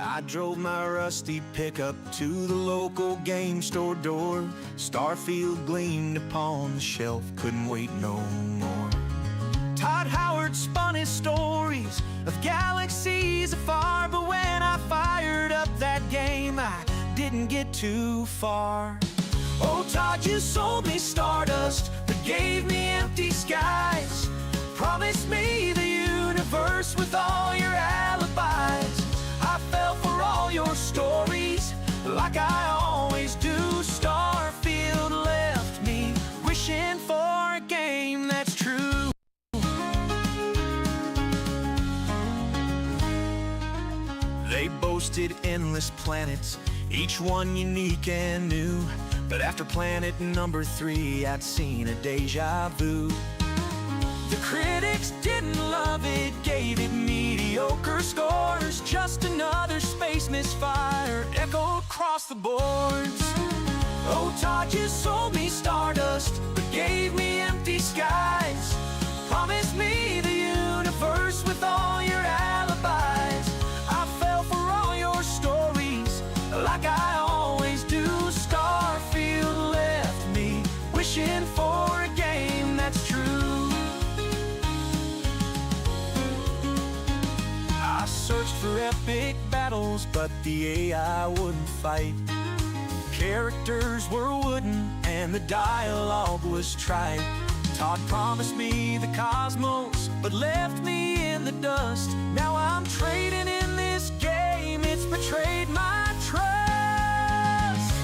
I drove my rusty pickup to the local game store door. Starfield gleamed upon the shelf, couldn't wait no more. Todd Howard spun his stories of galaxies afar, but when I fired up that game, I didn't get too far. Oh, Todd, you sold me stardust, but gave me empty skies. Promised me the universe with all your alibis. I fell for all your stories, like I always do. Starfield left me wishing for a game that's true. They boasted endless planets, each one unique and new. But after planet number 3, I'd seen a deja vu. The critics didn't love it, gave it mediocre scores. Just another space misfire echoed across the boards. Oh, Todd, you sold me stardust, but gave me empty skies. Promised me the universe with all your alibis. I fell for all your stories, like I always do. Starfield left me wishing for a game that's true. I searched for epic battles, but the AI wouldn't fight. Characters were wooden, and the dialogue was trite. Todd promised me the cosmos, but left me in the dust. Now I'm trading in this game, it's betrayed my trust.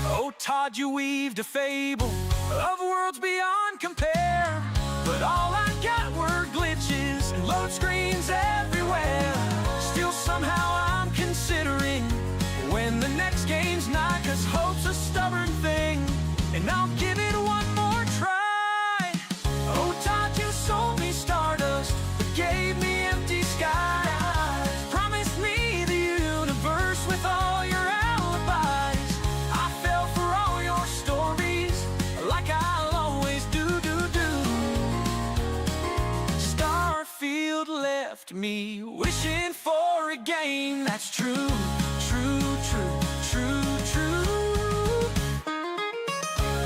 Oh, Todd, you weaved a fable of worlds beyond compare, but all I got were glitches and load screens everywhere. Still somehow I'm considering when the next game's not, 'cause hope's a stubborn thing, and I'll give it one more try. Oh, Todd, you sold me stardust, but gave me empty skies. Promised me the universe with all your alibis. I fell for all your stories, like I'll always do. Starfield left me wishing for a game that's true.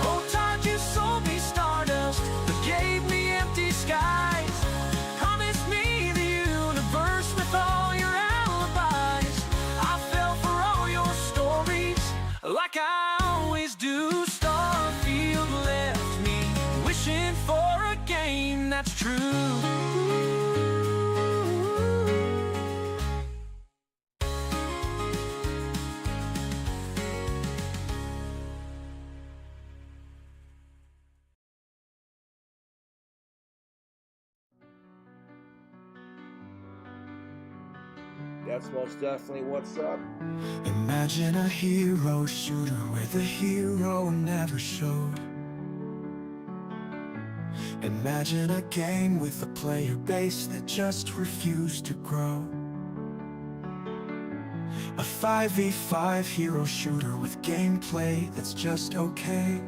Oh, Todd, you sold me stardust, but gave me empty skies. Promised me the universe with all your alibis. I fell for all your stories, like I always do. Starfield left me wishing for a game that's true. That's most definitely what's up. Imagine a hero shooter where the hero never showed. Imagine a game with a player base that just refused to grow. A 5v5 hero shooter with gameplay that's just okay.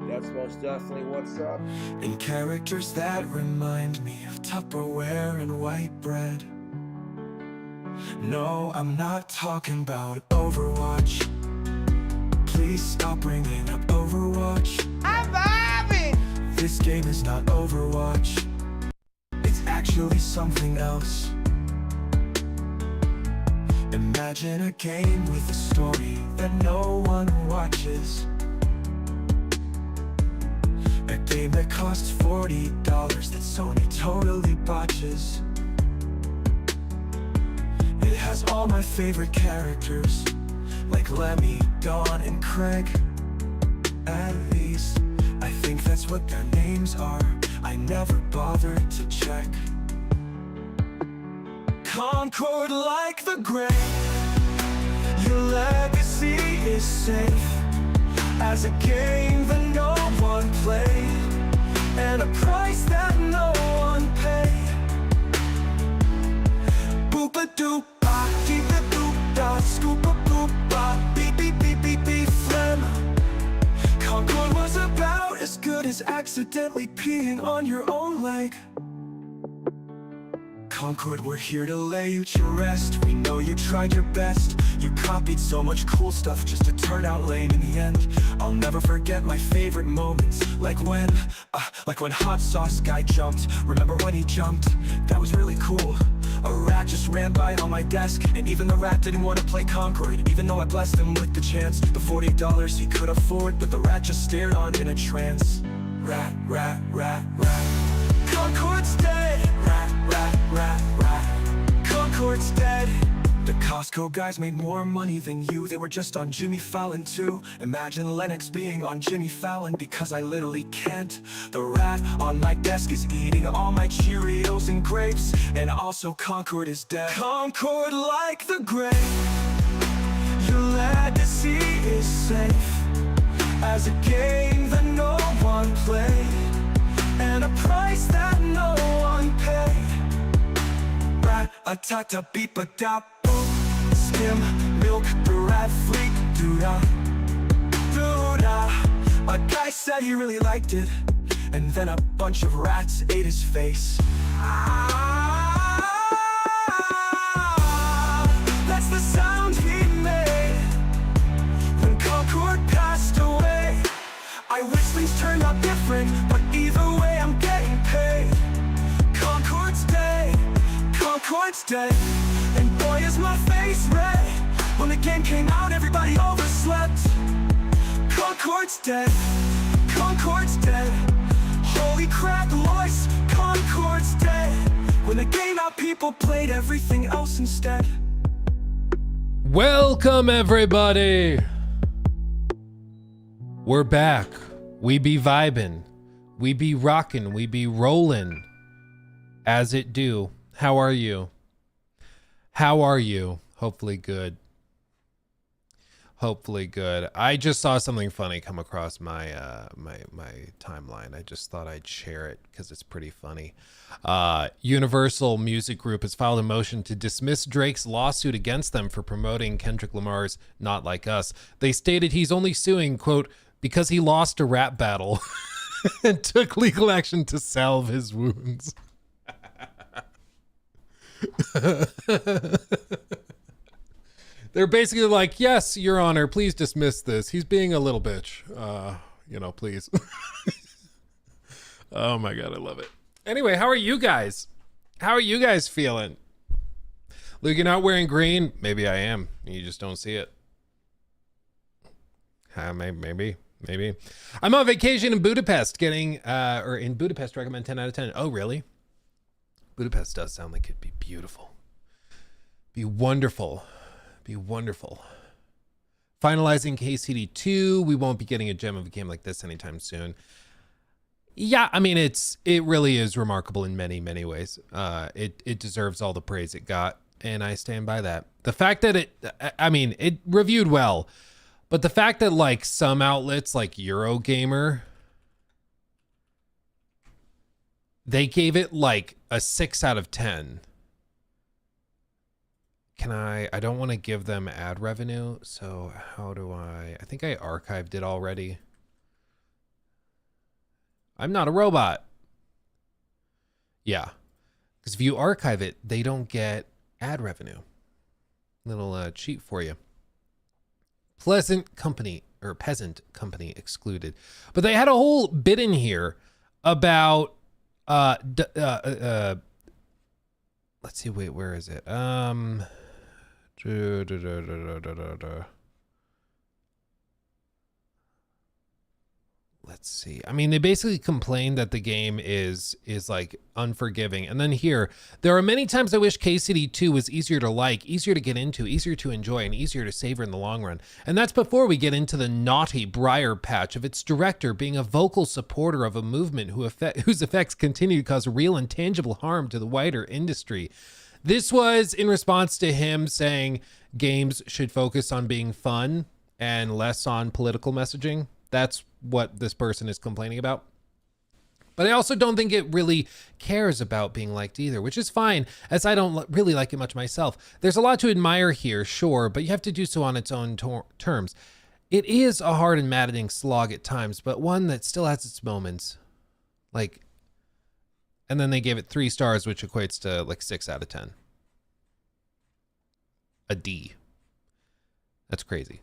That's most definitely what's up. And characters that remind me of Tupperware and white bread. No, I'm not talking about Overwatch. Please stop bringing up Overwatch. I'm vibing! This game is not Overwatch. It's actually something else. Imagine a game with a story that no one watches. A game that costs $40 that Sony totally botches. It has all my favorite characters, like Lemmy, Dawn, and Craig. At least, I think that's what their names are. I never bothered to check. Concord like the grave, your legacy is safe. As a game that no one played, and a price that no one paid. Boop-a-doop-ba, deep-a-doop-da, scoop-a-boop-ba, beep-beep-beep-beep-beep, phlegm. Concord was about as good as accidentally peeing on your own leg. Concord, we're here to lay you to rest. We know you tried your best. You copied so much cool stuff just to turn out lame in the end. I'll never forget my favorite moments, like when Hot Sauce Guy jumped. Remember when he jumped? That was really cool. A rat just ran by on my desk, and even the rat didn't want to play Concord, even though I blessed him with the chance. The $40 he could afford, but the rat just stared on in a trance. Rat, rat, rat, rat. Concord's dead. Rat, rat, rat, rat. Concord's dead. The Costco guys made more money than you. They were just on Jimmy Fallon too. Imagine Lennox being on Jimmy Fallon, because I literally can't. The rat on my desk is eating all my Cheerios and grapes. And also Concord is dead. Concord like the grave. Your legacy is safe as a game that no one played, and a price that no one paid. Rat-a-ta-ta beep-a-da boom. Skim, milk, the rat fleet, doo-da, doo-da. A guy said he really liked it, and then a bunch of rats ate his face. That's the sound he made when Concord passed away. I wish things turned out different, but either way I'm getting paid. Concord's dead, Concord's dead, and boy is my face red. When the game came out, everybody overslept. Concord's dead, Concord's dead. Holy crap, Lois, Concord's dead. When the game out, people played everything else instead. Welcome everybody. We're back. We be vibin'. We be rockin'. We be rollin'. As it do. How are you? How are you? Hopefully good. Hopefully good. I just saw something funny come across my my timeline. I just thought I'd share it because it's pretty funny. Universal Music Group has filed a motion to dismiss Drake's lawsuit against them for promoting Kendrick Lamar's Not Like Us. They stated he's only suing, quote, because he lost a rap battle and took legal action to salve his wounds. They're basically like, yes, Your Honor, please dismiss this. He's being a little bitch. Please. Oh my God, I love it. Anyway, how are you guys? How are you guys feeling? Luke, you're not wearing green? Maybe I am. You just don't see it. Maybe. I'm on vacation in Budapest in Budapest, recommend 10 out of 10. Oh, really? Budapest does sound like it'd be beautiful. Be wonderful. Finalizing KCD2. We won't be getting a gem of a game like this anytime soon. Yeah, I mean, it really is remarkable in many, many ways. It deserves all the praise it got, and I stand by that. The fact that it reviewed well, but the fact that like some outlets like Eurogamer, they gave it like a 6 out of 10. I don't want to give them ad revenue, so how do I think I archived it already. I'm not a robot. Yeah, because if you archive it, they don't get ad revenue. Little cheat for you. Peasant company excluded. But they had a whole bit in here about let's see, wait, where is it? Let's see. I mean, they basically complain that the game is like unforgiving. And then here, there are many times I wish KCD2 was easier to like, easier to get into, easier to enjoy, and easier to savor in the long run. And that's before we get into the naughty briar patch of its director being a vocal supporter of a movement whose effects continue to cause real and tangible harm to the wider industry. This was in response to him saying games should focus on being fun and less on political messaging. That's what this person is complaining about. But I also don't think it really cares about being liked either, which is fine, as I don't really like it much myself. There's a lot to admire here, sure, but you have to do so on its own terms. It is a hard and maddening slog at times, but one that still has its moments. And then they gave it 3 stars, which equates to like 6 out of 10. A D. That's crazy.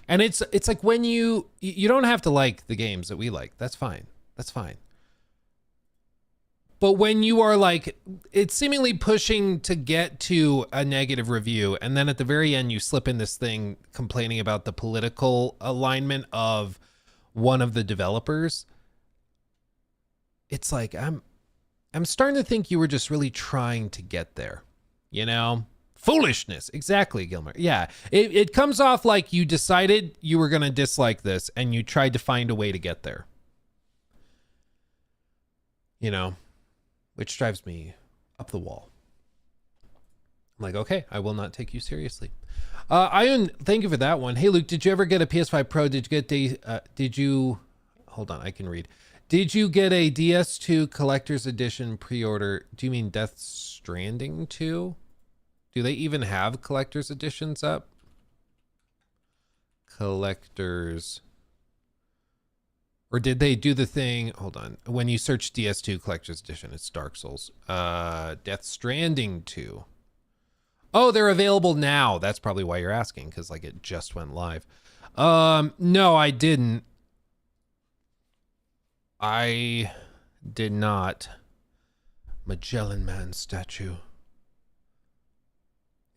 And it's like when you don't have to like the games that we like. That's fine. That's fine. But when you are like, it's seemingly pushing to get to a negative review, and then at the very end you slip in this thing complaining about the political alignment of one of the developers. It's like, I'm starting to think you were just really trying to get there, you know? Foolishness. Exactly, Gilmer. Yeah, it comes off like you decided you were going to dislike this and you tried to find a way to get there. You know, which drives me up the wall. I'm like, okay, I will not take you seriously. Ion, thank you for that one. Hey, Luke, did you ever get a PS5 Pro? Did you get hold on, I can read. Did you get a DS2 Collector's Edition pre-order? Do you mean Death Stranding 2? Do they even have Collector's Editions up? Collectors. Or did they do the thing? Hold on. When you search DS2 Collector's Edition, it's Dark Souls. Death Stranding 2. Oh, they're available now. That's probably why you're asking, because like it just went live. No, I didn't. I did not. Magellan Man statue.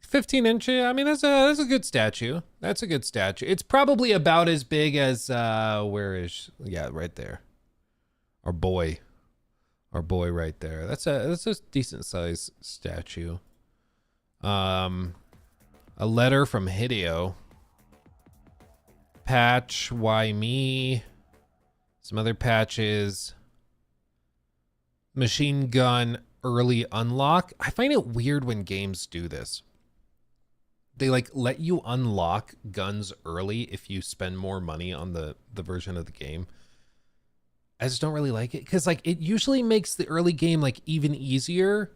15-inch. I mean, that's a good statue. That's a good statue. It's probably about as big as where is? Yeah, right there. Our boy right there. That's a decent size statue. A letter from Hideo. Patch. Why me? Some other patches. Machine gun early unlock. I find it weird when games do this. They like let you unlock guns early if you spend more money on the version of the game. I just don't really like it because like it usually makes the early game like even easier,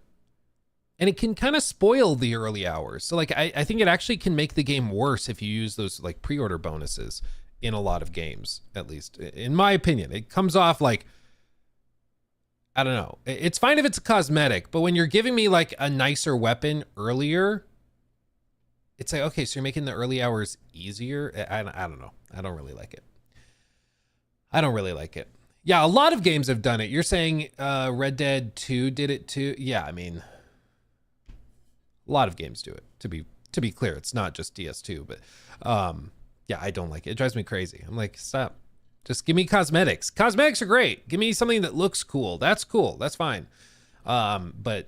and it can kind of spoil the early hours. So like I think it actually can make the game worse if you use those like pre-order bonuses in a lot of games, at least in my opinion. It comes off like, I don't know. It's fine if it's a cosmetic, but when you're giving me like a nicer weapon earlier, it's like, okay, so you're making the early hours easier. I don't know. I don't really like it. I don't really like it. Yeah, a lot of games have done it. You're saying Red Dead 2 did it too? Yeah, I mean, a lot of games do it. To be clear, it's not just DS2, but yeah, I don't like it. It drives me crazy. I'm like, stop. Just give me cosmetics. Cosmetics are great. Give me something that looks cool. That's cool. That's fine. But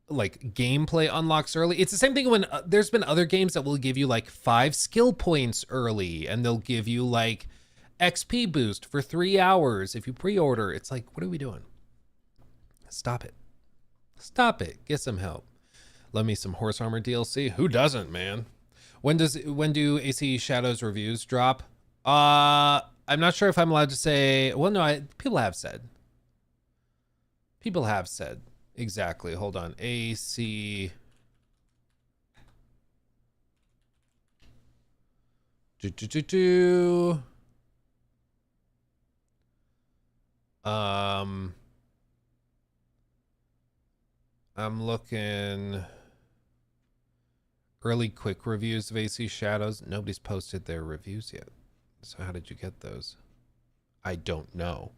like gameplay unlocks early. It's the same thing when there's been other games that will give you like 5 skill points early, and they'll give you like XP boost for 3 hours if you pre-order. It's like, what are we doing? Stop it. Stop it. Get some help. Love me some Horse Armor DLC. Who doesn't, man? When do AC Shadows reviews drop? I'm not sure if I'm allowed to say. Well, no, people have said. People have said. Exactly. Hold on. AC. I'm looking. Early quick reviews of AC Shadows. Nobody's posted their reviews yet. So how did you get those? I don't know.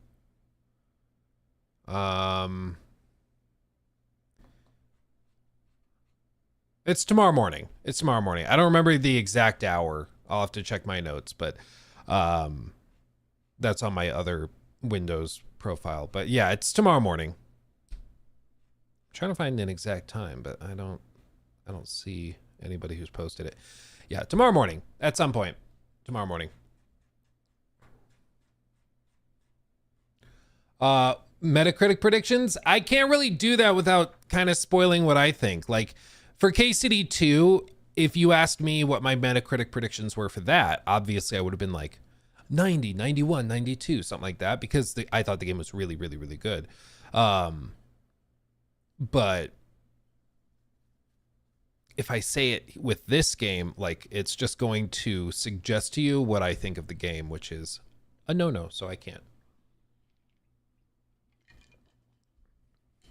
It's tomorrow morning. It's tomorrow morning. I don't remember the exact hour. I'll have to check my notes, but that's on my other Windows profile. But yeah, it's tomorrow morning. I'm trying to find an exact time, but I don't see anybody who's posted it. Yeah, tomorrow morning at some point. Tomorrow morning. Metacritic predictions. I can't really do that without kind of spoiling what I think. Like for KCD 2, if you asked me what my Metacritic predictions were for that, obviously I would have been like 90, 91, 92, something like that, because I thought the game was really, really, really good. But if I say it with this game, like it's just going to suggest to you what I think of the game, which is a no-no, so I can't.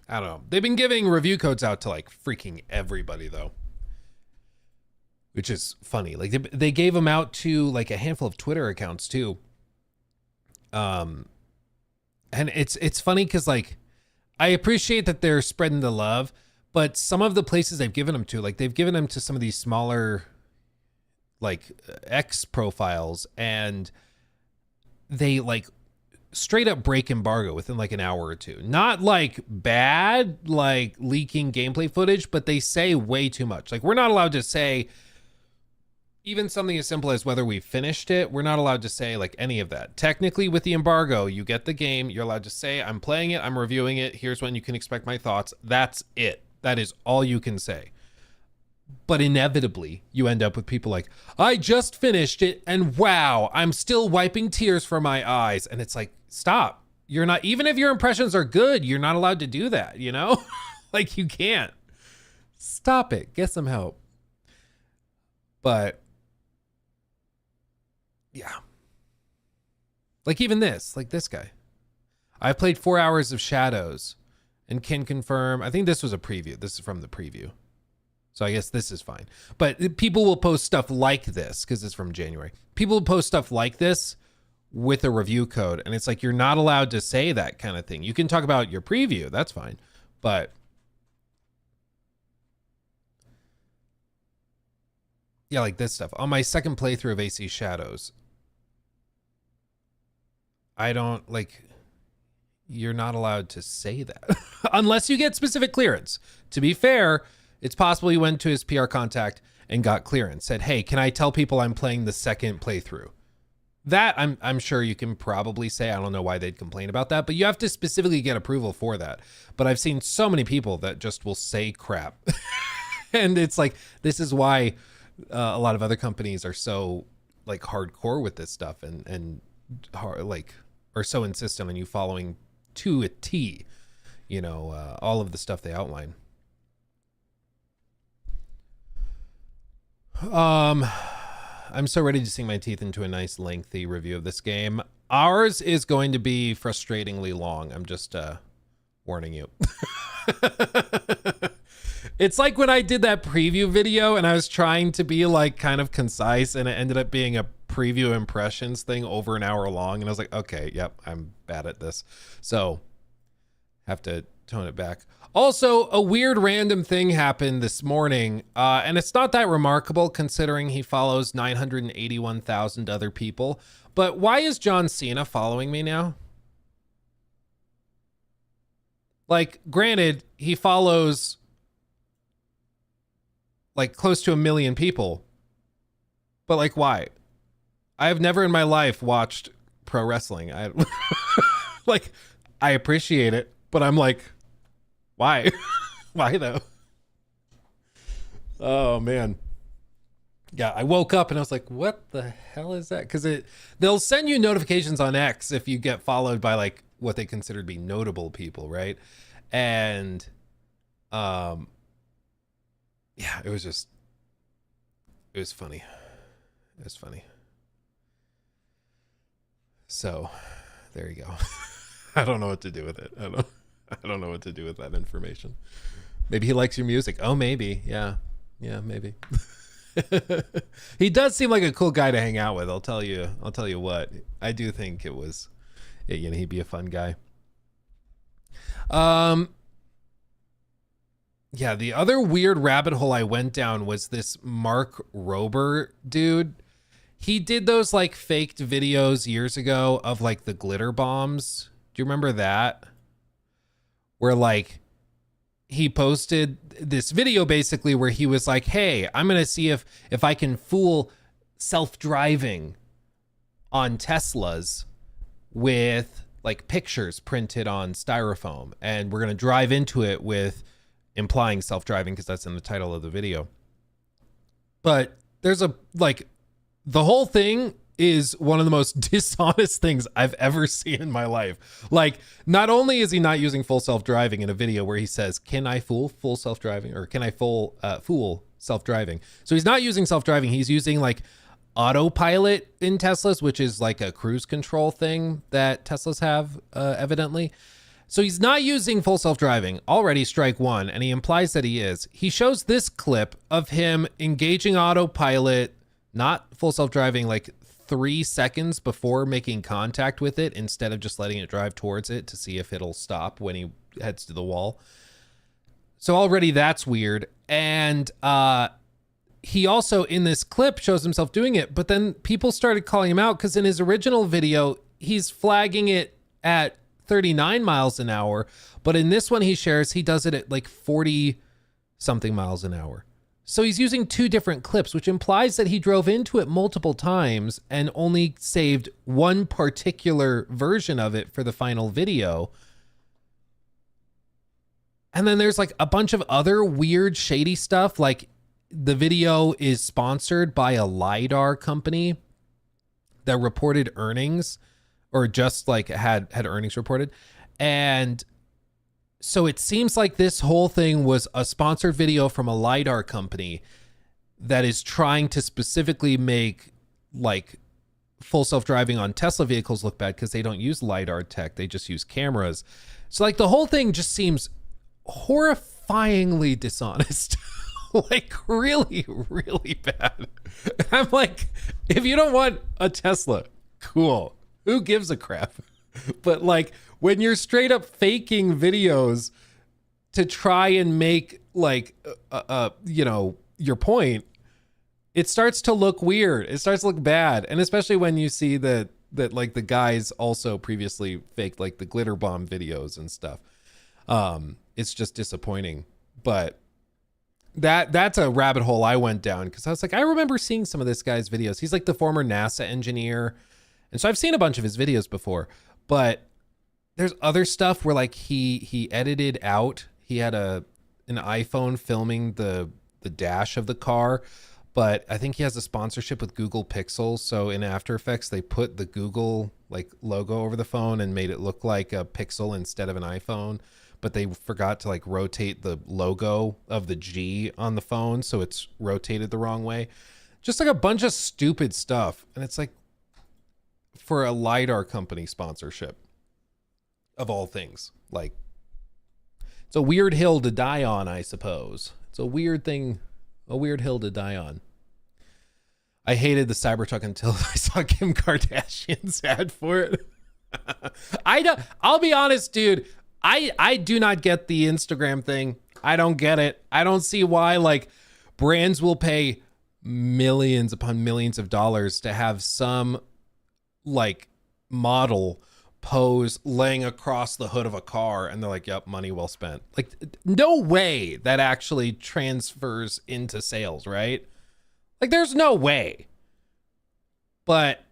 I don't know. They've been giving review codes out to like freaking everybody though, which is funny. Like they gave them out to like a handful of Twitter accounts too. And it's funny because like I appreciate that they're spreading the love, but some of the places they've given them to, like they've given them to some of these smaller like X profiles, and they like straight up break embargo within like an hour or two. Not like bad, like leaking gameplay footage, but they say way too much. Like we're not allowed to say even something as simple as whether we finished it. We're not allowed to say like any of that. Technically with the embargo, you get the game, you're allowed to say, I'm playing it, I'm reviewing it, here's when you can expect my thoughts. That's it. That is all you can say. But inevitably, you end up with people like, I just finished it, and wow, I'm still wiping tears from my eyes. And it's like, stop. You're not, even if your impressions are good, you're not allowed to do that, you know? Like, you can't. Stop it. Get some help. But, yeah. Like, even this, like this guy. I played 4 hours of Shadows and can confirm, I think this was a preview. This is from the preview. So I guess this is fine. But people will post stuff like this because it's from January. People will post stuff like this with a review code. And it's like, you're not allowed to say that kind of thing. You can talk about your preview. That's fine. But yeah, like this stuff. On my second playthrough of AC Shadows, I don't like, you're not allowed to say that unless you get specific clearance. To be fair, it's possible he went to his PR contact and got clearance, said, hey, can I tell people I'm playing the second playthrough? That I'm sure you can probably say. I don't know why they'd complain about that, but you have to specifically get approval for that. But I've seen so many people that just will say crap. And it's like, this is why a lot of other companies are so like hardcore with this stuff and like are so insistent on you following to a T, you know, all of the stuff they outline. I'm so ready to sink my teeth into a nice lengthy review of this game. Ours is going to be frustratingly long. I'm just warning you. It's like when I did that preview video and I was trying to be like kind of concise, and it ended up being a preview impressions thing over an hour long, and I was like, okay, yep, I'm bad at this, so have to tone it back. Also, a weird random thing happened this morning, and it's not that remarkable considering he follows 981,000 other people. But why is John Cena following me now? Like, granted, he follows like close to 1 million people, but like, why? I have never in my life watched pro wrestling. I like, I appreciate it, but I'm like, why? Why though? Oh man. Yeah, I woke up and I was like, what the hell is that? Because they'll send you notifications on X if you get followed by like what they consider to be notable people, right? And yeah, it was funny. It was funny. So there you go. I don't know what to do with it. I don't know what to do with that information. Maybe he likes your music. Oh, maybe. Yeah, maybe. He does seem like a cool guy to hang out with. I'll tell you what. I do think it was, you know, he'd be a fun guy. Yeah, the other weird rabbit hole I went down was this Mark Rober dude. He did those like faked videos years ago of like the glitter bombs. Do you remember that? Where like he posted this video basically where he was like, hey, I'm going to see if I can fool self-driving on Teslas with like pictures printed on styrofoam. And we're going to drive into it with implying self-driving because that's in the title of the video. But there's a like, the whole thing is one of the most dishonest things I've ever seen in my life. Like, not only is he not using full self-driving in a video where he says, can I fool full self-driving, or can I fool self-driving? So he's not using self-driving. He's using like autopilot in Teslas, which is like a cruise control thing that Teslas have, evidently. So he's not using full self-driving, already strike one, and he implies that he is. He shows this clip of him engaging autopilot, not full self-driving, like 3 seconds before making contact with it, instead of just letting it drive towards it to see if it'll stop when he heads to the wall. So already that's weird. And he also, in this clip, shows himself doing it, but then people started calling him out because in his original video, he's flagging it at 39 miles an hour, but in this one he shares, he does it at like 40 something miles an hour. So he's using 2 different clips, which implies that he drove into it multiple times and only saved one particular version of it for the final video. And then there's like a bunch of other weird, shady stuff. Like the video is sponsored by a LiDAR company that reported earnings, or just like had earnings reported. And so it seems like this whole thing was a sponsored video from a LiDAR company that is trying to specifically make like full self-driving on Tesla vehicles look bad because they don't use LiDAR tech. They just use cameras. So like the whole thing just seems horrifyingly dishonest. Like really, really bad. I'm like, if you don't want a Tesla, cool. Who gives a crap? But like when you're straight up faking videos to try and make like, you know, your point, it starts to look weird. It starts to look bad. And especially when you see that like the guys also previously faked like the glitter bomb videos and stuff. It's just disappointing. But that's a rabbit hole I went down because I was like, I remember seeing some of this guy's videos. He's like the former NASA engineer. And so I've seen a bunch of his videos before, but there's other stuff where like he edited out. He had an iPhone filming the dash of the car, but I think he has a sponsorship with Google Pixel. So in After Effects, they put the Google like logo over the phone and made it look like a Pixel instead of an iPhone. But they forgot to like rotate the logo of the G on the phone, so it's rotated the wrong way. Just like a bunch of stupid stuff. And it's like, for a LiDAR company sponsorship of all things, like it's a weird hill to die on, I suppose. It's a weird thing, a weird hill to die on. I hated the Cybertruck until I saw Kim Kardashian's ad for it. I'll be honest, dude. I do not get the Instagram thing. I don't get it. I don't see why like brands will pay millions upon millions of dollars to have some like model pose laying across the hood of a car and they're like, yep, money well spent. Like no way that actually transfers into sales, right? Like there's no way. But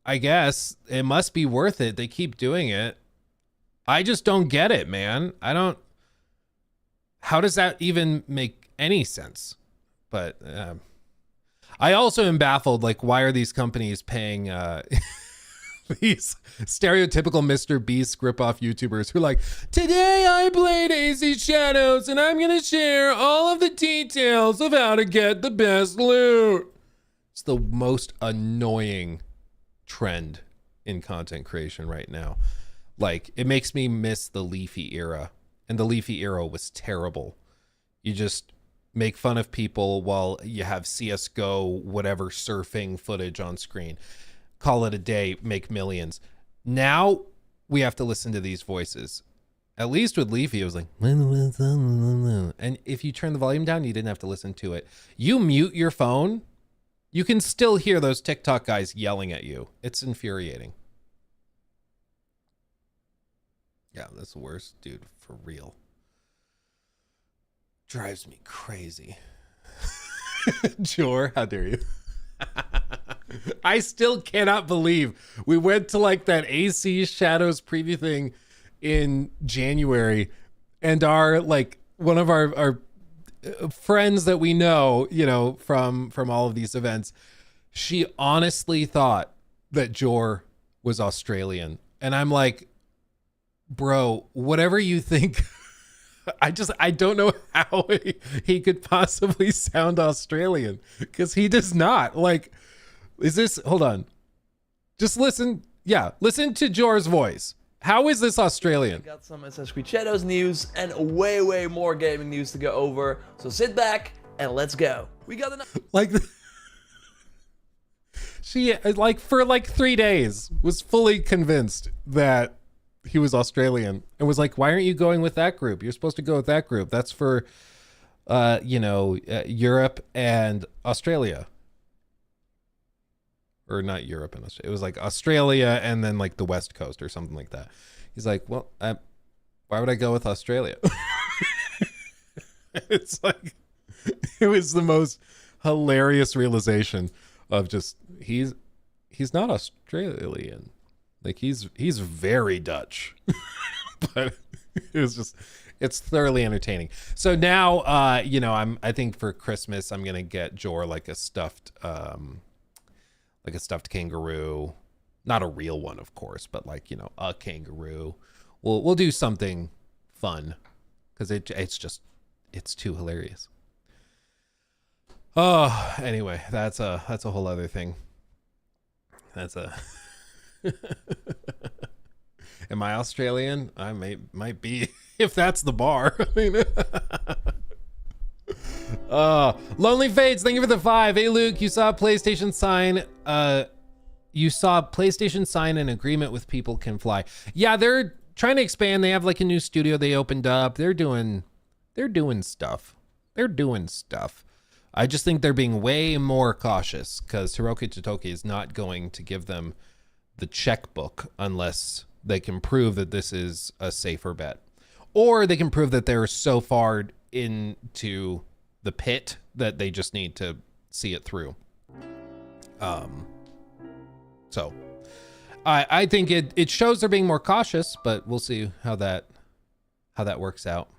I guess it must be worth it. They keep doing it. I just don't get it, man. How does that even make any sense? But I also am baffled, like, why are these companies paying these stereotypical Mr. Beast ripoff YouTubers who are like, today I played AC Shadows and I'm going to share all of the details of how to get the best loot. It's the most annoying trend in content creation right now. Like, it makes me miss the Leafy era. And the Leafy era was terrible. You just make fun of people while you have CSGO, whatever surfing footage on screen. Call it a day, make millions. Now we have to listen to these voices. At least with Leafy, it was like, and if you turn the volume down, you didn't have to listen to it. You mute your phone, you can still hear those TikTok guys yelling at you. It's infuriating. Yeah, that's the worst, dude, for real. Drives me crazy. Jor, how dare you? I still cannot believe we went to like that AC Shadows preview thing in January, and our like one of our friends that we know, you know, from all of these events, she honestly thought that Jor was Australian. And I'm like, bro, whatever you think, I don't know how he could possibly sound Australian, because he does not. Like, is this, hold on, just listen. Yeah, listen to Jor's voice. How is this Australian? We got some Assassin's Creed Shadows news and way more gaming news to go over. So sit back and let's go. We got enough. Like, she, like, for like 3 days was fully convinced that he was Australian and was like, why aren't you going with that group? You're supposed to go with that group. That's for, Europe and Australia. Or not Europe and Australia. It was like Australia and then like the West Coast or something like that. He's like, well, why would I go with Australia? It's like, it was the most hilarious realization of just, he's not Australian. Like he's very Dutch. But it was just, it's thoroughly entertaining. So now, I think for Christmas, I'm going to get Jor like a stuffed kangaroo, not a real one, of course, but like, a kangaroo. We'll do something fun because it's too hilarious. Oh, anyway, that's a whole other thing. Am I Australian? I might be, if that's the bar. I mean, Lonely Fades, thank you for the 5. Hey Luke, you saw PlayStation sign an agreement with People Can Fly. Yeah, they're trying to expand. They have like a new studio they opened up. They're doing stuff. I just think they're being way more cautious because Hiroki Totoki is not going to give them the checkbook unless they can prove that this is a safer bet, or they can prove that they're so far into the pit that they just need to see it through. So I think it shows they're being more cautious, but we'll see how that works out.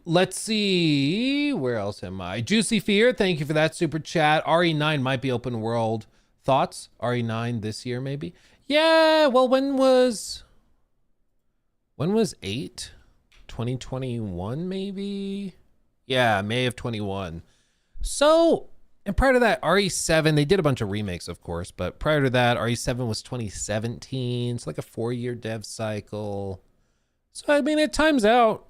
Let's see, where else am I? Juicy Fear, thank you for that super chat. RE9 might be open world. Thoughts? RE9 this year maybe? Yeah, well, when was 8? 2021 maybe? Yeah, May of 21. So, and prior to that, RE7, they did a bunch of remakes, of course, but prior to that, RE7 was 2017. It's like a 4-year dev cycle. So, I mean, it times out.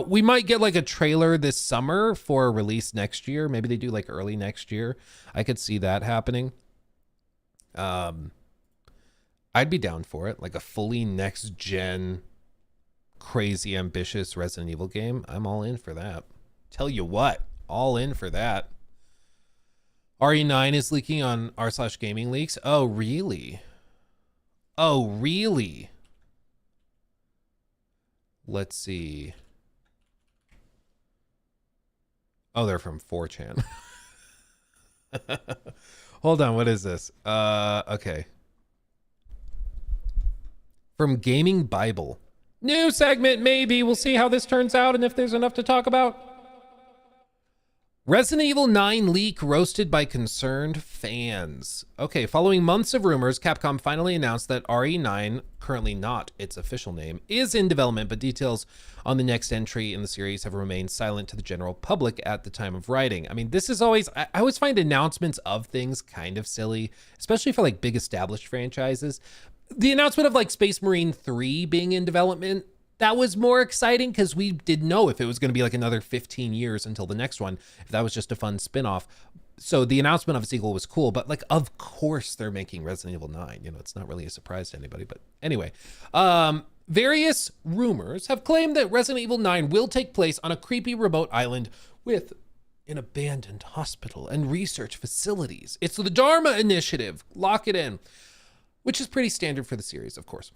We might get like a trailer this summer for a release next year. Maybe they do like early next year. I could see that happening. I'd be down for it. Like a fully next gen, crazy ambitious Resident Evil game. I'm all in for that. Tell you what, all in for that. RE9 is leaking on r/gaming leaks. Oh, really? Let's see. Oh, they're from 4chan. Hold on, what is this? Okay. From Gaming Bible. New segment, maybe. We'll see how this turns out and if there's enough to talk about. Resident Evil 9 leak roasted by concerned fans. Okay, following months of rumors, Capcom finally announced that RE9, currently not its official name, is in development, but details on the next entry in the series have remained silent to the general public at the time of writing. I mean, this is always, I always find announcements of things kind of silly, especially for like big established franchises. The announcement of like Space Marine 3 being in development, that was more exciting because we didn't know if it was going to be like another 15 years until the next one, if that was just a fun spin-off. So the announcement of a sequel was cool, but like, of course they're making Resident Evil 9. You know, it's not really a surprise to anybody, but anyway. Various rumors have claimed that Resident Evil 9 will take place on a creepy remote island with an abandoned hospital and research facilities. It's the Dharma Initiative. Lock it in. Which is pretty standard for the series, of course.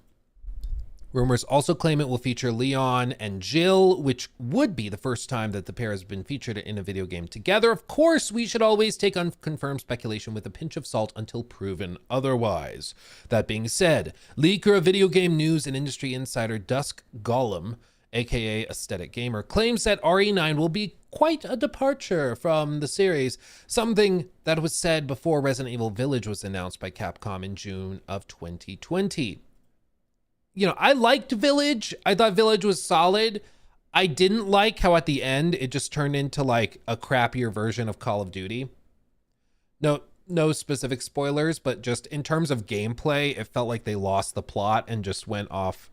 Rumors also claim it will feature Leon and Jill, which would be the first time that the pair has been featured in a video game together. Of course, we should always take unconfirmed speculation with a pinch of salt until proven otherwise. That being said, leaker of video game news and industry insider Dusk Gollum, aka Aesthetic Gamer, claims that RE9 will be quite a departure from the series, something that was said before Resident Evil Village was announced by Capcom in June of 2020. You know, I liked Village. I thought Village was solid. I didn't like how at the end it just turned into like a crappier version of Call of Duty. No no specific spoilers, but just in terms of gameplay, it felt like they lost the plot and just went off.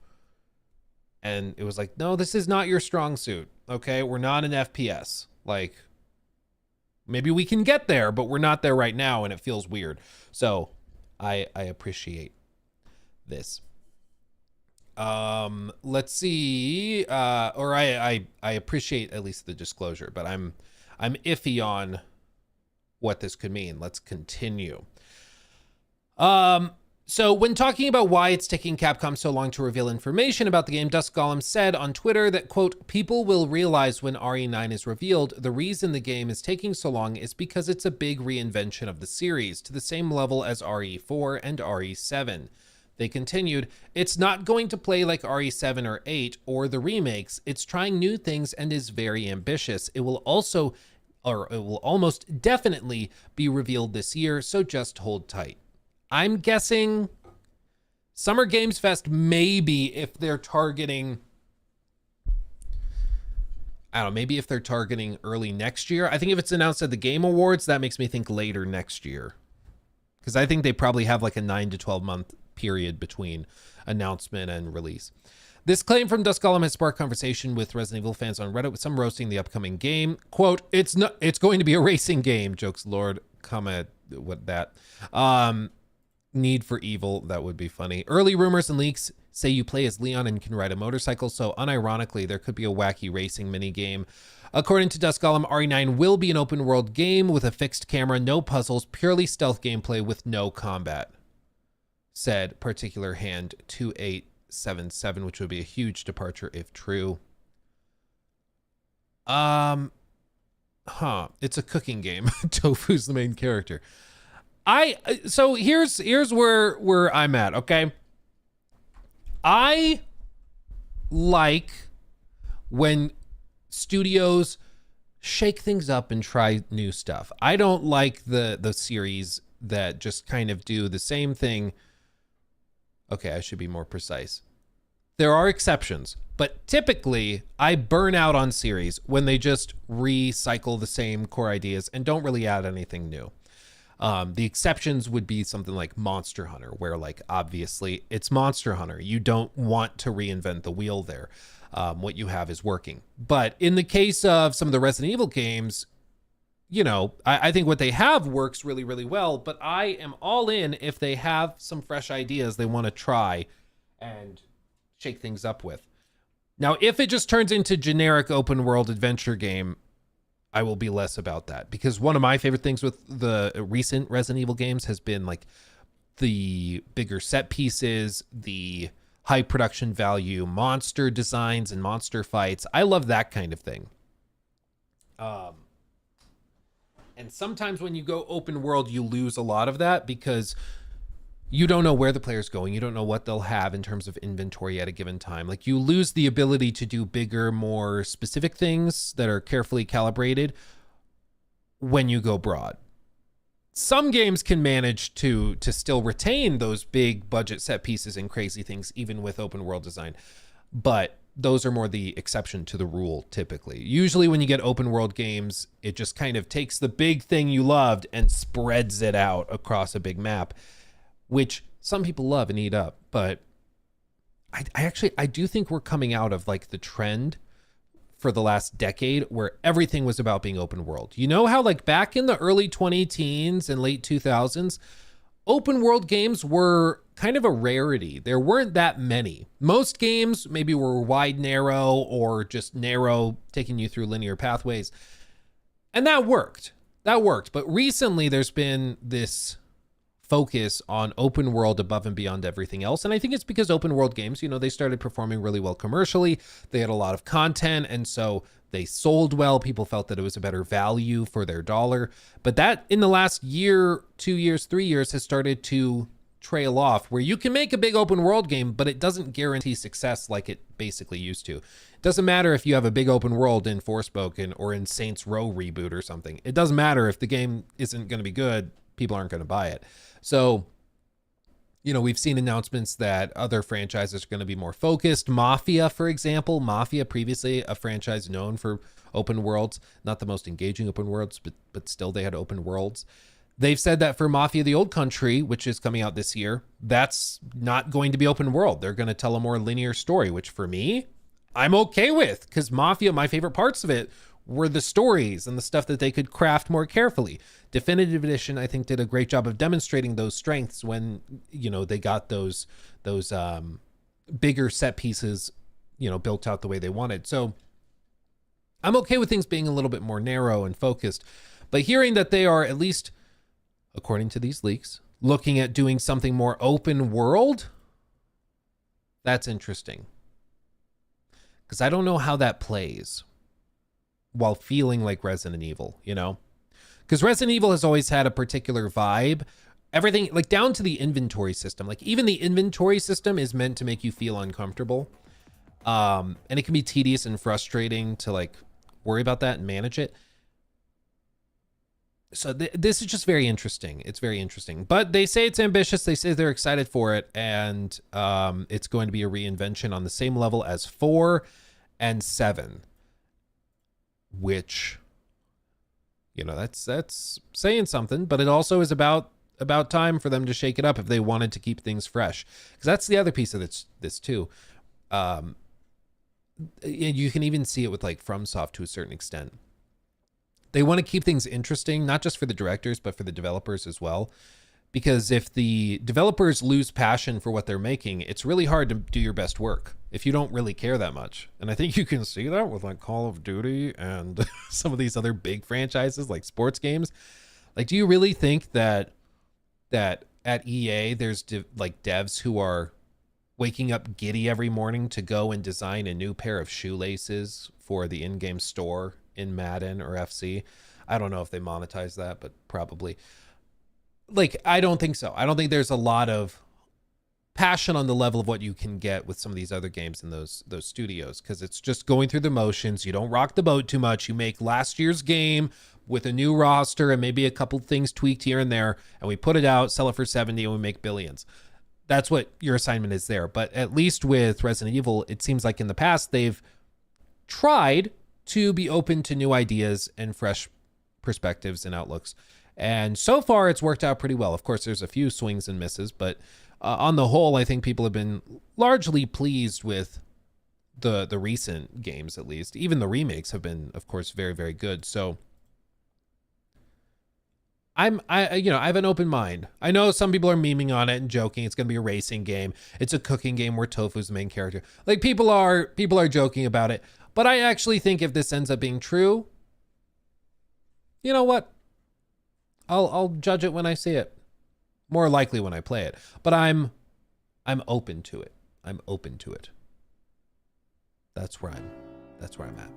And it was like, no, this is not your strong suit. Okay, we're not an FPS. Like, maybe we can get there, but we're not there right now, and it feels weird. So I appreciate this. Let's see. Or I appreciate at least the disclosure, but I'm iffy on what this could mean. Let's continue. So when talking about why it's taking Capcom so long to reveal information about the game, Dusk Golem said on Twitter that, quote, people will realize when RE9 is revealed, the reason the game is taking so long is because it's a big reinvention of the series to the same level as RE4 and RE7. They continued, it's not going to play like RE7 or 8 or the remakes. It's trying new things and is very ambitious. It will almost definitely be revealed this year, so just hold tight. I'm guessing Summer Games Fest, maybe if they're targeting, I don't know, maybe if they're targeting early next year. I think if it's announced at the Game Awards, that makes me think later next year. Because I think they probably have like a 9 to 12 month period between announcement and release. This claim from Dusk Golem has sparked conversation with Resident Evil fans on Reddit, with some roasting the upcoming game. Quote, it's going to be a racing game, jokes Lord. Comment what that. Need for Evil, that would be funny. Early rumors and leaks say you play as Leon and can ride a motorcycle, so unironically, there could be a wacky racing minigame. According to Dusk Golem, RE9 will be an open world game with a fixed camera, no puzzles, purely stealth gameplay with no combat, said Particular Hand 2877, which would be a huge departure if true. It's a cooking game. Tofu's the main character. So here's where I'm at, okay? I like when studios shake things up and try new stuff. I don't like the series that just kind of do the same thing. Okay, I should be more precise. There are exceptions, but typically I burn out on series when they just recycle the same core ideas and don't really add anything new. The exceptions would be something like Monster Hunter, where like obviously it's Monster Hunter. You don't want to reinvent the wheel there. What you have is working. But in the case of some of the Resident Evil games, you know, I think what they have works really, really well, but I am all in if they have some fresh ideas they want to try and shake things up with. Now, if it just turns into generic open world adventure game, I will be less about that, because one of my favorite things with the recent Resident Evil games has been like the bigger set pieces, the high production value monster designs and monster fights. I love that kind of thing. And sometimes when you go open world, you lose a lot of that because you don't know where the player's going. You don't know what they'll have in terms of inventory at a given time. Like you lose the ability to do bigger, more specific things that are carefully calibrated when you go broad. Some games can manage to still retain those big budget set pieces and crazy things, even with open world design. But those are more the exception to the rule typically. Usually when you get open world games, it just kind of takes the big thing you loved and spreads it out across a big map, which some people love and eat up. But I do think we're coming out of like the trend for the last decade where everything was about being open world. You know how like back in the early 2010s and late 2000s, open world games were kind of a rarity. There weren't that many. Most games maybe were wide, narrow, or just narrow, taking you through linear pathways. And that worked. But recently there's been this focus on open world above and beyond everything else. And I think it's because open world games, you know, they started performing really well commercially. They had a lot of content, and so they sold well. People felt that it was a better value for their dollar. But that in the last year, 2 years, 3 years has started to trail off, where you can make a big open world game, but it doesn't guarantee success like it basically used to. It doesn't matter if you have a big open world in Forspoken or in Saints Row reboot or something. It doesn't matter if the game isn't going to be good. People aren't going to buy it. So, you know, we've seen announcements that other franchises are going to be more focused. Mafia, for example. Mafia, previously a franchise known for open worlds. Not the most engaging open worlds, but still they had open worlds. They've said that for Mafia the Old Country, which is coming out this year, that's not going to be open world. They're going to tell a more linear story, which for me, I'm okay with, because Mafia, my favorite parts of it were the stories and the stuff that they could craft more carefully. Definitive Edition, I think, did a great job of demonstrating those strengths when, you know, they got those bigger set pieces, you know, built out the way they wanted. So I'm okay with things being a little bit more narrow and focused, but hearing that they are, at least according to these leaks, looking at doing something more open world, that's interesting. Because I don't know how that plays while feeling like Resident Evil, you know? Because Resident Evil has always had a particular vibe. Everything, like down to the inventory system. Like even the inventory system is meant to make you feel uncomfortable. And it can be tedious and frustrating to like worry about that and manage it. So this is just very interesting. It's very interesting. But they say it's ambitious. They say they're excited for it. And it's going to be a reinvention on the same level as 4 and 7. Which, you know, that's saying something. But it also is about time for them to shake it up if they wanted to keep things fresh. Because that's the other piece of this too. You can even see it with like FromSoft to a certain extent. They want to keep things interesting, not just for the directors, but for the developers as well. Because if the developers lose passion for what they're making, it's really hard to do your best work if you don't really care that much. And I think you can see that with like Call of Duty and some of these other big franchises like sports games. Like, do you really think that at EA there's like devs who are waking up giddy every morning to go and design a new pair of shoelaces for the in-game store in Madden or FC? I don't know if they monetize that, but probably. Like, I don't think so. I don't think there's a lot of passion on the level of what you can get with some of these other games in those studios, because it's just going through the motions. You don't rock the boat too much. You make last year's game with a new roster and maybe a couple things tweaked here and there, and we put it out, sell it for 70, and we make billions. That's what your assignment is there. But at least with Resident Evil, it seems like in the past they've tried to be open to new ideas and fresh perspectives and outlooks. And so far it's worked out pretty well. Of course, there's a few swings and misses, but on the whole, I think people have been largely pleased with the recent games, at least. Even the remakes have been, of course, very, very good. So I have an open mind. I know some people are memeing on it and joking. It's going to be a racing game. It's a cooking game where Tofu's the main character. Like, people are joking about it. But I actually think if this ends up being true, you know what? I'll judge it when I see it. More likely when I play it. But I'm open to it. I'm open to it. That's where I'm at.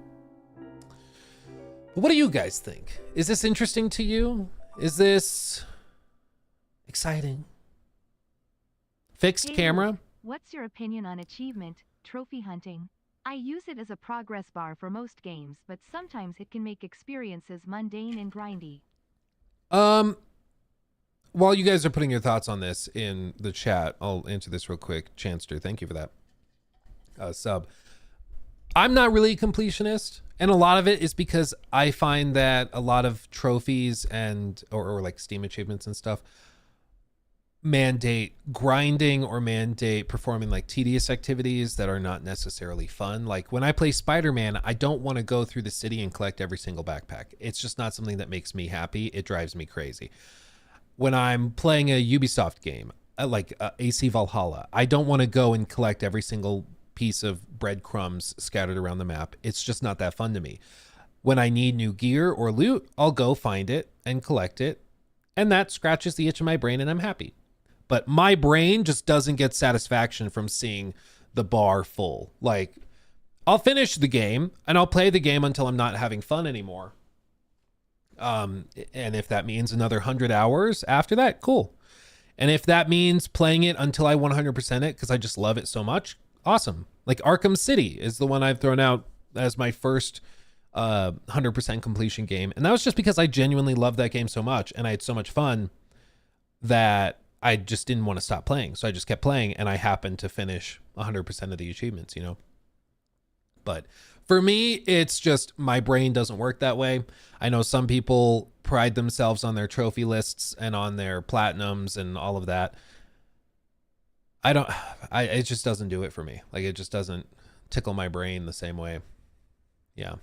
But what do you guys think? Is this interesting to you? Is this exciting? Fixed camera? What's your opinion on achievement, trophy hunting? I use it as a progress bar for most games, but sometimes it can make experiences mundane and grindy. While you guys are putting your thoughts on this in the chat, I'll answer this real quick. Chanster, thank you for that sub. I'm not really a completionist, and a lot of it is because I find that a lot of trophies and or like Steam achievements and stuff mandate grinding or mandate performing like tedious activities that are not necessarily fun. Like when I play Spider-Man, I don't want to go through the city and collect every single backpack. It's just not something that makes me happy. It drives me crazy. When I'm playing a Ubisoft game, like AC Valhalla, I don't want to go and collect every single piece of breadcrumbs scattered around the map. It's just not that fun to me. When I need new gear or loot, I'll go find it and collect it, and that scratches the itch in my brain and I'm happy. But my brain just doesn't get satisfaction from seeing the bar full. Like, I'll finish the game and I'll play the game until I'm not having fun anymore. And if that means another 100 hours after that, cool. And if that means playing it until I 100% it because I just love it so much, awesome. Like Arkham City is the one I've thrown out as my first 100% completion game. And that was just because I genuinely loved that game so much and I had so much fun that I just didn't want to stop playing. So I just kept playing and I happened to finish 100% of the achievements, you know. But For me, it's just my brain doesn't work that way. I know some people pride themselves on their trophy lists and on their platinums and all of that. It just doesn't do it for me. Like, it just doesn't tickle my brain the same way. Yeah.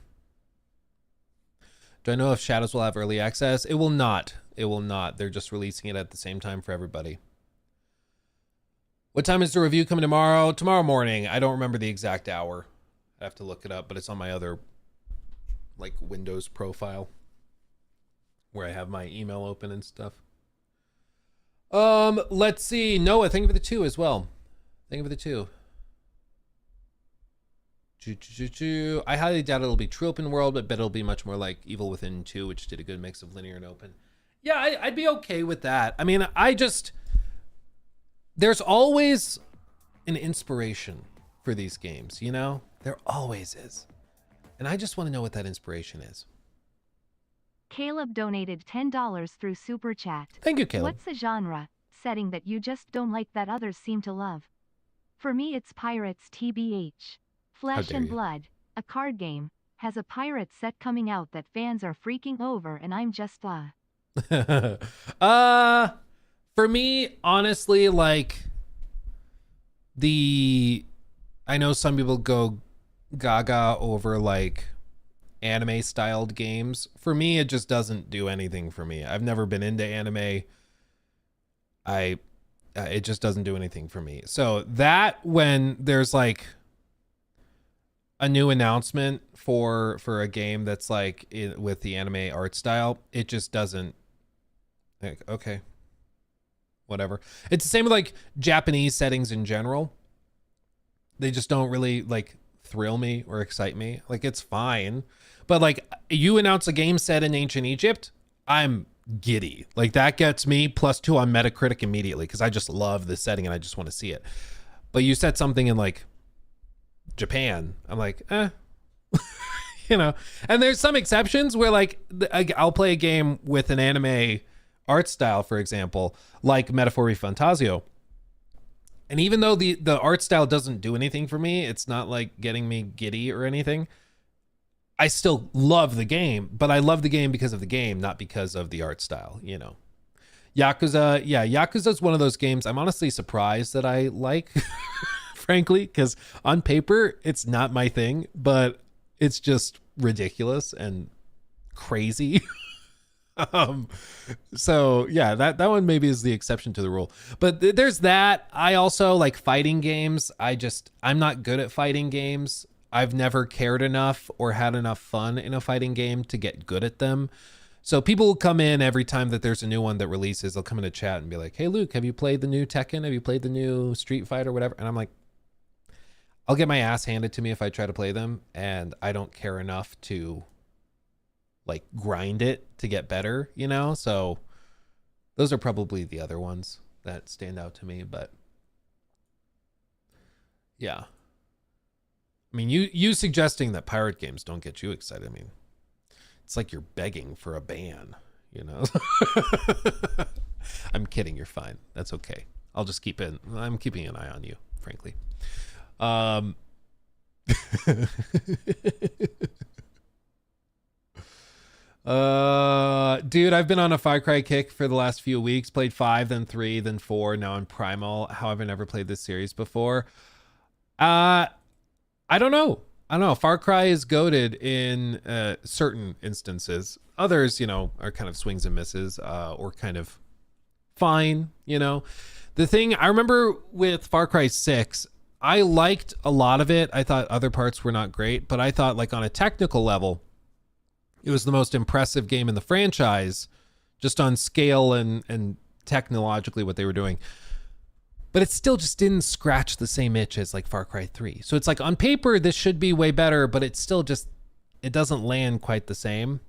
Do I know if Shadows will have early access? It will not. It will not. They're just releasing it at the same time for everybody. What time is the review coming tomorrow? Tomorrow morning. I don't remember the exact hour. I have to look it up, but it's on my other like Windows profile where I have my email open and stuff. Let's see. Noah, thank you for the 2 as well. Thank you for the 2. I highly doubt it'll be true open world, but bet it'll be much more like Evil Within 2, which did a good mix of linear and open. Yeah, I'd be okay with that. I mean, there's always an inspiration for these games, you know? There always is. And I just want to know what that inspiration is. Caleb donated $10 through Super Chat. Thank you, Caleb. What's a genre, setting that you just don't like that others seem to love? For me, it's Pirates TBH. Flesh and Blood, a card game, has a pirate set coming out that fans are freaking over, and I'm just For me, honestly, like I know some people go gaga over like anime styled games. For me, it just doesn't do anything for me. I've never been into anime. It just doesn't do anything for me. So that when there's like a new announcement for a game that's like with the anime art style, it just doesn't, like, okay, whatever. It's the same with like Japanese settings in general. They just don't really like thrill me or excite me. Like, it's fine, but like you announce a game set in ancient Egypt, I'm giddy. Like, that gets me +2 on Metacritic immediately because I just love the setting and I just want to see it. But you set something in like Japan, I'm like, you know. And there's some exceptions where like I'll play a game with an anime art style, for example, like Metaphor Fantasio, and even though the art style doesn't do anything for me, it's not like getting me giddy or anything, I still love the game. But I love the game because of the game, not because of the art style, you know. Yakuza, yeah, Yakuza's one of those games I'm honestly surprised that I like. Frankly, because on paper it's not my thing, but it's just ridiculous and crazy. So yeah, that one maybe is the exception to the rule. But there's that. I also like fighting games. I'm not good at fighting games. I've never cared enough or had enough fun in a fighting game to get good at them. So people will come in every time that there's a new one that releases. They'll come in a chat and be like, "Hey Luke, have you played the new Tekken? Have you played the new Street Fighter, whatever?" And I'm like, I'll get my ass handed to me if I try to play them, and I don't care enough to like grind it to get better, you know? So those are probably the other ones that stand out to me, but yeah. I mean, you suggesting that pirate games don't get you excited, I mean, it's like you're begging for a ban, you know? I'm kidding, you're fine. That's okay. I'm keeping an eye on you, frankly. Dude, I've been on a Far Cry kick for the last few weeks. Played 5, then 3, then 4. Now I'm Primal. However, never played this series before. I don't know. Far Cry is goated in certain instances. Others, you know, are kind of swings and misses, or kind of fine. You know, the thing I remember with Far Cry 6. I liked a lot of it. I thought other parts were not great, but I thought like on a technical level, it was the most impressive game in the franchise, just on scale and technologically what they were doing. But it still just didn't scratch the same itch as like Far Cry 3. So it's like on paper, this should be way better, but it's still just, it doesn't land quite the same.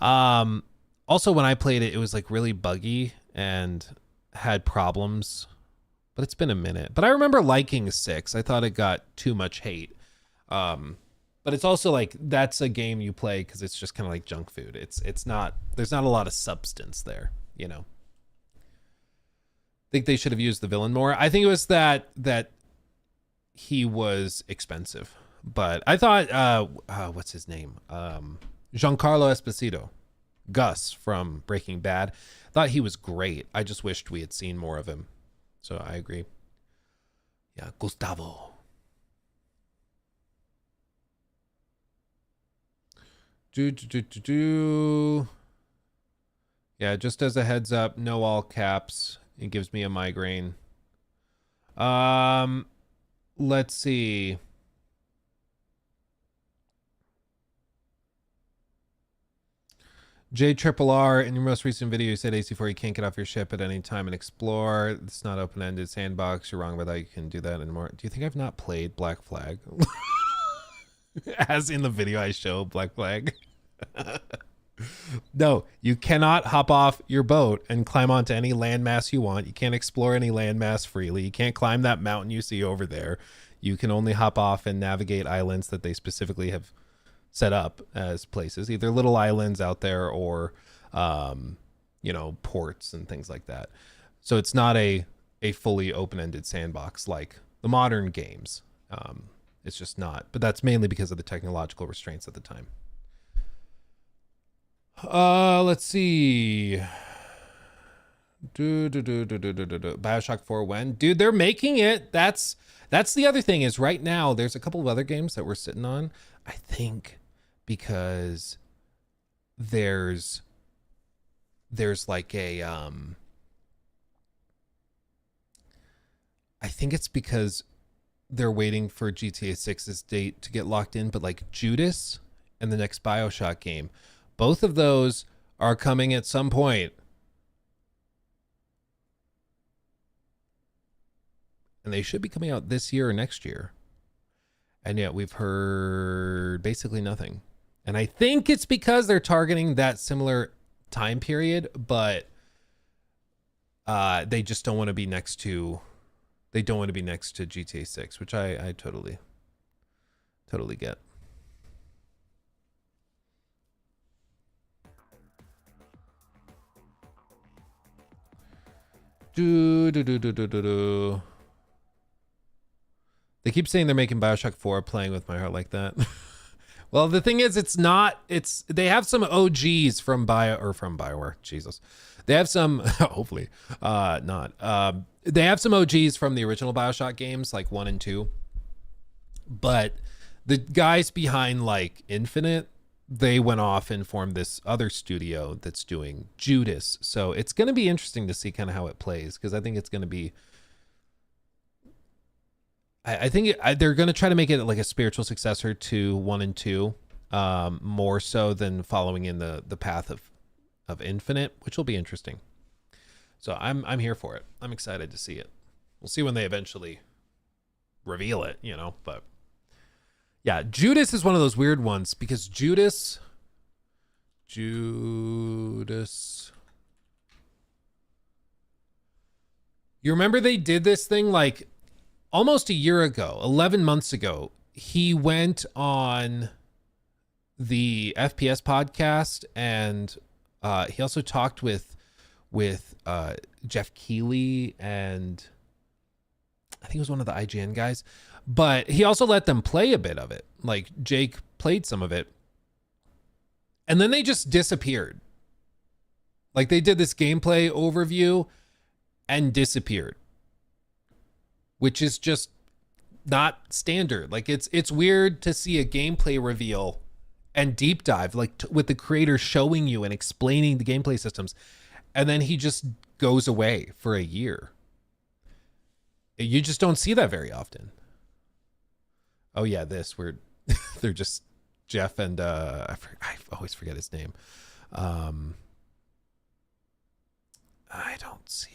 Also, when I played it, it was like really buggy and had problems. But it's been a minute. But I remember liking 6. I thought it got too much hate. But it's also like, that's a game you play because it's just kind of like junk food. It's not, there's not a lot of substance there, you know. I think they should have used the villain more. I think it was that he was expensive But I thought, what's his name? Giancarlo Esposito, Gus from Breaking Bad. Thought he was great. I just wished we had seen more of him. So I agree. Yeah, Gustavo. Yeah, just as a heads up, no all caps. It gives me a migraine. Let's see. JRRR, in your most recent video, you said AC4, you can't get off your ship at any time and explore. It's not open-ended sandbox. You're wrong about that. You can do that anymore. Do you think I've not played Black Flag? As in the video I show Black Flag. No, you cannot hop off your boat and climb onto any landmass you want. You can't explore any landmass freely. You can't climb that mountain you see over there. You can only hop off and navigate islands that they specifically have set up as places, either little islands out there or, you know, ports and things like that. So it's not a fully open-ended sandbox like the modern games. It's just not, but that's mainly because of the technological restraints at the time. Let's see. Bioshock 4 when? Dude, they're making it. That's the other thing is right now there's a couple of other games that we're sitting on. I think because there's like a I think it's because they're waiting for GTA 6's date to get locked in, but like Judas and the next Bioshock game, both of those are coming at some point. And they should be coming out this year or next year. And yet we've heard basically nothing. And I think it's because they're targeting that similar time period, but they just don't want to be next to, they don't want to be next to GTA 6, which I totally get. They keep saying they're making Bioshock 4, playing with my heart like that. Well, the thing is, they have some OGs from BioWare. Jesus. They have some, hopefully, not. They have some OGs from the original Bioshock games, like 1 and 2. But the guys behind, like, Infinite, they went off and formed this other studio that's doing Judas. So it's going to be interesting to see kind of how it plays, because I think it's going to be, I think they're going to try to make it like a spiritual successor to 1 and 2, more so than following in the path of Infinite, which will be interesting. So I'm here for it. I'm excited to see it. We'll see when they eventually reveal it, you know, but yeah, Judas is one of those weird ones because Judas. You remember they did this thing like almost a year ago, 11 months ago. He went on the FPS podcast and he also talked with Jeff Keighley and I think it was one of the IGN guys, but he also let them play a bit of it. Like Jake played some of it and then they just disappeared. Like they did this gameplay overview and disappeared, which is just not standard. Like it's weird to see a gameplay reveal and deep dive, like with the creator showing you and explaining the gameplay systems, and then he just goes away for a year. You just don't see that very often. Oh yeah, this where they're just Jeff and I always forget his name. I don't see.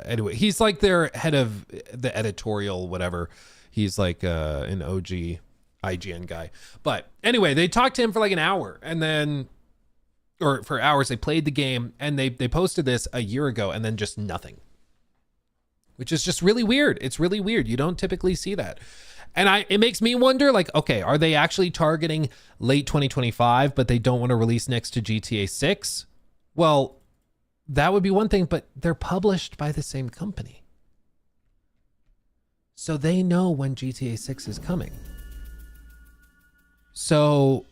Anyway, he's like their head of the editorial, whatever. He's like an OG IGN guy. But anyway, they talked to him for like an hour and then, or for hours, they played the game and they posted this a year ago and then just nothing, which is just really weird. It's really weird. You don't typically see that. And it makes me wonder, like, okay, are they actually targeting late 2025, but they don't want to release next to GTA 6? Well, that would be one thing, but they're published by the same company. So they know when GTA 6 is coming. So,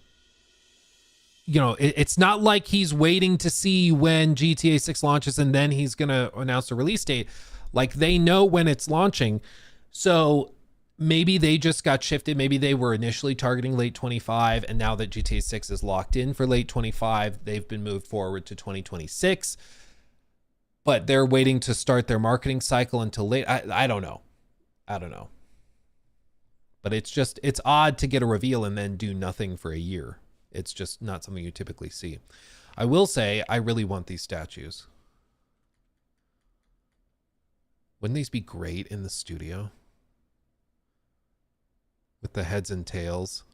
you know, it's not like he's waiting to see when GTA 6 launches and then he's going to announce the release date. Like, they know when it's launching. So maybe they just got shifted. Maybe they were initially targeting late 25, and now that GTA 6 is locked in for late 25, they've been moved forward to 2026. But they're waiting to start their marketing cycle until late. I don't know. I don't know. But it's odd to get a reveal and then do nothing for a year. It's just not something you typically see. I will say, I really want these statues. Wouldn't these be great in the studio? With the heads and tails.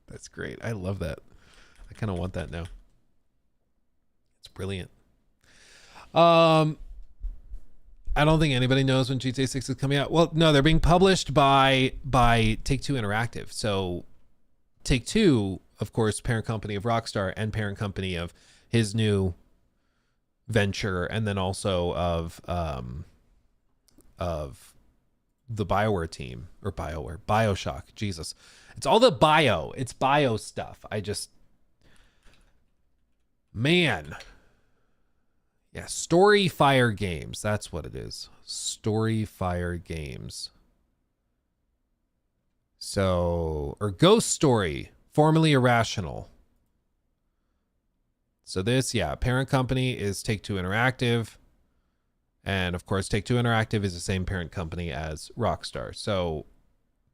That's great. I love that. I kind of want that now. It's brilliant. I don't think anybody knows when GTA 6 is coming out. Well, no, they're being published by Take-Two Interactive. So Take-Two, of course, parent company of Rockstar and parent company of his new venture, and then also of the BioWare team, or BioShock. Jesus. It's all the bio. It's bio stuff. Man. Yeah, Storyfire Games. That's what it is. Storyfire Games. So, or Ghost Story, formerly Irrational. So this, yeah, parent company is Take-Two Interactive. And of course, Take-Two Interactive is the same parent company as Rockstar. So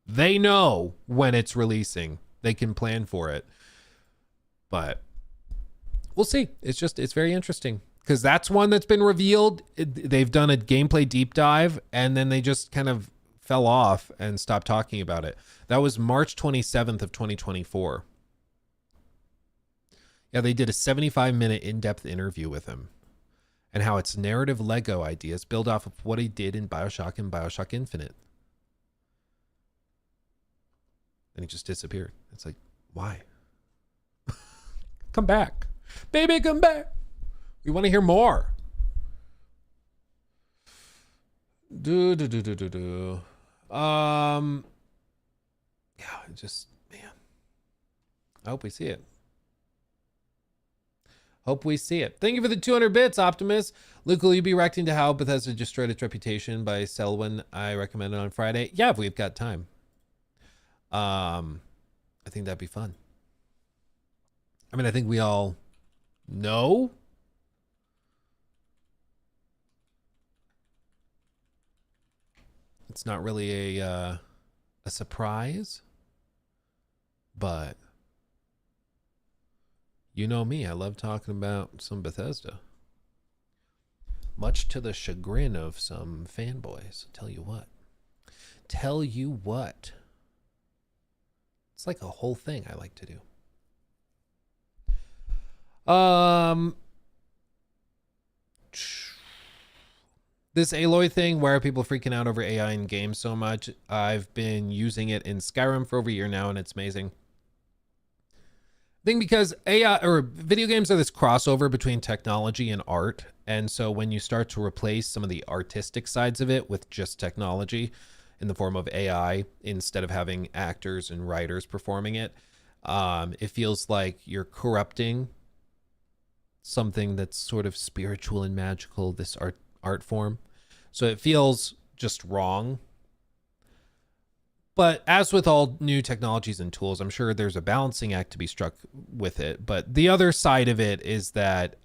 they know when it's releasing. They can plan for it. But we'll see. It's very interesting. Because that's one that's been revealed. They've done a gameplay deep dive, and then they just kind of fell off and stopped talking about it. That was March 27th of 2024. Yeah, they did a 75-minute in-depth interview with him and how its narrative Lego ideas build off of what he did in BioShock and BioShock Infinite. And he just disappeared. It's like, why? Come back. Baby, come back. We want to hear more. Yeah, just, man. I hope we see it. Hope we see it. Thank you for the 200 bits, Optimus. Luke, will you be reacting to how Bethesda destroyed its reputation by Selwyn? I recommended on Friday. Yeah, if we've got time. I think that'd be fun. I mean, I think we all know. It's not really a surprise, but you know me, I love talking about some Bethesda. Much to the chagrin of some fanboys. Tell you what. It's like a whole thing I like to do. This Aloy thing, why are people freaking out over AI in games so much? I've been using it in Skyrim for over a year now, and it's amazing. I think because AI or video games are this crossover between technology and art. And so when you start to replace some of the artistic sides of it with just technology in the form of AI, instead of having actors and writers performing it, it feels like you're corrupting something that's sort of spiritual and magical, this art form. So it feels just wrong. But as with all new technologies and tools, I'm sure there's a balancing act to be struck with it. But the other side of it is that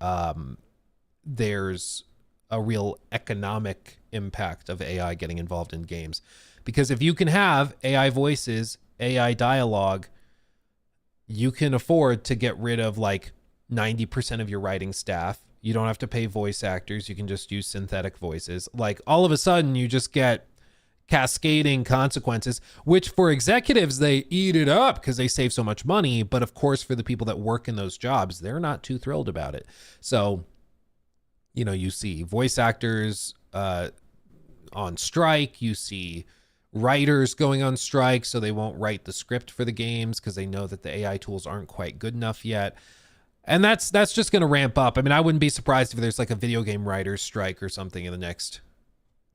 there's a real economic impact of AI getting involved in games. Because if you can have AI voices, AI dialogue, you can afford to get rid of like 90% of your writing staff. You don't have to pay voice actors. You can just use synthetic voices. Like all of a sudden you just get cascading consequences, which for executives, they eat it up because they save so much money. But of course, for the people that work in those jobs, they're not too thrilled about it. So, you know, you see voice actors on strike. You see writers going on strike, so they won't write the script for the games because they know that the AI tools aren't quite good enough yet. And that's just going to ramp up. I mean, I wouldn't be surprised if there's like a video game writers strike or something in the next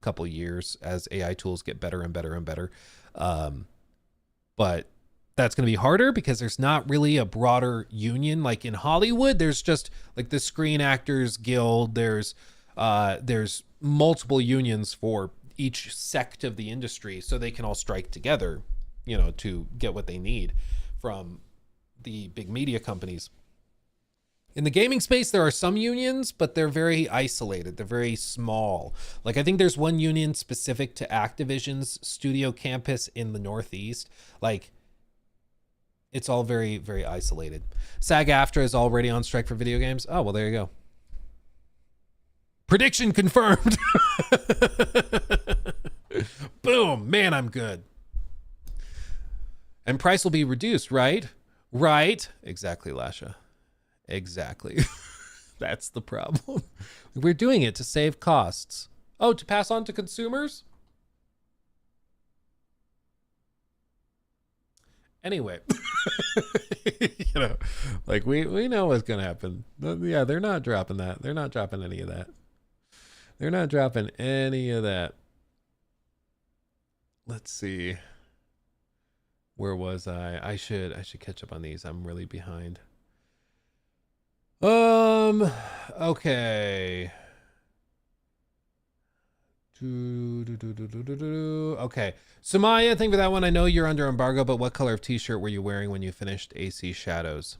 couple years as AI tools get better and better and better. But that's going to be harder because there's not really a broader union. Like in Hollywood, there's just like the Screen Actors Guild. There's multiple unions for each sect of the industry, so they can all strike together, you know, to get what they need from the big media companies. In the gaming space, there are some unions, but they're very isolated. They're very small. Like I think there's one union specific to Activision's studio campus in the Northeast. Like it's all very, very isolated. SAG-AFTRA is already on strike for video games. Oh, well, there you go. Prediction confirmed. Boom, man, I'm good. And price will be reduced, right? Right. Exactly, Lasha. Exactly. That's the problem. We're doing it to save costs. Oh, to pass on to consumers? Anyway, you know, like we know what's going to happen. Yeah, they're not dropping that. They're not dropping any of that. They're not dropping any of that. Let's see. Where was I? I should catch up on these. I'm really behind. Okay. Okay. Samaya, thank you for that one. I know you're under embargo, but what color of t-shirt were you wearing when you finished AC Shadows?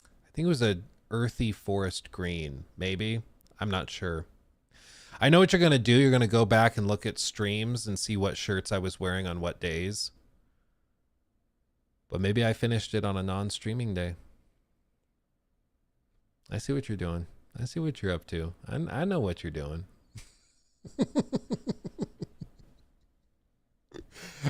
I think it was a earthy forest green, maybe. I'm not sure. I know what you're going to do. You're going to go back and look at streams and see what shirts I was wearing on what days. But maybe I finished it on a non-streaming day. I see what you're doing. I see what you're up to. I know what you're doing.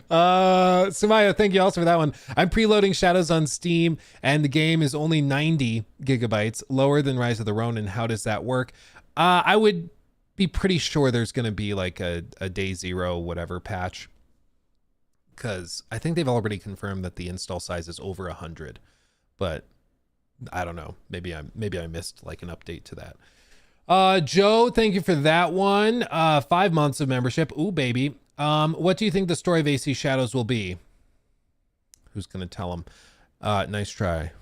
Sumaya, thank you also for that one. I'm preloading Shadows on Steam and the game is only 90 gigabytes, lower than Rise of the Ronin. How does that work? I would be pretty sure there's going to be like a day zero whatever patch, because I think they've already confirmed that the install size is over 100, but I don't know. Maybe I missed like an update to that. Joe, thank you for that one. 5 months of membership. Ooh, baby. What do you think the story of AC Shadows will be? Who's going to tell him? Nice try.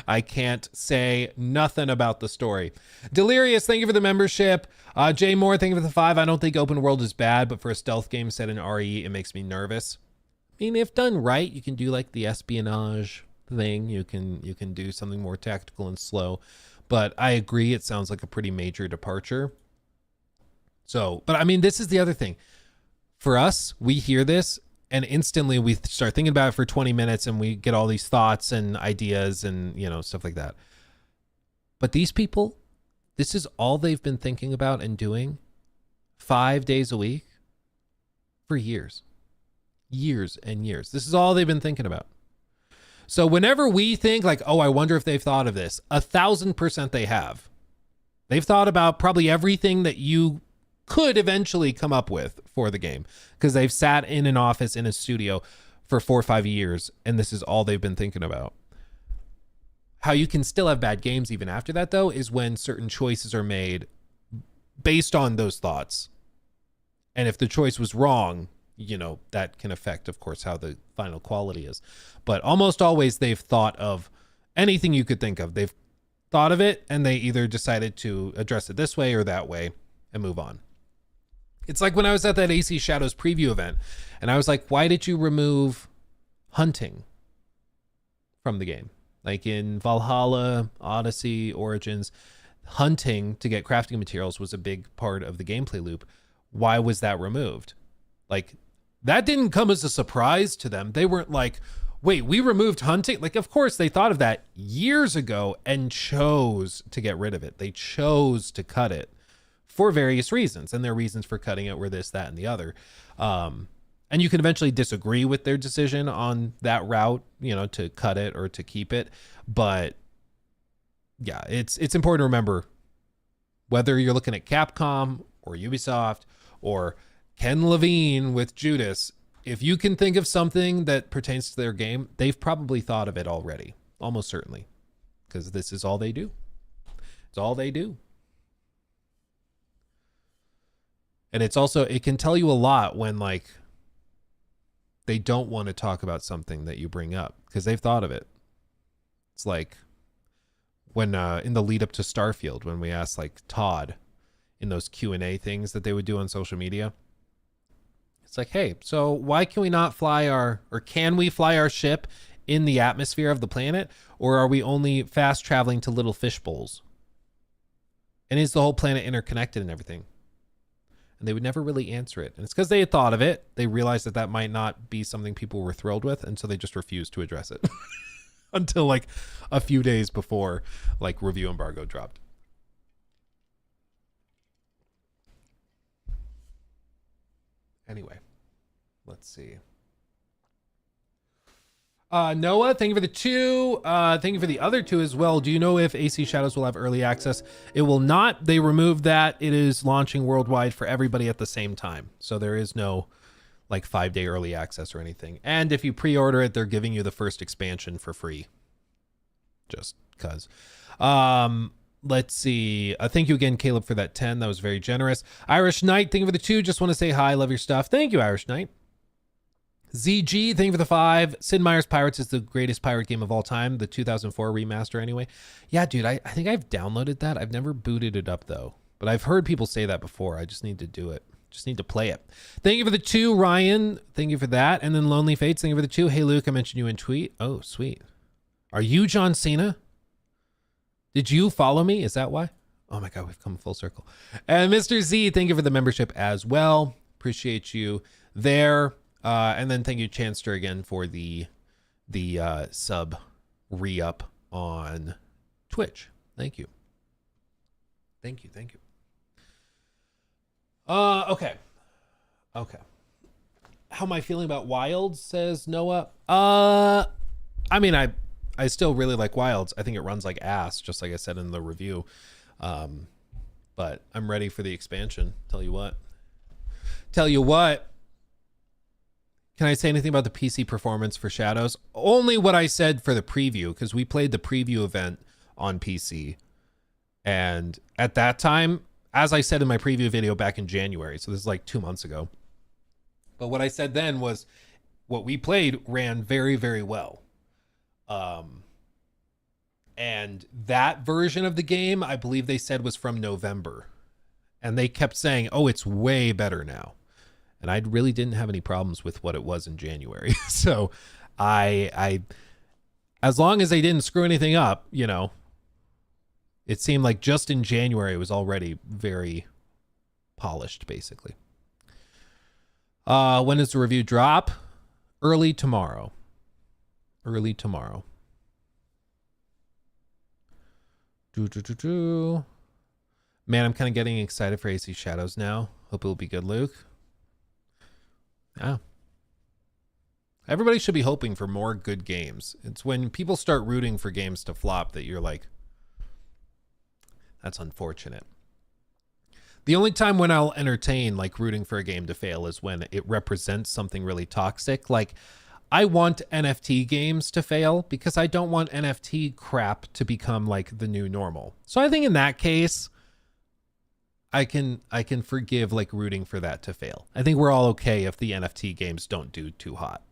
I can't say nothing about the story. Delirious, thank you for the membership. Jay Moore, thank you for the 5. I don't think open world is bad, but for a stealth game set in RE, it makes me nervous. I mean, if done right, you can do like the espionage thing. You can do something more tactical and slow. But I agree, it sounds like a pretty major departure. So, but I mean, this is the other thing. For us, we hear this and instantly we start thinking about it for 20 minutes and we get all these thoughts and ideas and, you know, stuff like that. But these people, this is all they've been thinking about and doing 5 days a week for years. Years and years. This is all they've been thinking about. So whenever we think like, oh, I wonder if they've thought of this, 1,000% they have. They've thought about probably everything that you could eventually come up with for the game, because they've sat in an office in a studio for 4 or 5 years, and this is all they've been thinking about. How you can still have bad games even after that, though, is when certain choices are made based on those thoughts. And if the choice was wrong, you know, that can affect, of course, how the final quality is. But almost always they've thought of anything you could think of. They've thought of it and they either decided to address it this way or that way and move on. It's like when I was at that AC Shadows preview event and I was like, why did you remove hunting from the game? Like in Valhalla, Odyssey, Origins, hunting to get crafting materials was a big part of the gameplay loop. Why was that removed? Like, that didn't come as a surprise to them. They weren't like, wait, we removed hunting? Like, of course, they thought of that years ago and chose to get rid of it. They chose to cut it for various reasons. And their reasons for cutting it were this, that, and the other. And you can eventually disagree with their decision on that route, you know, to cut it or to keep it. But yeah, it's important to remember, whether you're looking at Capcom or Ubisoft or Ken Levine with Judas, if you can think of something that pertains to their game, they've probably thought of it already, almost certainly, because this is all they do. It's all they do. And it's also, it can tell you a lot when, like, they don't want to talk about something that you bring up because they've thought of it. It's like when in the lead up to Starfield, when we asked like Todd in those Q&A things that they would do on social media. It's like, hey, so why can we not fly or can we fly our ship in the atmosphere of the planet? Or are we only fast traveling to little fish bowls? And is the whole planet interconnected and everything? And they would never really answer it. And it's because they had thought of it. They realized that that might not be something people were thrilled with. And so they just refused to address it until like a few days before like review embargo dropped. Anyway, let's see. Noah, thank you for the 2. Thank you for the other 2 as well. Do you know if AC Shadows will have early access? It will not. They removed that. It is launching worldwide for everybody at the same time. So there is no like 5-day early access or anything. And if you pre-order it, they're giving you the first expansion for free. Just cause. Let's see. Thank you again, Caleb, for that 10. That was very generous. Irish Knight, thank you for the 2. Just want to say hi. Love your stuff. Thank you, Irish Knight. ZG, thank you for the 5. Sid Meier's Pirates is the greatest pirate game of all time. The 2004 remaster anyway. Yeah, dude, I think I've downloaded that. I've never booted it up, though. But I've heard people say that before. I just need to do it. Just need to play it. Thank you for the 2, Ryan. Thank you for that. And then Lonely Fates, thank you for the 2. Hey, Luke, I mentioned you in tweet. Oh, sweet. Are you John Cena? Did you follow me? Is that why? Oh my God, we've come full circle. And Mr. Z, thank you for the membership as well. Appreciate you there. And then thank you, Chanster, again for the sub re-up on Twitch. Thank you. Thank you. Thank you. Okay. How am I feeling about Wilds, says Noah. I mean, I still really like Wilds. I think it runs like ass, just like I said in the review. But I'm ready for the expansion. Tell you what. Can I say anything about the PC performance for Shadows? Only what I said for the preview, because we played the preview event on PC. And at that time, as I said in my preview video back in January, so this is like 2 months ago. But what I said then was what we played ran very, very well. And that version of the game, I believe they said was from November. And they kept saying, oh, it's way better now. And I really didn't have any problems with what it was in January. So I as long as they didn't screw anything up, you know, it seemed like just in January it was already very polished, basically. When does the review drop? Early tomorrow. Man, I'm kind of getting excited for AC Shadows now. Hope it will be good, Luke. Yeah. Everybody should be hoping for more good games. It's when people start rooting for games to flop that you're like, that's unfortunate. The only time when I'll entertain like rooting for a game to fail is when it represents something really toxic. Like I want NFT games to fail because I don't want NFT crap to become like the new normal. So I think in that case, I can forgive like rooting for that to fail. I think we're all okay if the NFT games don't do too hot.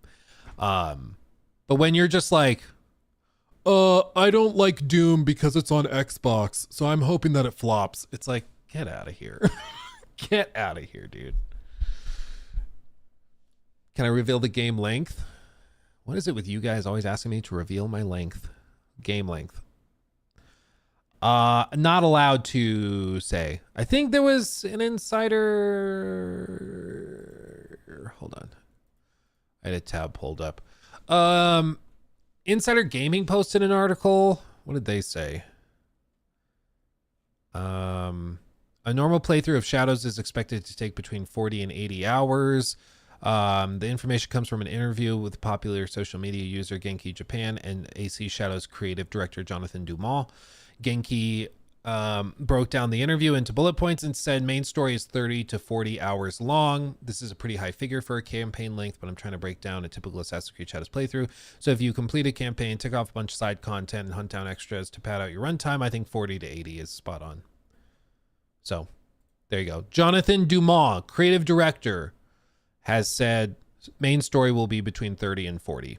But when you're just like, I don't like Doom because it's on Xbox, so I'm hoping that it flops. It's like, get out of here. Get out of here, dude. Can I reveal the game length? What is it with you guys always asking me to reveal my length? Game length. Not allowed to say. I think there was an insider. Hold on. I had a tab pulled up. Insider Gaming posted an article. What did they say? A normal playthrough of Shadows is expected to take between 40 and 80 hours. The information comes from an interview with popular social media user Genki Japan and AC Shadows creative director Jonathan Dumont. Genki broke down the interview into bullet points and said main story is 30 to 40 hours long. This is a pretty high figure for a campaign length, but I'm trying to break down a typical Assassin's Creed Shadows playthrough. So if you complete a campaign, tick off a bunch of side content, and hunt down extras to pad out your runtime, I think 40 to 80 is spot on. So there you go. Jonathan Dumont, creative director, has said Main story will be between 30 and 40.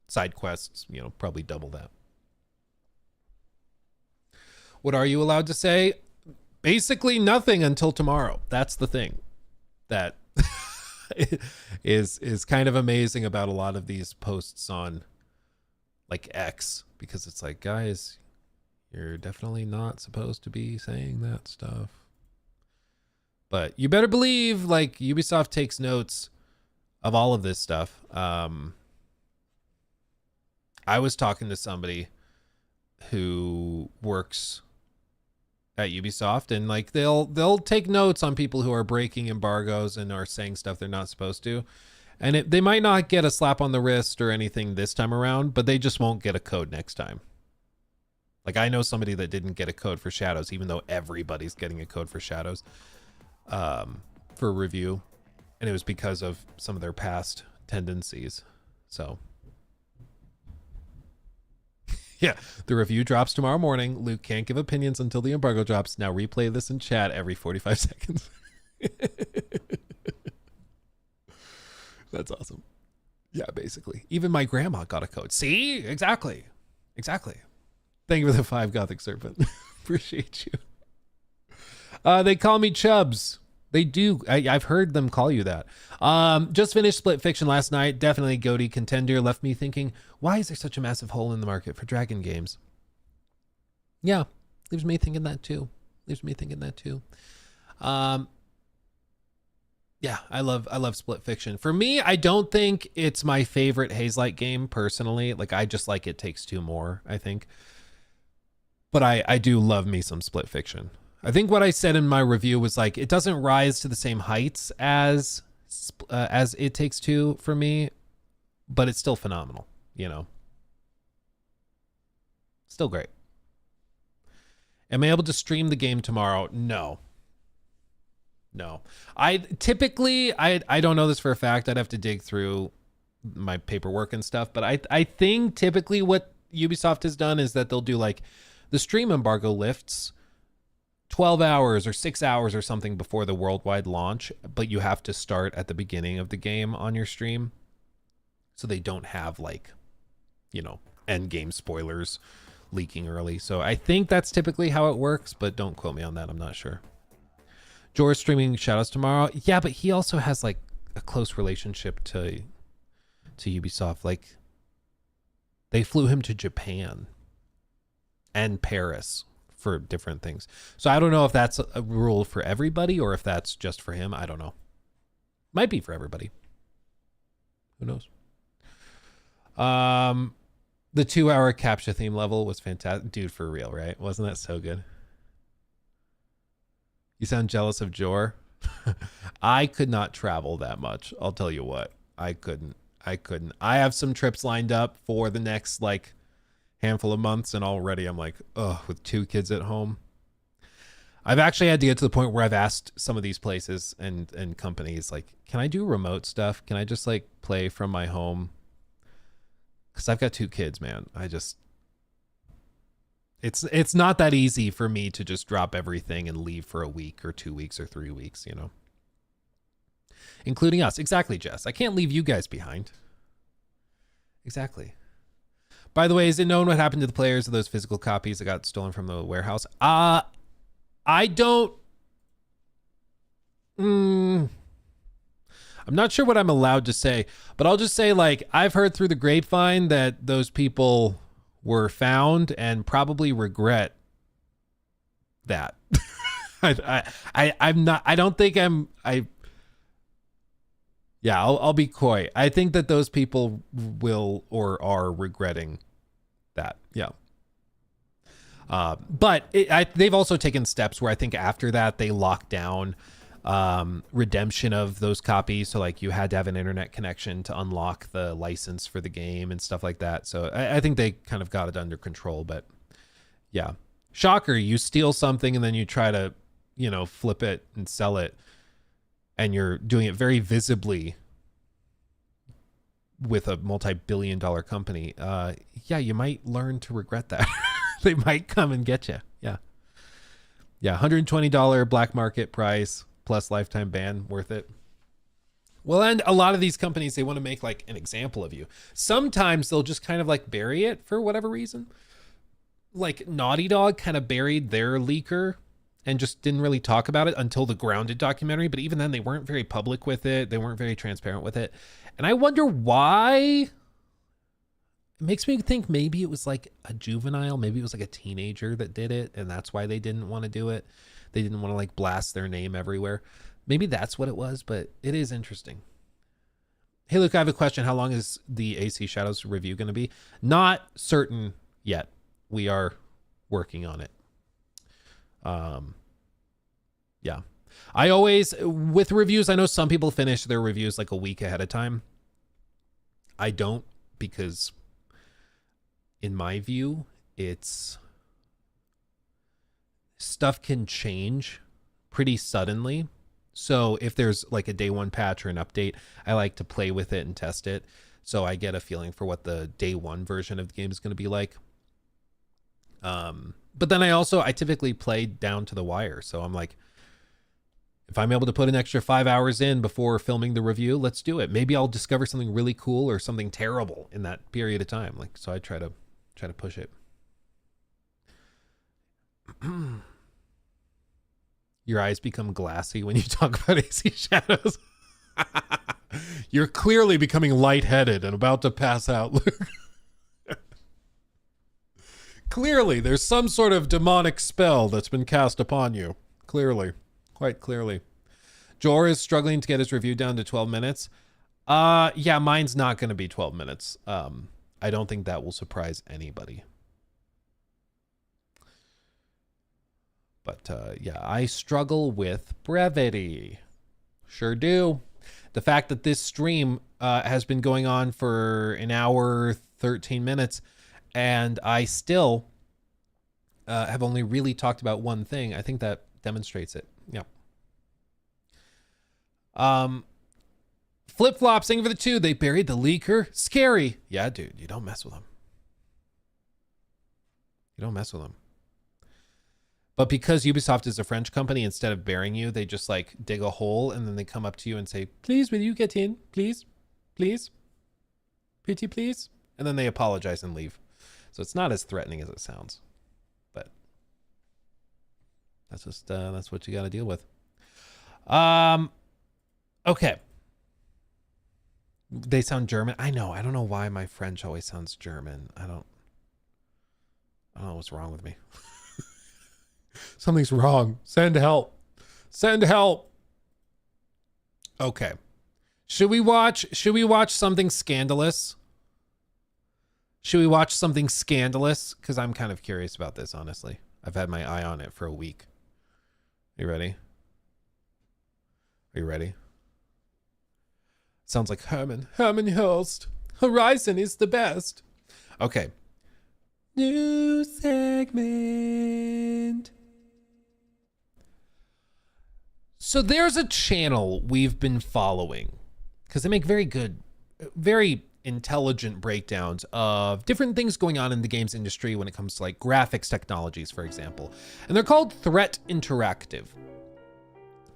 Side quests, you know, probably double that. What are you allowed to say? Basically nothing until tomorrow. That's the thing that is kind of amazing about a lot of these posts on like X, because it's like, guys, you're definitely not supposed to be saying that stuff. But you better believe like Ubisoft takes notes of all of this stuff. I was talking to somebody who works at Ubisoft, and like they'll take notes on people who are breaking embargoes and are saying stuff they're not supposed to. And they might not get a slap on the wrist or anything this time around, but they just won't get a code next time. Like I know somebody that didn't get a code for Shadows, even though everybody's getting a code for Shadows for review. And it was because of some of their past tendencies. So yeah, the review drops tomorrow morning. Luke can't give opinions until the embargo drops. Now replay this in chat every 45 seconds. That's awesome. Yeah, basically. Even my grandma got a code. See? Exactly. Thank you for the 5 Gothic Serpent. Appreciate you. They call me Chubbs. They do. I've heard them call you that. Just finished Split Fiction last night. Definitely GOTY contender. Left me thinking, why is there such a massive hole in the market for Dragon games? Yeah, leaves me thinking that too. Yeah, I love Split Fiction. For me, I don't think it's my favorite Hazelight game personally. Like I just like It Takes Two more, I think. But I do love me some Split Fiction. I think what I said in my review was like, it doesn't rise to the same heights as It Takes Two for me, but it's still phenomenal, you know. Still great. Am I able to stream the game tomorrow? No. I typically, I don't know this for a fact. I'd have to dig through my paperwork and stuff, but I think typically what Ubisoft has done is that they'll do like the stream embargo lifts 12 hours or 6 hours or something before the worldwide launch, but you have to start at the beginning of the game on your stream. So they don't have like, you know, end game spoilers leaking early. So I think that's typically how it works, but don't quote me on that. I'm not sure. George streaming Shadows tomorrow. Yeah, but he also has like a close relationship to Ubisoft. Like they flew him to Japan and Paris for different things. So I don't know if that's a rule for everybody or if that's just for him. I don't know. Might be for everybody. Who knows? The 2-hour captcha theme level was fantastic. Dude, for real, right? Wasn't that so good? You sound jealous of Jor. I could not travel that much. I'll tell you what. I couldn't. I have some trips lined up for the next like handful of months, and already I'm like, oh, with 2 kids at home. I've actually had to get to the point where I've asked some of these places and companies like, can I do remote stuff? Can I just like play from my home? Because I've got 2 kids, man. It's not that easy for me to just drop everything and leave for a week or 2 weeks or 3 weeks, you know. Including us. Exactly, Jess. I can't leave you guys behind. Exactly. By the way, is it known what happened to the players of those physical copies that got stolen from the warehouse? I don't... I'm not sure what I'm allowed to say, but I'll just say, like, I've heard through the grapevine that those people were found and probably regret that. I'll be coy. I think that those people will or are regretting that. Yeah. But they've also taken steps where I think after that they locked down redemption of those copies. So like you had to have an internet connection to unlock the license for the game and stuff like that. So I think they kind of got it under control, but yeah. Shocker, you steal something and then you try to, you know, flip it and sell it, and you're doing it very visibly with a multi-billion-dollar company. Yeah, you might learn to regret that. They might come and get you. Yeah. Yeah, $120 black market price plus lifetime ban, worth it. Well, and a lot of these companies, they want to make like an example of you. Sometimes they'll just kind of like bury it for whatever reason. Like Naughty Dog kind of buried their leaker and just didn't really talk about it until the Grounded documentary. But even then, they weren't very public with it. They weren't very transparent with it. And I wonder why. It makes me think maybe it was like a juvenile. Maybe it was like a teenager that did it. And that's why they didn't want to do it. They didn't want to like blast their name everywhere. Maybe that's what it was, but it is interesting. Hey, Luke, I have a question. How long is the AC Shadows review going to be? Not certain yet. We are working on it. Yeah. I always, with reviews, I know some people finish their reviews like a week ahead of time. I don't, because in my view, it's stuff can change pretty suddenly. So if there's like a day one patch or an update, I like to play with it and test it. So I get a feeling for what the day one version of the game is going to be like. But then I typically play down to the wire. So I'm like, if I'm able to put an extra 5 hours in before filming the review, let's do it. Maybe I'll discover something really cool or something terrible in that period of time. Like, so I try to push it. Your eyes become glassy when you talk about AC Shadows. You're clearly becoming lightheaded and about to pass out, Luke. Clearly, there's some sort of demonic spell that's been cast upon you. Clearly. Quite clearly. Jor is struggling to get his review down to 12 minutes. Yeah, mine's not going to be 12 minutes. I don't think that will surprise anybody. But yeah, I struggle with brevity. Sure do. The fact that this stream has been going on for an hour, 13 minutes, and I still have only really talked about one thing, I think that demonstrates it. Yeah. Flip-flop, sing for the 2. They buried the leaker. Scary. Yeah, dude, you don't mess with them. You don't mess with them. But because Ubisoft is a French company, instead of burying you, they just like dig a hole and then they come up to you and say, please, will you get in? Please, please, pretty please. And then they apologize and leave. So it's not as threatening as it sounds, but that's just, that's what you got to deal with. Okay. They sound German. I know. I don't know why my French always sounds German. I don't know what's wrong with me. Something's wrong. Send help. Send help. Okay. Should we watch something scandalous? Should we watch something scandalous? Because I'm kind of curious about this, honestly. I've had my eye on it for a week. You ready? Are you ready? Sounds like Herman Hulst. Horizon is the best. Okay. New segment. So there's a channel we've been following because they make very good, very intelligent breakdowns of different things going on in the games industry when it comes to like graphics technologies, for example. And they're called Threat Interactive.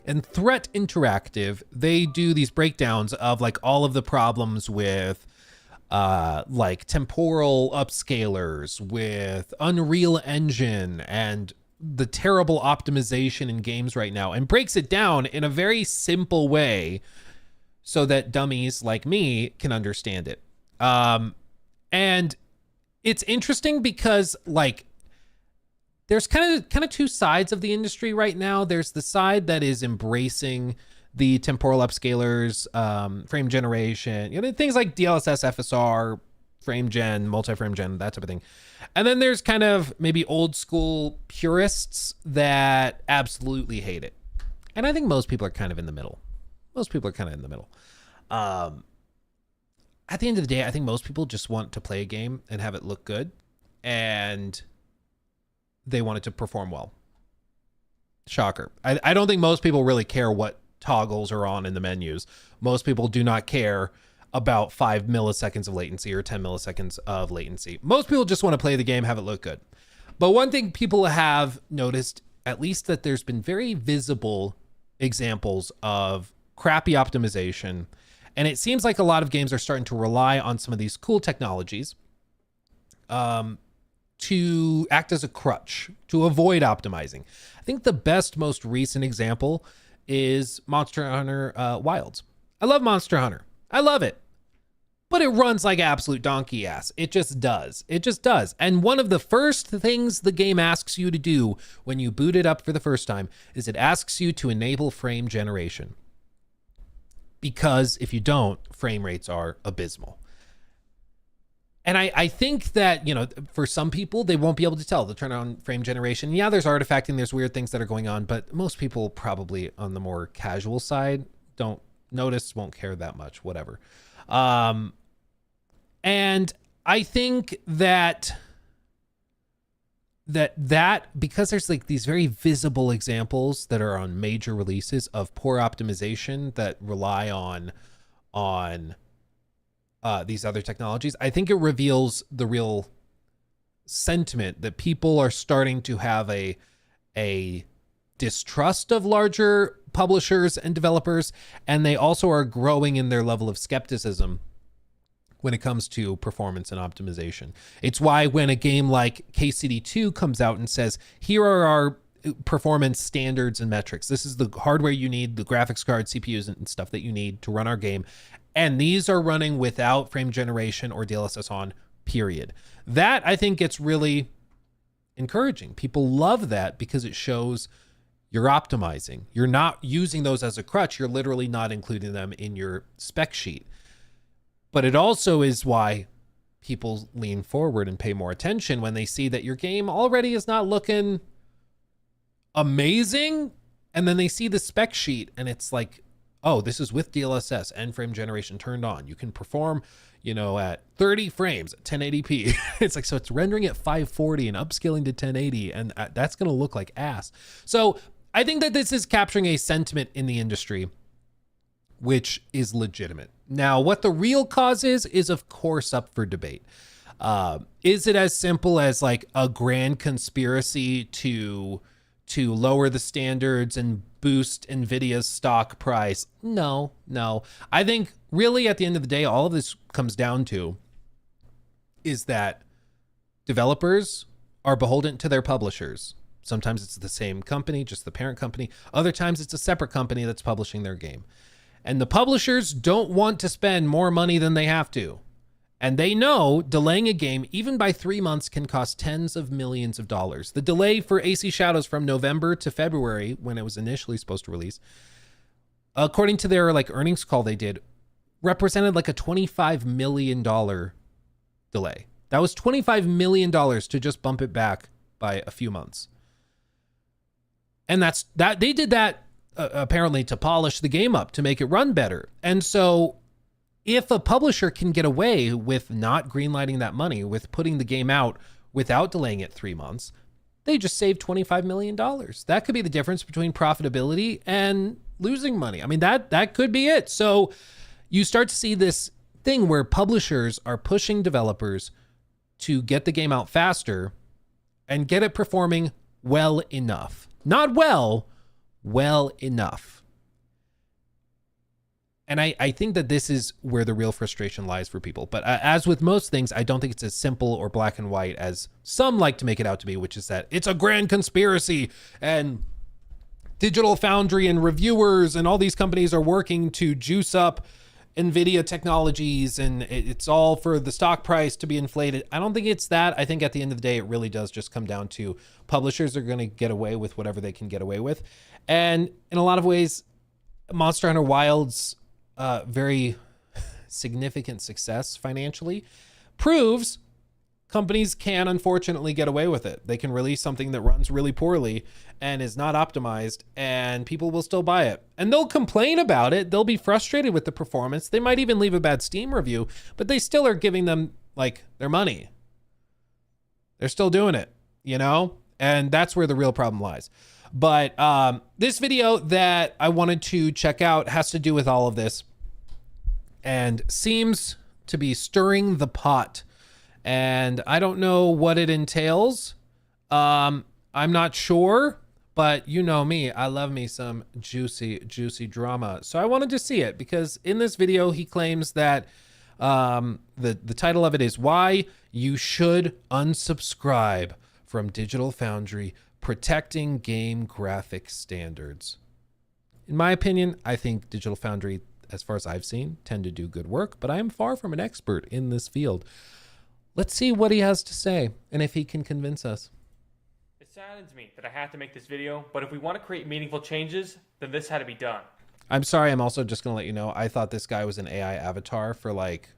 And Threat Interactive, they do these breakdowns of like all of the problems with like temporal upscalers, with Unreal Engine, and the terrible optimization in games right now, and breaks it down in a very simple way so that dummies like me can understand it. And it's interesting because like there's kind of two sides of the industry right now. There's the side that is embracing the temporal upscalers, frame generation, you know, things like DLSS, FSR, frame gen, multi-frame gen, that type of thing. And then there's kind of maybe old school purists that absolutely hate it. And I think most people are kind of in the middle. Most people are kind of in the middle. At the end of the day, I think most people just want to play a game and have it look good, and they want it to perform well. Shocker. I don't think most people really care what toggles are on in the menus. Most people do not care about 5 milliseconds of latency or 10 milliseconds of latency. Most people just want to play the game, have it look good. But one thing people have noticed, at least, that there's been very visible examples of crappy optimization. And it seems like a lot of games are starting to rely on some of these cool technologies to act as a crutch, to avoid optimizing. I think the best, most recent example is Monster Hunter Wilds. I love Monster Hunter. I love it. But it runs like absolute donkey ass. It just does. It just does. And one of the first things the game asks you to do when you boot it up for the first time is it asks you to enable frame generation. Because if you don't, frame rates are abysmal. And I think that, you know, for some people, they won't be able to tell. They'll turn on frame generation. Yeah, there's artifacting, there's weird things that are going on, but most people probably on the more casual side don't notice, won't care that much, whatever. And I think that because there's like these very visible examples that are on major releases of poor optimization that rely on these other technologies, I think it reveals the real sentiment that people are starting to have a distrust of larger publishers and developers, and they also are growing in their level of skepticism when it comes to performance and optimization. It's why when a game like KCD2 comes out and says, here are our performance standards and metrics. This is the hardware you need, the graphics card, CPUs and stuff that you need to run our game. And these are running without frame generation or DLSS on, period. That I think gets really encouraging. People love that because it shows you're optimizing. You're not using those as a crutch. You're literally not including them in your spec sheet. But it also is why people lean forward and pay more attention when they see that your game already is not looking amazing. And then they see the spec sheet and it's like, oh, this is with DLSS and frame generation turned on. You can perform, you know, at 30 frames at 1080p. It's like, so it's rendering at 540 and upscaling to 1080. And that's going to look like ass. So I think that this is capturing a sentiment in the industry, which is legitimate. Now, what the real cause is of course up for debate. Is it as simple as like a grand conspiracy to lower the standards and boost Nvidia's stock price? No. I think really at the end of the day, all of this comes down to is that developers are beholden to their publishers. Sometimes it's the same company, just the parent company. Other times it's a separate company that's publishing their game. And the publishers don't want to spend more money than they have to. And they know delaying a game, even by 3 months, can cost tens of millions of dollars. The delay for AC Shadows from November to February, when it was initially supposed to release, according to their like earnings call they did, represented like a $25 million delay. That was $25 million to just bump it back by a few months. And they did that apparently to polish the game up, to make it run better. And so if a publisher can get away with not greenlighting that money, with putting the game out without delaying it 3 months, they just saved $25 million. That could be the difference between profitability and losing money. I mean, that could be it. So you start to see this thing where publishers are pushing developers to get the game out faster and get it performing well enough. Not well enough. And I think that this is where the real frustration lies for people. But as with most things, I don't think it's as simple or black and white as some like to make it out to be, which is that it's a grand conspiracy and Digital Foundry and reviewers and all these companies are working to juice up Nvidia technologies and it's all for the stock price to be inflated. I don't think it's that. I think at the end of the day, it really does just come down to publishers are going to get away with whatever they can get away with. And in a lot of ways, Monster Hunter Wilds' very significant success financially proves companies can unfortunately get away with it. They can release something that runs really poorly and is not optimized and people will still buy it. And they'll complain about it. They'll be frustrated with the performance. They might even leave a bad Steam review, but they still are giving them like their money. They're still doing it, you know? And that's where the real problem lies. But this video that I wanted to check out has to do with all of this and seems to be stirring the pot. And I don't know what it entails. I'm not sure, But you know me, I love me some juicy, juicy drama. So I wanted to see it because in this video, he claims that the title of it is Why You Should Unsubscribe from Digital Foundry, Protecting Game Graphic Standards. In my opinion, I think Digital Foundry, as far as I've seen, tend to do good work, but I am far from an expert in this field. Let's see what he has to say and if he can convince us. It saddens me that I have to make this video, but if we want to create meaningful changes, then this had to be done. I'm sorry, I'm also just going to let you know, I thought this guy was an AI avatar for like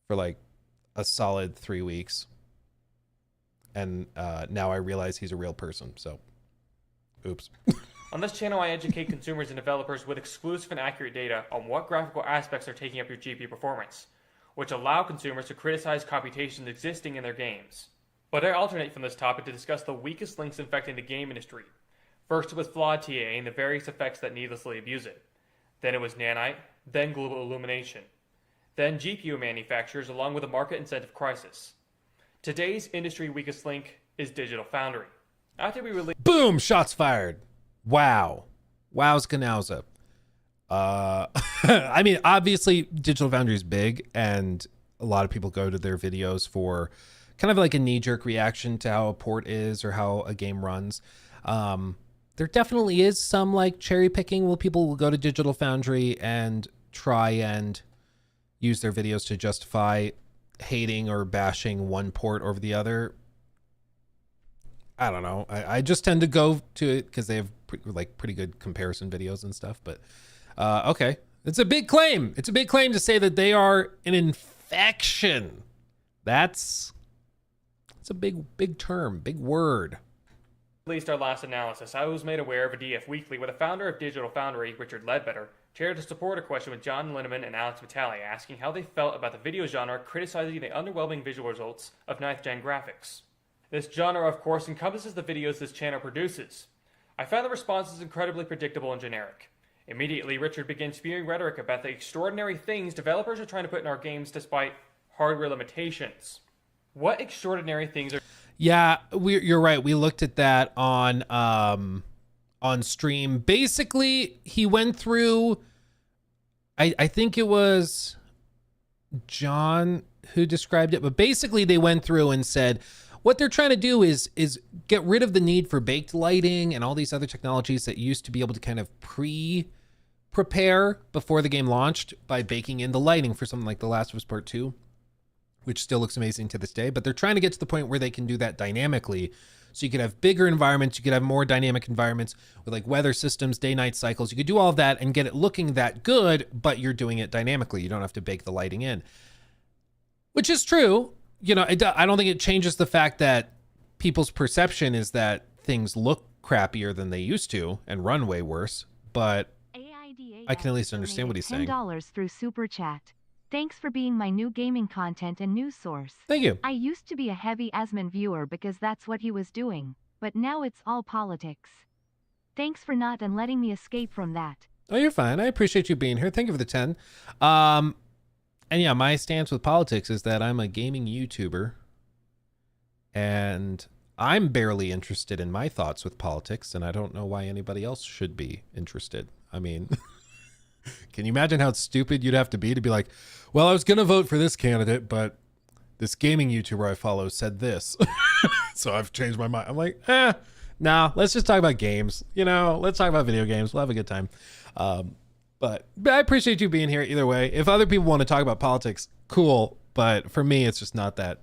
a solid 3 weeks. And now I realize he's a real person, so oops. On this channel, I educate consumers and developers with exclusive and accurate data on what graphical aspects are taking up your GPU performance, which allow consumers to criticize computations existing in their games. But I alternate from this topic to discuss the weakest links infecting the game industry. First, it was flawed TA and the various effects that needlessly abuse it. Then it was nanite, then global illumination. Then GPU manufacturers along with a market incentive crisis. Today's industry weakest link is Digital Foundry. After we released Boom! Shots fired. Wow. Wowzkanowza. I mean, obviously Digital Foundry is big and a lot of people go to their videos for kind of like a knee-jerk reaction to how a port is or how a game runs. There definitely is some like cherry picking where people will go to Digital Foundry and try and use their videos to justify hating or bashing one port over the other. I don't know. I just tend to go to it because they have pretty good comparison videos and stuff. But okay, it's a big claim. It's a big claim to say that they are an infection. It's a big term, big word. our last analysis, I was made aware of a DF Weekly where the founder of Digital Foundry, Richard Ledbetter, shared a supporter question with John Linneman and Alex Vitale asking how they felt about the video genre criticizing the underwhelming visual results of 9th gen graphics. This genre, of course, encompasses the videos this channel produces. I found the responses incredibly predictable and generic. Immediately, Richard began spewing rhetoric about the extraordinary things developers are trying to put in our games despite hardware limitations. What extraordinary things are... Yeah, you're right. We looked at that on stream. Basically, he went through, I think it was John who described it, but basically they went through and said, what they're trying to do is get rid of the need for baked lighting and all these other technologies that used to be able to kind of prepare before the game launched by baking in the lighting for something like The Last of Us Part 2, which still looks amazing to this day. But they're trying to get to the point where they can do that dynamically. So you could have bigger environments, you could have more dynamic environments with like weather systems, day-night cycles. You could do all of that and get it looking that good, but you're doing it dynamically. You don't have to bake the lighting in, which is true. You know, I don't think it changes the fact that people's perception is that things look crappier than they used to and run way worse, but I can at least understand what he's saying. $10 through Super Chat. Thanks for being my new gaming content and news source. Thank you. I used to be a heavy Asmon viewer because that's what he was doing, but now it's all politics. Thanks for not and letting me escape from that. Oh, you're fine. I appreciate you being here. Thank you for the 10. And yeah, my stance with politics is that I'm a gaming YouTuber and I'm barely interested in my thoughts with politics, and I don't know why anybody else should be interested. I mean, can you imagine how stupid you'd have to be like, well, I was going to vote for this candidate, but this gaming YouTuber I follow said this. So I've changed my mind. I'm like, nah, let's just talk about games. You know, let's talk about video games. We'll have a good time. But I appreciate you being here either way. If other people want to talk about politics, cool. But for me, it's just not that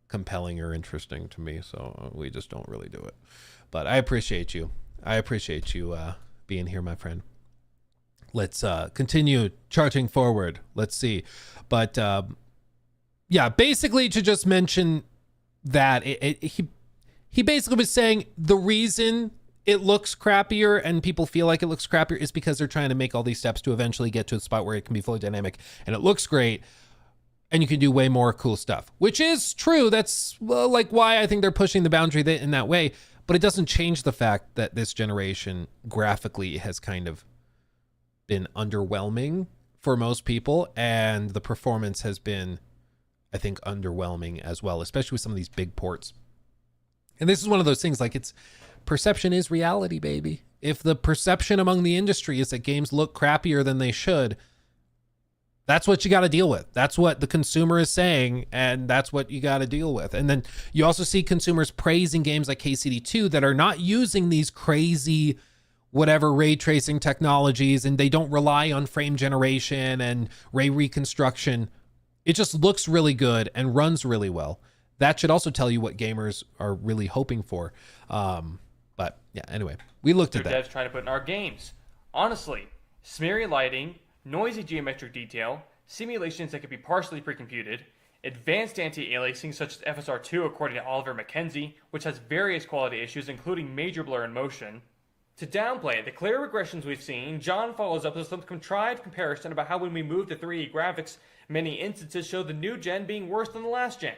compelling or interesting to me. So we just don't really do it. But I appreciate you. I appreciate you being here, my friend. Let's continue charging forward. Let's see. But yeah, basically to just mention that he basically was saying the reason it looks crappier and people feel like it looks crappier is because they're trying to make all these steps to eventually get to a spot where it can be fully dynamic and it looks great and you can do way more cool stuff, which is true. That's like why I think they're pushing the boundary in that way, but it doesn't change the fact that this generation graphically has kind of been underwhelming for most people, and the performance has been, I think, underwhelming as well, especially with some of these big ports. And this is one of those things, like, it's perception is reality, baby. If the perception among the industry is that games look crappier than they should, that's what you got to deal with. That's what the consumer is saying, and that's what you got to deal with. And then you also see consumers praising games like KCD2 that are not using these crazy whatever ray tracing technologies, and they don't rely on frame generation and ray reconstruction. It just looks really good and runs really well. That should also tell you what gamers are really hoping for. But yeah, anyway, we looked at that. Devs trying to put in our games. Honestly, smeary lighting, noisy geometric detail, simulations that can be partially pre-computed, advanced anti-aliasing such as FSR2 according to Oliver McKenzie, which has various quality issues including major blur in motion. To downplay the clear regressions we've seen, John follows up with some contrived comparison about how when we move to 3D graphics, many instances show the new gen being worse than the last gen.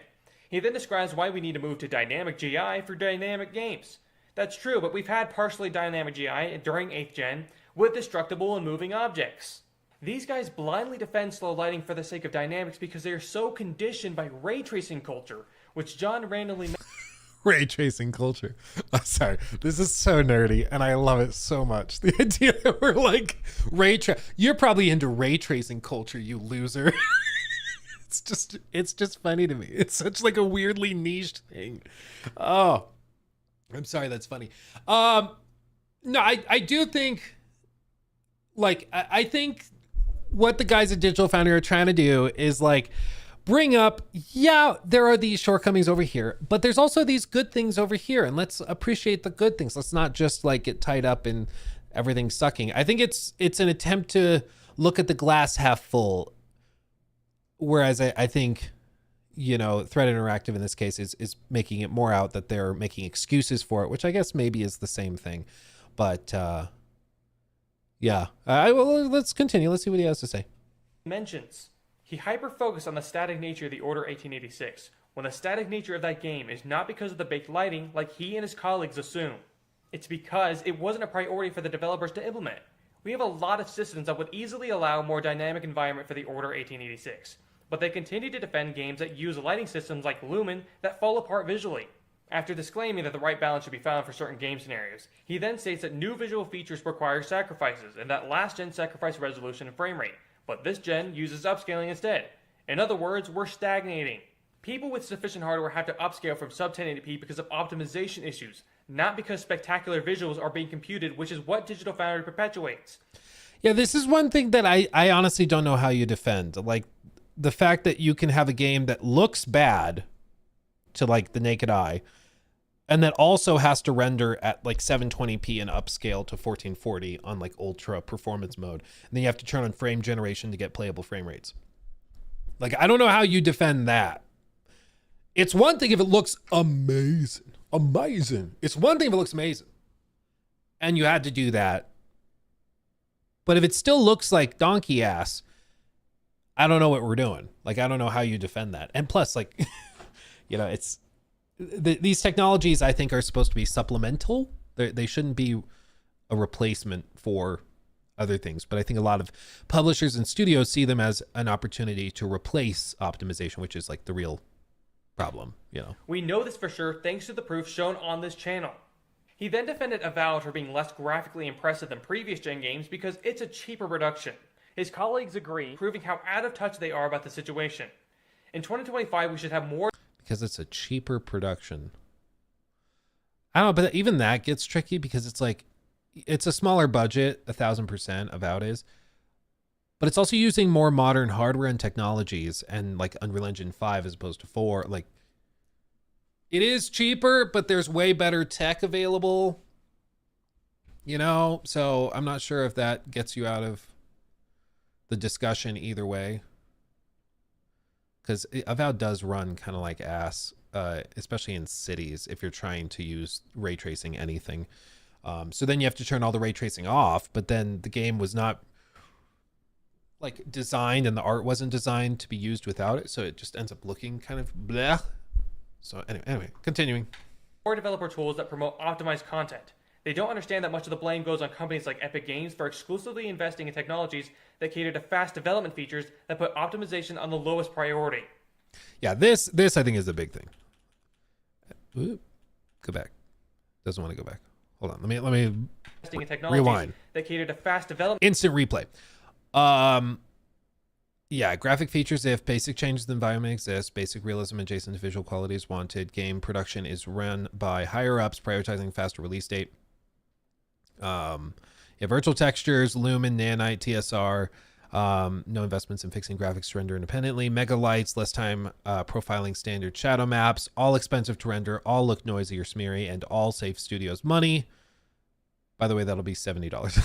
He then describes why we need to move to dynamic GI for dynamic games. That's true, but we've had partially dynamic GI during 8th gen with destructible and moving objects. These guys blindly defend slow lighting for the sake of dynamics because they are so conditioned by ray tracing culture, which John randomly Ray tracing culture. I'm sorry. This is so nerdy and I love it so much. The idea that we're like you're probably into ray tracing culture, you loser. It's just funny to me. It's such like a weirdly niched thing. Oh, I'm sorry. That's funny. No, I do think like, I think what the guys at Digital Foundry are trying to do is like bring up, yeah, there are these shortcomings over here, but there's also these good things over here, and let's appreciate the good things. Let's not just like get tied up in everything sucking. I think it's an attempt to look at the glass half full, whereas I think, you know, Thread Interactive in this case is making it more out that they're making excuses for it, which I guess maybe is the same thing. But yeah, well, let's continue. Let's see what he has to say. mentions. He hyper-focused on the static nature of the Order 1886, when the static nature of that game is not because of the baked lighting like he and his colleagues assume. It's because it wasn't a priority for the developers to implement. We have a lot of systems that would easily allow a more dynamic environment for the Order 1886, but they continue to defend games that use lighting systems like Lumen that fall apart visually. After disclaiming that the right balance should be found for certain game scenarios, he then states that new visual features require sacrifices, and that last gen sacrificed resolution and frame rate, but this gen uses upscaling instead. In other words, we're stagnating. People with sufficient hardware have to upscale from sub 1080p because of optimization issues, not because spectacular visuals are being computed, which is what Digital Foundry perpetuates. Yeah, this is one thing that I honestly don't know how you defend. Like, the fact that you can have a game that looks bad to like the naked eye, and that also has to render at like 720p and upscale to 1440 on like ultra performance mode. And then you have to turn on frame generation to get playable frame rates. Like, I don't know how you defend that. It's one thing if it looks amazing. It's one thing if it looks amazing and you had to do that. But if it still looks like donkey ass, I don't know what we're doing. Like, I don't know how you defend that. And plus, like, you know, it's these technologies I think are supposed to be supplemental. They shouldn't be a replacement for other things. But I think a lot of publishers and studios see them as an opportunity to replace optimization, which is like the real problem, you know. We know this for sure thanks to the proof shown on this channel. He then defended Avowed for being less graphically impressive than previous gen games because it's a cheaper production. His colleagues agree, proving how out of touch they are about the situation. In 2025, we should have more... Because it's a cheaper production. I don't know, but even that gets tricky because it's like, it's a smaller budget, 1000% Avowed is, but it's also using more modern hardware and technologies and like Unreal Engine 5 as opposed to 4. Like, it is cheaper, but there's way better tech available, you know? So I'm not sure if that gets you out of the discussion either way. Because Avowed does run kind of like ass, especially in cities if you're trying to use ray tracing anything. So then you have to turn all the ray tracing off, but then the game was not like designed and the art wasn't designed to be used without it. So it just ends up looking kind of bleh. So anyway, continuing. More developer tools that promote optimized content. They don't understand that much of the blame goes on companies like Epic Games for exclusively investing in technologies that cater to fast development features that put optimization on the lowest priority. Yeah, this I think is the big thing. Go back. Doesn't want to go back. Hold on. Let me investing in technologies rewind. that cater to fast development. Instant replay. Yeah, graphic features if basic changes in the environment exist, basic realism adjacent to visual quality is wanted. Game production is run by higher ups, prioritizing faster release date. Yeah, virtual textures, Lumen, Nanite, TSR. No investments in fixing graphics to render independently. Mega lights, less time profiling standard shadow maps. All expensive to render, all look noisy or smeary, and all save studios money. By the way, that'll be $70.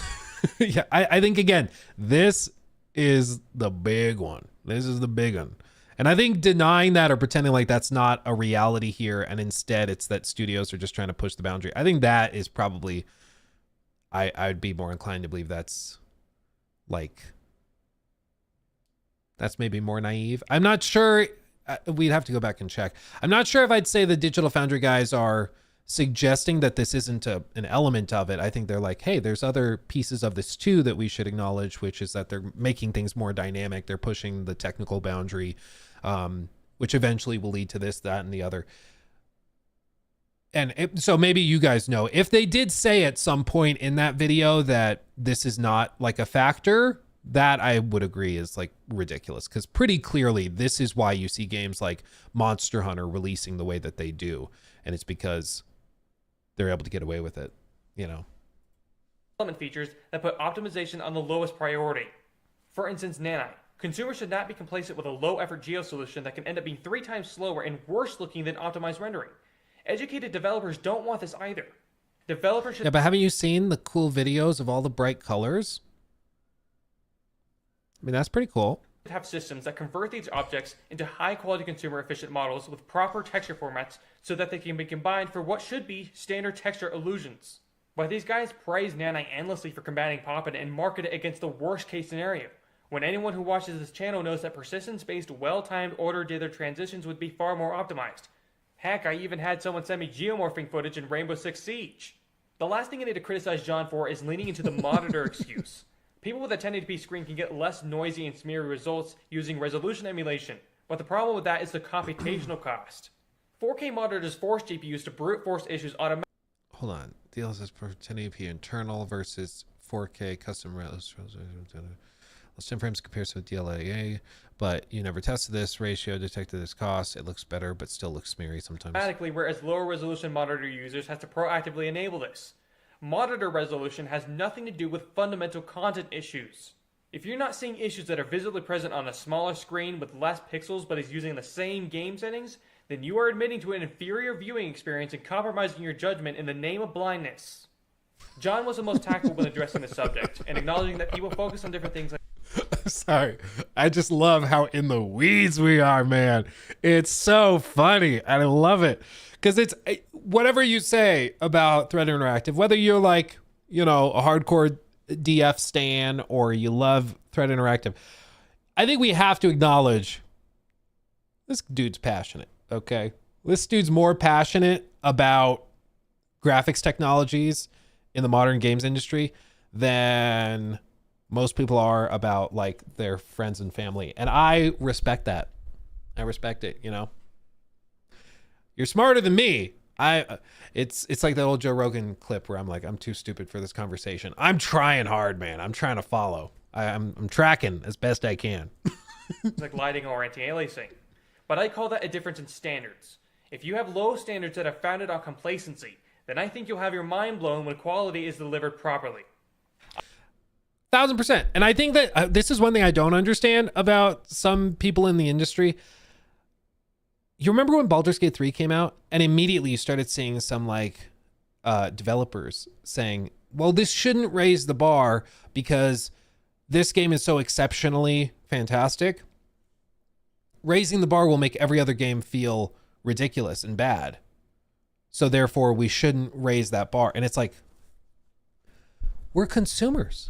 Yeah, I think, again, this is the big one. This is the big one. And I think denying that or pretending like that's not a reality here, and instead it's that studios are just trying to push the boundary, I think that is probably, I'd be more inclined to believe that's maybe more naive. I'm not sure. We'd have to go back and check. I'm not sure if I'd say the Digital Foundry guys are suggesting that this isn't an element of it. I think they're like, hey, there's other pieces of this too that we should acknowledge, which is that they're making things more dynamic. They're pushing the technical boundary, which eventually will lead to this, that, and the other. And so maybe you guys know, if they did say at some point in that video that this is not like a factor, that I would agree is like ridiculous, because pretty clearly this is why you see games like Monster Hunter releasing the way that they do. And it's because they're able to get away with it, you know. Development features that put optimization on the lowest priority. For instance, Nanite. Consumers should not be complacent with a low-effort geo solution that can end up being 3 times slower and worse looking than optimized rendering. Educated developers don't want this either. Developers should... Yeah, but haven't you seen the cool videos of all the bright colors? I mean, that's pretty cool. Have systems that convert these objects into high-quality consumer-efficient models with proper texture formats so that they can be combined for what should be standard texture illusions. But these guys praise Nanite endlessly for combating pop-in and market it against the worst-case scenario, when anyone who watches this channel knows that persistence-based, well-timed order-dither transitions would be far more optimized. Heck, I even had someone send me geomorphing footage in Rainbow Six Siege. The last thing I need to criticize John for is leaning into the monitor excuse. People with a 1080p screen can get less noisy and smeary results using resolution emulation, but the problem with that is the computational cost. 4K monitors force GPUs to brute force issues automatically. Hold on. DLSS for 1080p internal versus 4K custom resolution. Less 10 frames compares to DLAA, but you never tested this ratio, detected this cost. It looks better, but still looks smeary sometimes. Whereas lower resolution monitor users have to proactively enable this. Monitor resolution has nothing to do with fundamental content issues. If you're not seeing issues that are visibly present on a smaller screen with less pixels but is using the same game settings, then you are admitting to an inferior viewing experience and compromising your judgment in the name of blindness. John was the most tactful when addressing the subject and acknowledging that people focus on different things like... Sorry. I just love how in the weeds we are, man. It's so funny and I love it. Because it's whatever you say about Thread Interactive, whether you're like, you know, a hardcore DF stan or you love Thread Interactive, I think we have to acknowledge this dude's passionate, okay? This dude's more passionate about graphics technologies in the modern games industry than most people are about like their friends and family. And I respect that. I respect it, you know? You're smarter than me. It's like that old Joe Rogan clip where I'm like, I'm too stupid for this conversation. I'm trying hard, man. I'm trying to follow. I'm tracking as best I can. like lighting or anti-aliasing. But I call that a difference in standards. If you have low standards that are founded on complacency, then I think you'll have your mind blown when quality is delivered properly. 1000%. And I think that this is one thing I don't understand about some people in the industry. You remember when Baldur's Gate 3 came out and immediately you started seeing some like developers saying, well, this shouldn't raise the bar because this game is so exceptionally fantastic. Raising the bar will make every other game feel ridiculous and bad. So therefore we shouldn't raise that bar. And it's like, we're consumers.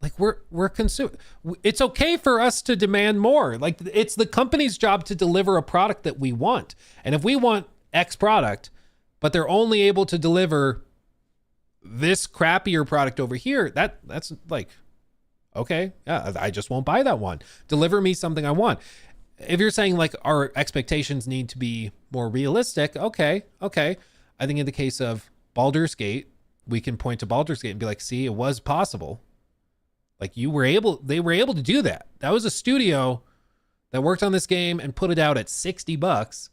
Like we're consumers. It's okay for us to demand more. Like it's the company's job to deliver a product that we want. And if we want X product, but they're only able to deliver this crappier product over here, that's like, okay, yeah, I just won't buy that one. Deliver me something I want. If you're saying like our expectations need to be more realistic, okay. I think in the case of Baldur's Gate, we can point to Baldur's Gate and be like, see, it was possible. Like they were able to do that. That was a studio that worked on this game and put it out at $60.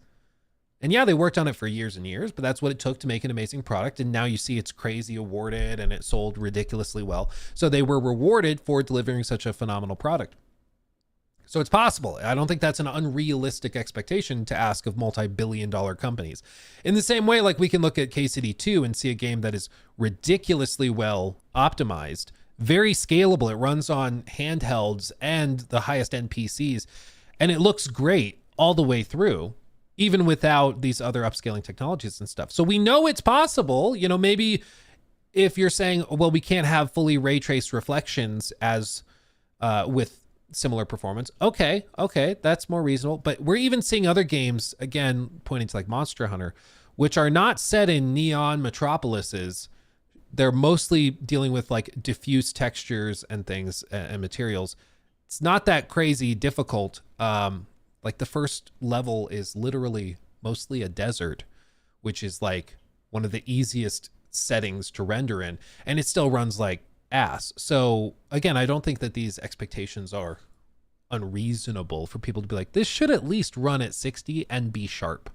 And yeah, they worked on it for years and years, but that's what it took to make an amazing product. And now you see it's crazy awarded and it sold ridiculously well. So they were rewarded for delivering such a phenomenal product. So it's possible. I don't think that's an unrealistic expectation to ask of multi-billion-dollar companies. In the same way, like we can look at KCD 2 and see a game that is ridiculously well optimized, very scalable. It runs on handhelds and the highest end PCs, and it looks great all the way through, even without these other upscaling technologies and stuff. So we know it's possible. You know, maybe if you're saying, well, we can't have fully ray traced reflections as with similar performance. Okay, that's more reasonable. But we're even seeing other games, again, pointing to like Monster Hunter, which are not set in neon metropolises. They're mostly dealing with like diffuse textures and things and materials. It's not that crazy difficult. Like the first level is literally mostly a desert, which is like one of the easiest settings to render in, and it still runs like ass. So again, I don't think that these expectations are unreasonable for people to be like, this should at least run at 60 and be sharp.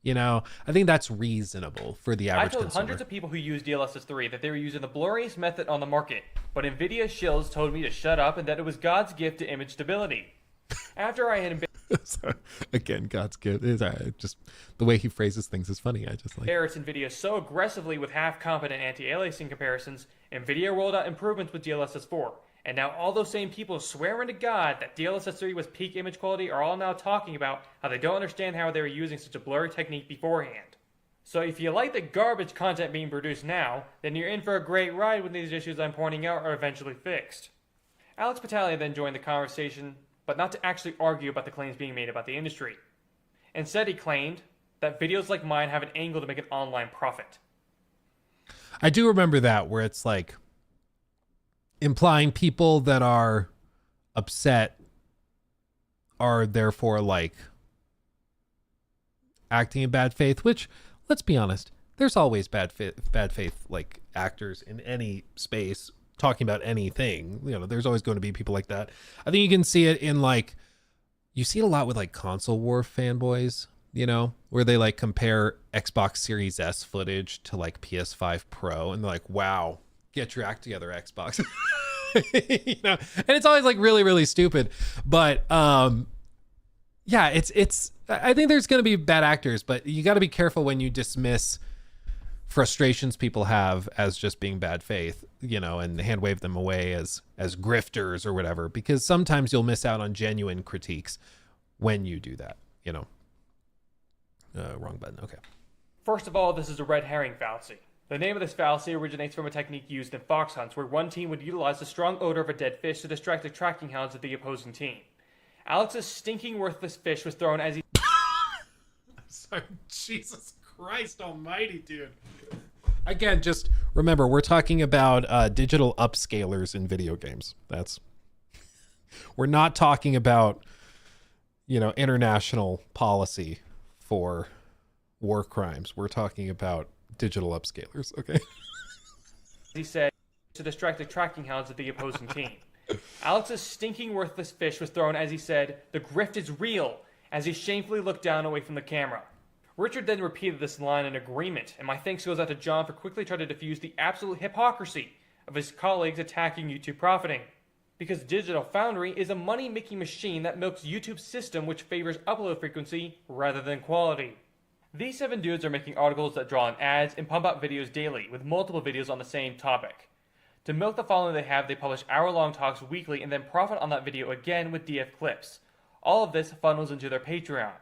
You know, I think that's reasonable for the average consumer. I told hundreds of people who use DLSS 3 that they were using the blurriest method on the market, but Nvidia shills told me to shut up and that it was God's gift to image stability. After I had Sorry. Again, God's gift is just the way he phrases things is funny. I just like embarrassed Nvidia so aggressively with half-competent anti-aliasing comparisons, Nvidia rolled out improvements with DLSS 4. And now all those same people swearing to God that DLSS 3 was peak image quality are all now talking about how they don't understand how they were using such a blurry technique beforehand. So if you like the garbage content being produced now, then you're in for a great ride when these issues I'm pointing out are eventually fixed. Alex Battaglia then joined the conversation, but not to actually argue about the claims being made about the industry. Instead, he claimed that videos like mine have an angle to make an online profit. I do remember that, where it's like implying people that are upset are therefore like acting in bad faith, which, let's be honest, there's always bad faith like actors in any space talking about anything. You know, there's always going to be people like that. I think you can see it in like, you see it a lot with like console war fanboys, you know, where they like compare Xbox Series S footage to like PS5 Pro, and they're like, wow, get your act together, Xbox. You know, and it's always like really, really stupid. But yeah, it's I think there's going to be bad actors, but you got to be careful when you dismiss frustrations people have as just being bad faith, you know, and hand wave them away as grifters or whatever, because sometimes you'll miss out on genuine critiques when you do that, you know. Wrong button. Okay. First of all, this is a red herring fallacy. The name of this fallacy originates from a technique used in fox hunts, where one team would utilize the strong odor of a dead fish to distract the tracking hounds of the opposing team. Alex's stinking worthless fish was thrown as he... Sorry, Jesus Christ almighty, dude. Again, just remember, we're talking about digital upscalers in video games. We're not talking about, you know, international policy for war crimes. We're talking about digital upscalers, okay? He said, to distract the tracking hounds of the opposing team. Alex's stinking worthless fish was thrown as he said, "The grift is real," as he shamefully looked down away from the camera. Richard then repeated this line in agreement, and my thanks goes out to John for quickly trying to diffuse the absolute hypocrisy of his colleagues attacking YouTube profiting. Because Digital Foundry is a money-making machine that milks YouTube's system, which favors upload frequency rather than quality. These 7 dudes are making articles that draw on ads and pump out videos daily, with multiple videos on the same topic. To milk the following they have, they publish hour-long talks weekly and then profit on that video again with DF clips. All of this funnels into their Patreon.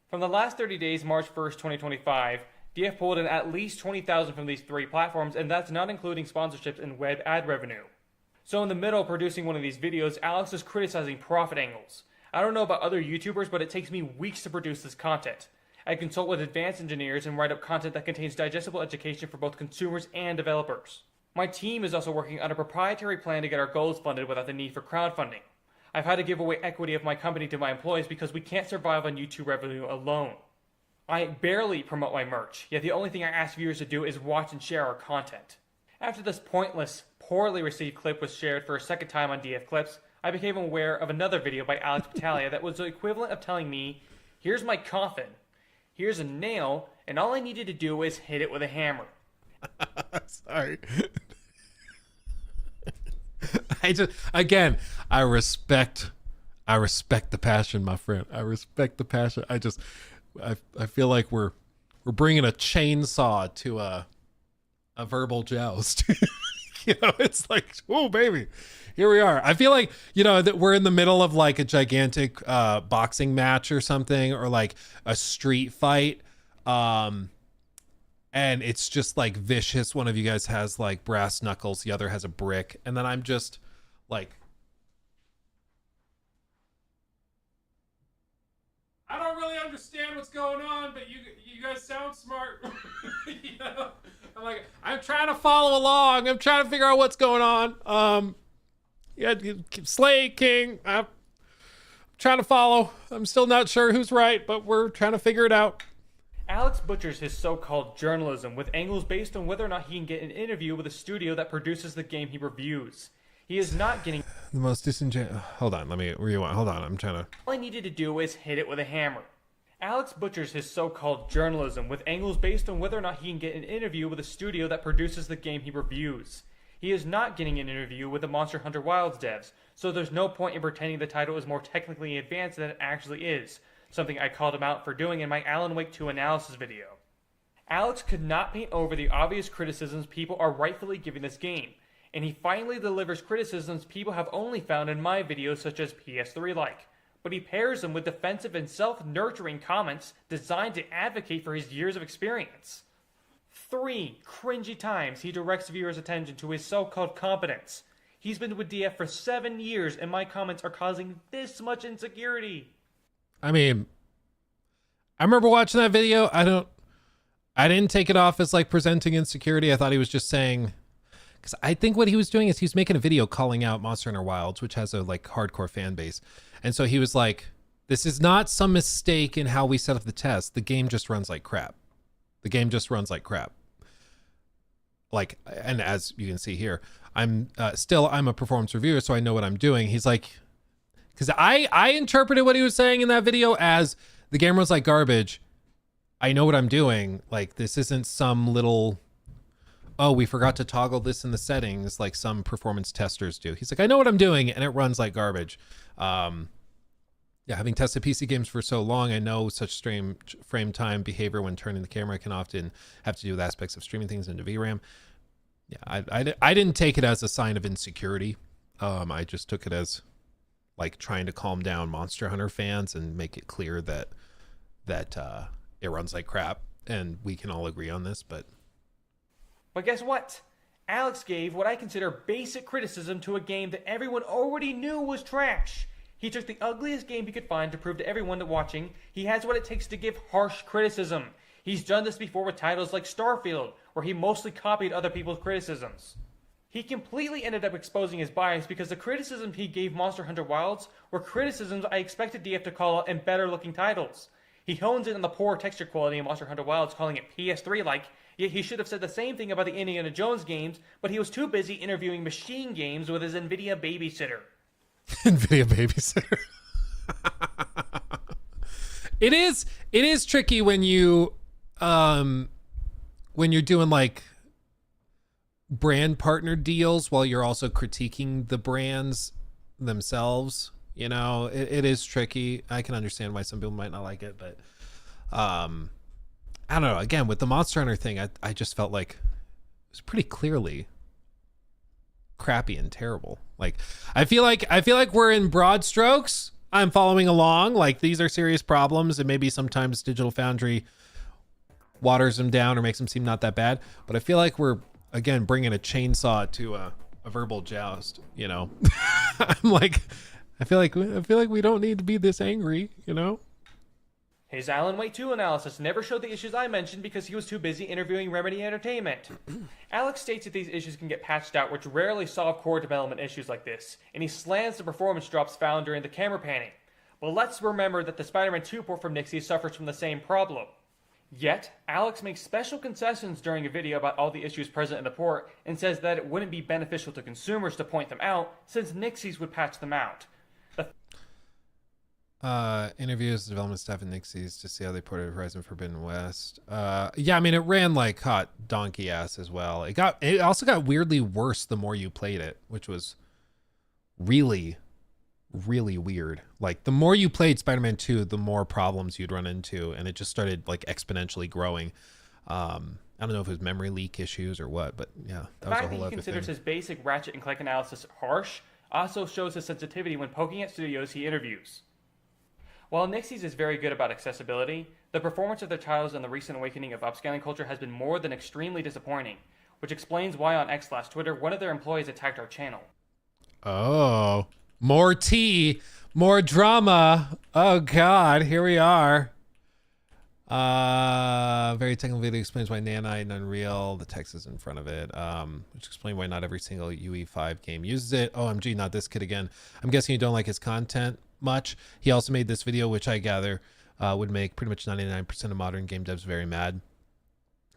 From the last 30 days, March 1st, 2025, DF pulled in at least $20,000 from these 3 platforms, and that's not including sponsorships and web ad revenue. So in the middle of producing one of these videos, Alex is criticizing profit angles. I don't know about other YouTubers, but it takes me weeks to produce this content. I consult with advanced engineers and write up content that contains digestible education for both consumers and developers. My team is also working on a proprietary plan to get our goals funded without the need for crowdfunding. I've had to give away equity of my company to my employees because we can't survive on YouTube revenue alone. I barely promote my merch, yet the only thing I ask viewers to do is watch and share our content. After this pointless, poorly received clip was shared for a second time on DF Clips, I became aware of another video by Alex Battaglia that was the equivalent of telling me, here's my coffin, here's a nail, and all I needed to do is hit it with a hammer. Sorry. I respect the passion, my friend. I respect the passion. I feel like we're bringing a chainsaw to a verbal joust. It's like, oh baby, here we are. I feel like, that we're in the middle of like a gigantic boxing match or something, or like a street fight. And it's just like vicious. One of you guys has like brass knuckles, the other has a brick, and then I'm just like, I don't really understand what's going on, but you guys sound smart. I'm like, I'm trying to follow along. I'm trying to figure out what's going on. Slay King. I'm trying to follow. I'm still not sure who's right, but we're trying to figure it out. Alex butchers his so-called journalism with angles based on whether or not he can get an interview with a studio that produces the game he reviews. He is not getting the most disingenuous. Hold on, let me rewind. Hold on, I'm trying to. All I needed to do is hit it with a hammer. Alex butchers his so-called journalism with angles based on whether or not he can get an interview with a studio that produces the game he reviews. He is not getting an interview with the Monster Hunter Wilds devs, so there's no point in pretending the title is more technically advanced than it actually is, something I called him out for doing in my Alan Wake 2 analysis video. Alex could not paint over the obvious criticisms people are rightfully giving this game, and he finally delivers criticisms people have only found in my videos such as PS3-like, but he pairs them with defensive and self-nurturing comments designed to advocate for his years of experience. 3 cringy times he directs viewers' attention to his so-called competence. He's been with DF for 7 years and my comments are causing this much insecurity. I mean, I remember watching that video. I didn't take it off as like presenting insecurity. I thought he was just saying, because I think what he was doing is he was making a video calling out Monster Hunter Wilds, which has a like hardcore fan base. And so he was like, this is not some mistake in how we set up the test. The game just runs like crap. The game just runs like crap. Like, and as you can see here, I'm a performance reviewer, so I know what I'm doing. He's like, because I interpreted what he was saying in that video as the game runs like garbage. I know what I'm doing. Like, this isn't some little, oh, we forgot to toggle this in the settings like some performance testers do. He's like, I know what I'm doing, and it runs like garbage. Yeah, having tested PC games for so long, I know such frame time behavior when turning the camera can often have to do with aspects of streaming things into VRAM. Yeah, I didn't take it as a sign of insecurity. I just took it as like trying to calm down Monster Hunter fans and make it clear that it runs like crap, and we can all agree on this. But guess what? Alex gave what I consider basic criticism to a game that everyone already knew was trash. He took the ugliest game he could find to prove to everyone that watching he has what it takes to give harsh criticism. He's done this before with titles like Starfield, where he mostly copied other people's criticisms. He completely ended up exposing his bias because the criticisms he gave Monster Hunter Wilds were criticisms I expected DF to call out in better looking titles. He hones in on the poor texture quality of Monster Hunter Wilds, calling it PS3-like, yet he should have said the same thing about the Indiana Jones games, but he was too busy interviewing machine games with his Nvidia babysitter. Nvidia babysitter. It is tricky when you're doing like brand partner deals while you're also critiquing the brands themselves. You know, it is tricky. I can understand why some people might not like it, but I don't know. Again, with the Monster Hunter thing, I just felt like it was pretty clearly crappy and terrible. Like, I feel like we're in broad strokes. I'm following along. Like, these are serious problems, and maybe sometimes Digital Foundry waters them down or makes them seem not that bad. But I feel like we're, again, bringing a chainsaw to a verbal joust. You know, I'm like, I feel like we don't need to be this angry. You know. His Alan Wake 2 analysis never showed the issues I mentioned because he was too busy interviewing Remedy Entertainment. Alex states that these issues can get patched out, which rarely solve core development issues like this, and he slams the performance drops found during the camera panning. But let's remember that the Spider-Man 2 port from Nixie suffers from the same problem. Yet, Alex makes special concessions during a video about all the issues present in the port and says that it wouldn't be beneficial to consumers to point them out since Nixies would patch them out. Interviews the development staff at Nixies to see how they ported Horizon Forbidden West. Yeah, I mean, it ran like hot donkey ass as well. It also got weirdly worse the more you played it, which was really weird. Like the more you played Spider-Man 2, the more problems you'd run into, and it just started like exponentially growing. I don't know if it was memory leak issues or what, but yeah, that was a whole other thing. The fact that he considers his basic ratchet and click analysis harsh also shows his sensitivity when poking at studios he interviews. While Nixies is very good about accessibility, the performance of their titles and the recent awakening of upscaling culture has been more than extremely disappointing, which explains why on X/Twitter one of their employees attacked our channel. Oh, more tea, more drama. Oh God, here we are. Very technical video explains why Nanite and Unreal, the text is in front of it, which explains why not every single UE5 game uses it. OMG, not this kid again. I'm guessing you don't like his content much. He also made this video, which I gather would make pretty much 99% of modern game devs very mad.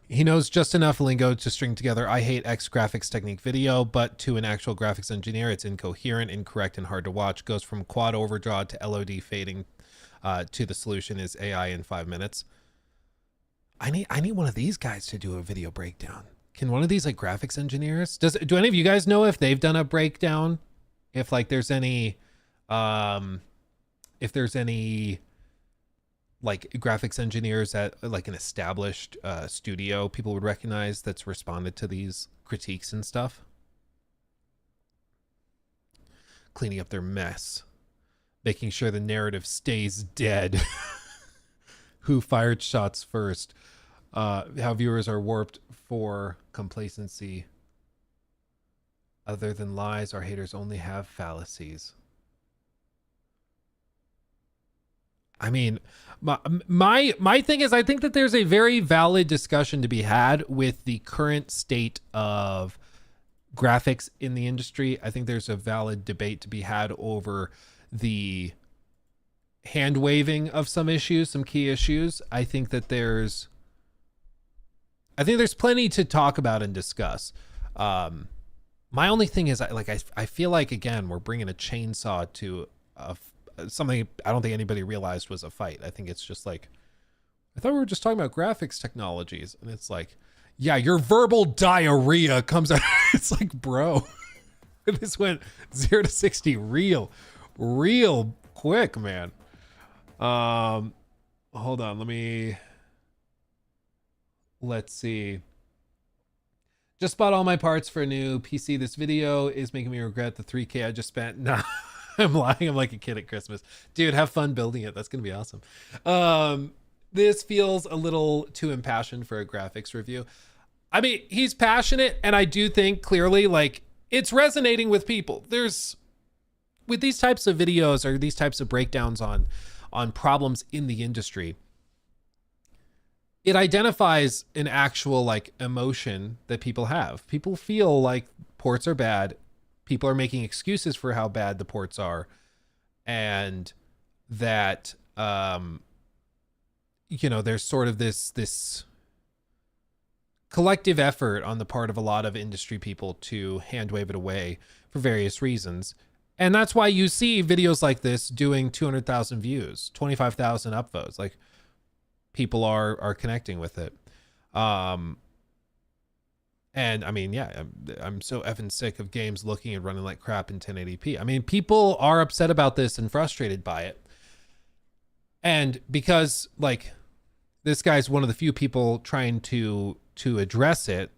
He knows just enough lingo to string together "I hate X graphics technique" video, but to an actual graphics engineer, it's incoherent, incorrect, and hard to watch. Goes from quad overdraw to LOD fading to the solution is AI in 5 minutes. I need one of these guys to do a video breakdown. Can one of these like graphics engineers, do any of you guys know if they've done a breakdown? If like there's any like graphics engineers at like an established studio people would recognize that's responded to these critiques and stuff? Cleaning up their mess, making sure the narrative stays dead. Who fired shots first? How viewers are warped for complacency. Other than lies, our haters only have fallacies. I mean, my thing is, I think that there's a very valid discussion to be had with the current state of graphics in the industry. I think there's a valid debate to be had over the hand waving of some issues, some key issues. I think there's plenty to talk about and discuss. My only thing is, I feel like, again, we're bringing a chainsaw to something I don't think anybody realized was a fight. I think it's just like, I thought we were just talking about graphics technologies, and it's like, yeah, your verbal diarrhea comes out. It's like, bro, this went 0 to 60 real quick, man. Hold on, let's see. Just bought all my parts for a new PC. This video is making me regret the $3K I just spent. Nah, I'm lying. I'm like a kid at Christmas. Dude, have fun building it. That's going to be awesome. This feels a little too impassioned for a graphics review. I mean, he's passionate, and I do think clearly, like, it's resonating with people. With these types of videos or these types of breakdowns on problems in the industry, it identifies an actual like emotion that people have. People feel like ports are bad. People are making excuses for how bad the ports are, and that there's sort of this collective effort on the part of a lot of industry people to hand wave it away for various reasons. And that's why you see videos like this doing 200,000 views, 25,000 upvotes. Like, people are connecting with it. And I mean, yeah, I'm so effing sick of games looking and running like crap in 1080p. I mean, people are upset about this and frustrated by it. And because like this guy's one of the few people trying to address it,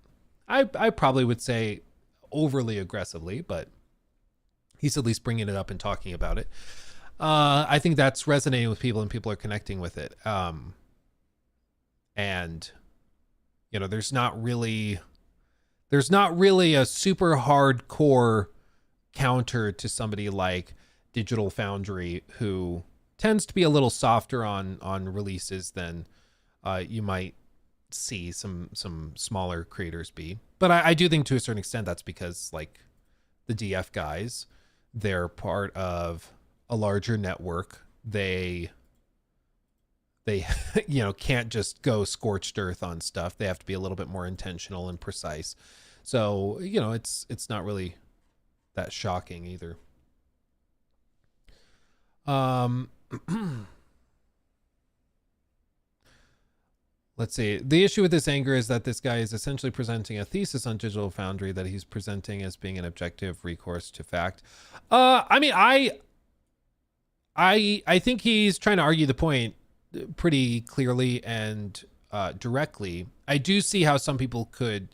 I probably would say overly aggressively, but he's at least bringing it up and talking about it. I think that's resonating with people, and people are connecting with it. And there's not really a super hardcore counter to somebody like Digital Foundry, who tends to be a little softer on releases than you might see some smaller creators be. But I do think to a certain extent that's because like the DF guys, they're part of a larger network. They they, can't just go scorched earth on stuff. They have to be a little bit more intentional and precise. So, it's not really that shocking either. Let's see. The issue with this anger is that this guy is essentially presenting a thesis on Digital Foundry that he's presenting as being an objective recourse to fact. I think he's trying to argue the point pretty clearly and directly. I do see how some people could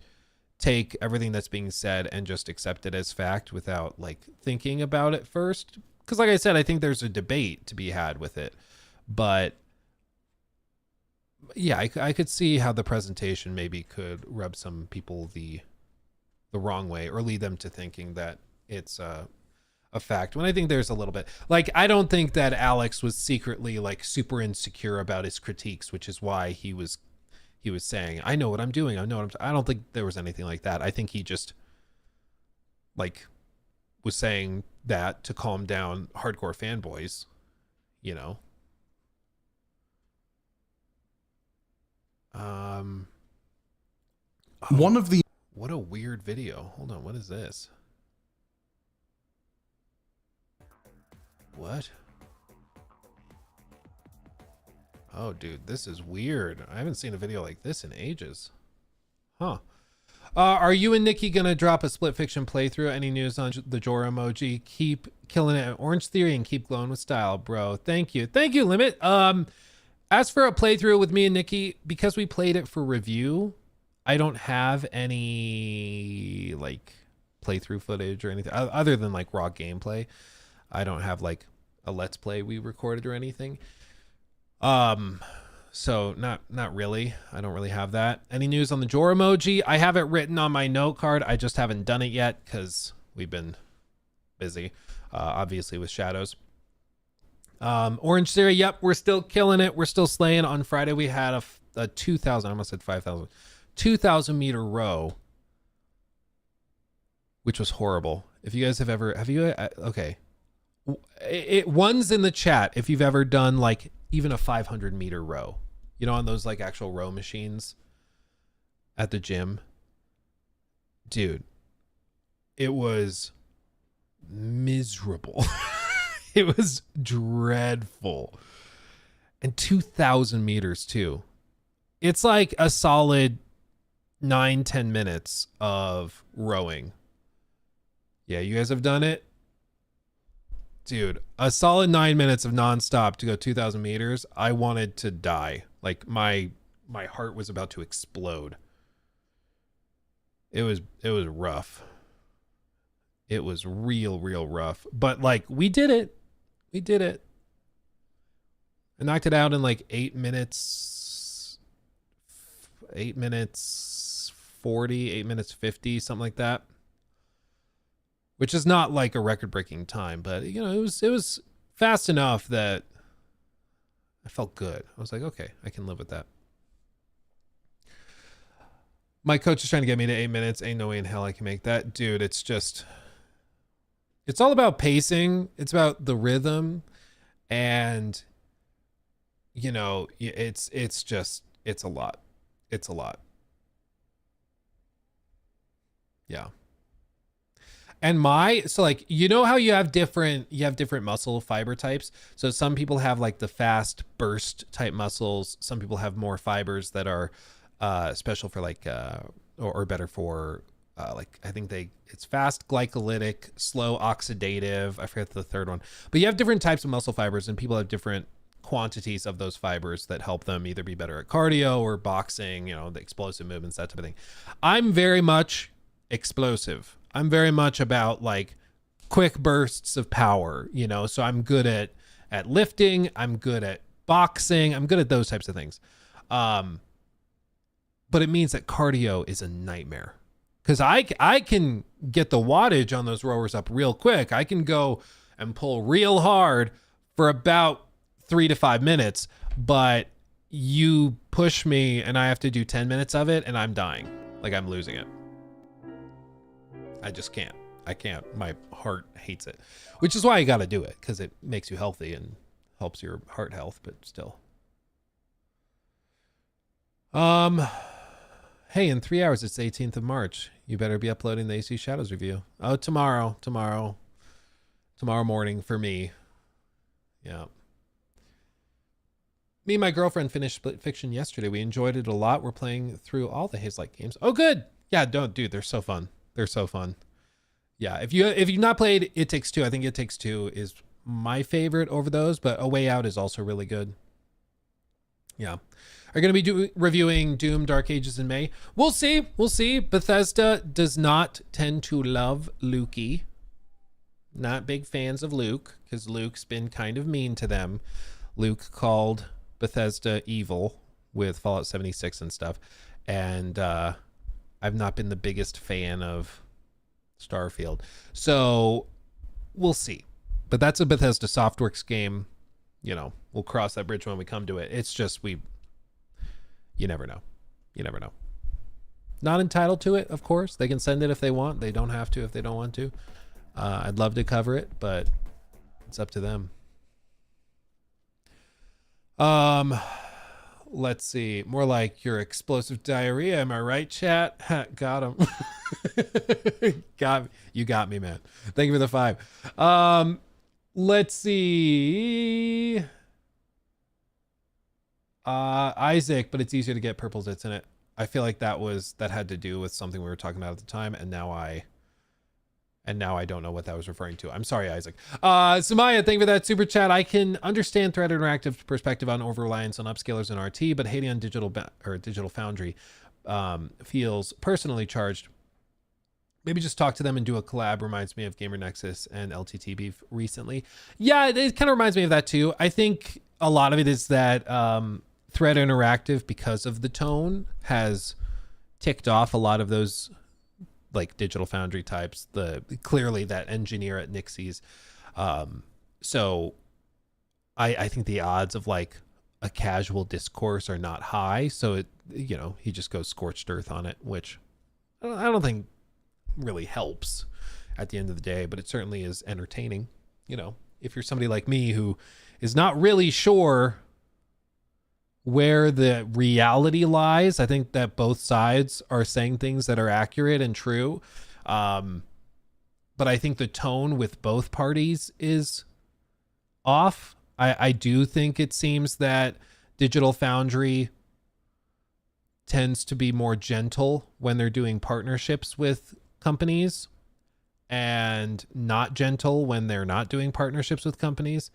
take everything that's being said and just accept it as fact without like thinking about it first. Because like I said, I think there's a debate to be had with it. But yeah, I could see how the presentation maybe could rub some people the wrong way or lead them to thinking that it's a fact, when I think there's a little bit. Like, I don't think that Alex was secretly like super insecure about his critiques, which is why he was saying, I know what I'm doing. I don't think there was anything like that. I think he just like was saying that to calm down hardcore fanboys, One of the What a weird video. Hold on, what is this? What? Oh, dude, this is weird. I haven't seen a video like this in ages. Huh. Are you and Nikki gonna drop a Split Fiction playthrough? Any news on the Jorah emoji? Keep killing it at Orange Theory and keep glowing with style, bro. Thank you, Limit. As for a playthrough with me and Nikki, because we played it for review, I don't have any like playthrough footage or anything other than like raw gameplay. I don't have like a let's play we recorded or anything. So not really. I don't really have that. Any news on the Jorah emoji? I have it written on my note card. I just haven't done it yet because we've been busy, obviously with shadows. Orange Theory, yep, we're still killing it. We're still slaying. On Friday we had a 2,000, I almost said 5,000, 2,000 meter row, which was horrible. If you guys have you, okay. One's in the chat if you've ever done like even a 500 meter row, on those like actual row machines at the gym. Dude, it was miserable. It was dreadful. And 2,000 meters too. It's like a solid 9-10 minutes of rowing. Yeah, you guys have done it? Dude, a solid 9 minutes of nonstop to go 2,000 meters. I wanted to die. Like my heart was about to explode. It was rough. It was real rough. But like we did it. I knocked it out in like 8 minutes 40, 8 minutes 50, something like that. Which is not like a record-breaking time, but it was fast enough that I felt good. I was like, okay, I can live with that. My coach is trying to get me to 8 minutes. Ain't no way in hell I can make that. Dude, it's all about pacing. It's about the rhythm, and it's a lot. It's a lot. Yeah. And so like, how you have different muscle fiber types. So some people have like the fast burst type muscles. Some people have more fibers that are special for like or better for like, I think it's fast glycolytic, slow oxidative. I forget the third one, but you have different types of muscle fibers, and people have different quantities of those fibers that help them either be better at cardio or boxing, the explosive movements, that type of thing. I'm very much explosive. I'm very much about like quick bursts of power, so I'm good at lifting. I'm good at boxing. I'm good at those types of things. But it means that cardio is a nightmare, because I can get the wattage on those rowers up real quick. I can go and pull real hard for about 3 to 5 minutes, but you push me and I have to do 10 minutes of it and I'm dying. Like I'm losing it. I just can't. I can't. My heart hates it, which is why I got to do it, because it makes you healthy and helps your heart health, but still. Hey, in 3 hours, it's the 18th of March. You better be uploading the AC Shadows review. Oh, tomorrow morning for me. Yeah. Me and my girlfriend finished Split Fiction yesterday. We enjoyed it a lot. We're playing through all the Haze-like games. Oh, good. Yeah, dude, they're so fun. They're so fun. Yeah, if you've not played It Takes Two, I think It Takes Two is my favorite over those, but A Way Out is also really good. Yeah. Are going to be reviewing Doom Dark Ages in May. We'll see. Bethesda does not tend to love Lukey. Not big fans of Luke, because Luke's been kind of mean to them. Luke called Bethesda evil with Fallout 76 and stuff. And I've not been the biggest fan of Starfield. So we'll see. But that's a Bethesda Softworks game. You know, we'll cross that bridge when we come to it. It's just you never know. You never know. Not entitled to it, of course. They can send it if they want. They don't have to if they don't want to. I'd love to cover it, but it's up to them. Let's see. More like your explosive diarrhea. Am I right, chat? Got him. You got me, man. Thank you for the 5. Let's see. Isaac, but it's easier to get purple zits in it. I feel like that had to do with something we were talking about at the time, and now I don't know what that was referring to. I'm sorry, Isaac. Samaya, thank you for that super chat. I can understand Thread Interactive's perspective on over-reliance on upscalers and RT, but hating on Digital Foundry feels personally charged. Maybe just talk to them and do a collab. Reminds me of Gamer Nexus and LTT beef recently. Yeah, it kind of reminds me of that too. I think a lot of it is that Thread Interactive, because of the tone, has ticked off a lot of those like Digital Foundry types, clearly that engineer at Nixie's. So I think the odds of like a casual discourse are not high. So he just goes scorched earth on it, which I don't think really helps at the end of the day, but it certainly is entertaining. If you're somebody like me who is not really sure where the reality lies, I think that both sides are saying things that are accurate and true. But I think the tone with both parties is off. I do think it seems that Digital Foundry tends to be more gentle when they're doing partnerships with companies and not gentle when they're not doing partnerships with companies.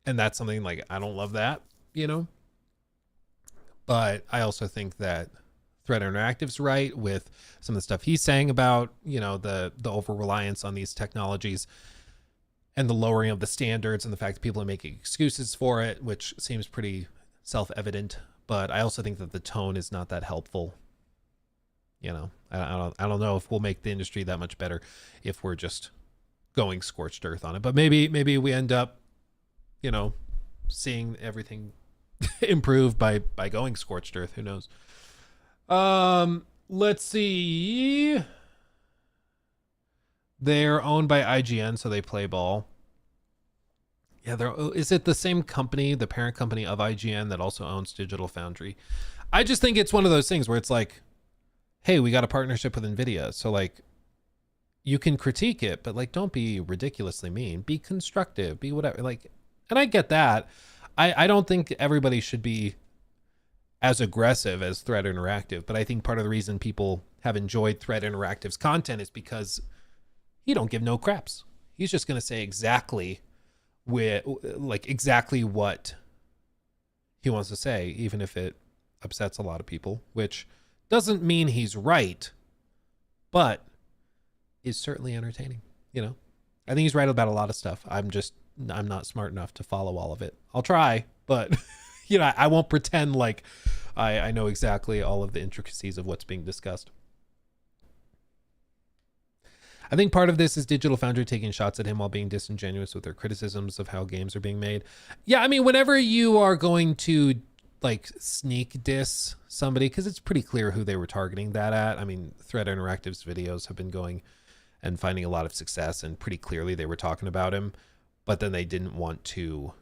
And that's something like, I don't love that, but I also think that Thread Interactive's right with some of the stuff he's saying about, the over-reliance on these technologies and the lowering of the standards and the fact that people are making excuses for it, which seems pretty self-evident. But I also think that the tone is not that helpful. I don't know if we'll make the industry that much better if we're just going scorched earth on it. But maybe we end up, seeing everything improve by going scorched earth. Who knows? Let's see. They're owned by IGN, so they play ball. Yeah, is it the same company, the parent company of IGN, that also owns Digital Foundry? I just think it's one of those things where it's like, hey, we got a partnership with Nvidia, so like, you can critique it, but like, don't be ridiculously mean. Be constructive. Be whatever. Like, and I get that. I don't think everybody should be as aggressive as Thread Interactive, but I think part of the reason people have enjoyed Thread Interactive's content is because he don't give no craps. He's just going to say exactly what he wants to say, even if it upsets a lot of people, which doesn't mean he's right, but is certainly entertaining. I think he's right about a lot of stuff. I'm not smart enough to follow all of it. I'll try, but I won't pretend like I know exactly all of the intricacies of what's being discussed. I think part of this is Digital Foundry taking shots at him while being disingenuous with their criticisms of how games are being made. Yeah, I mean, whenever you are going to like sneak diss somebody, because it's pretty clear who they were targeting that at. I mean, Thread Interactive's videos have been going and finding a lot of success, and pretty clearly they were talking about him, but then they didn't want to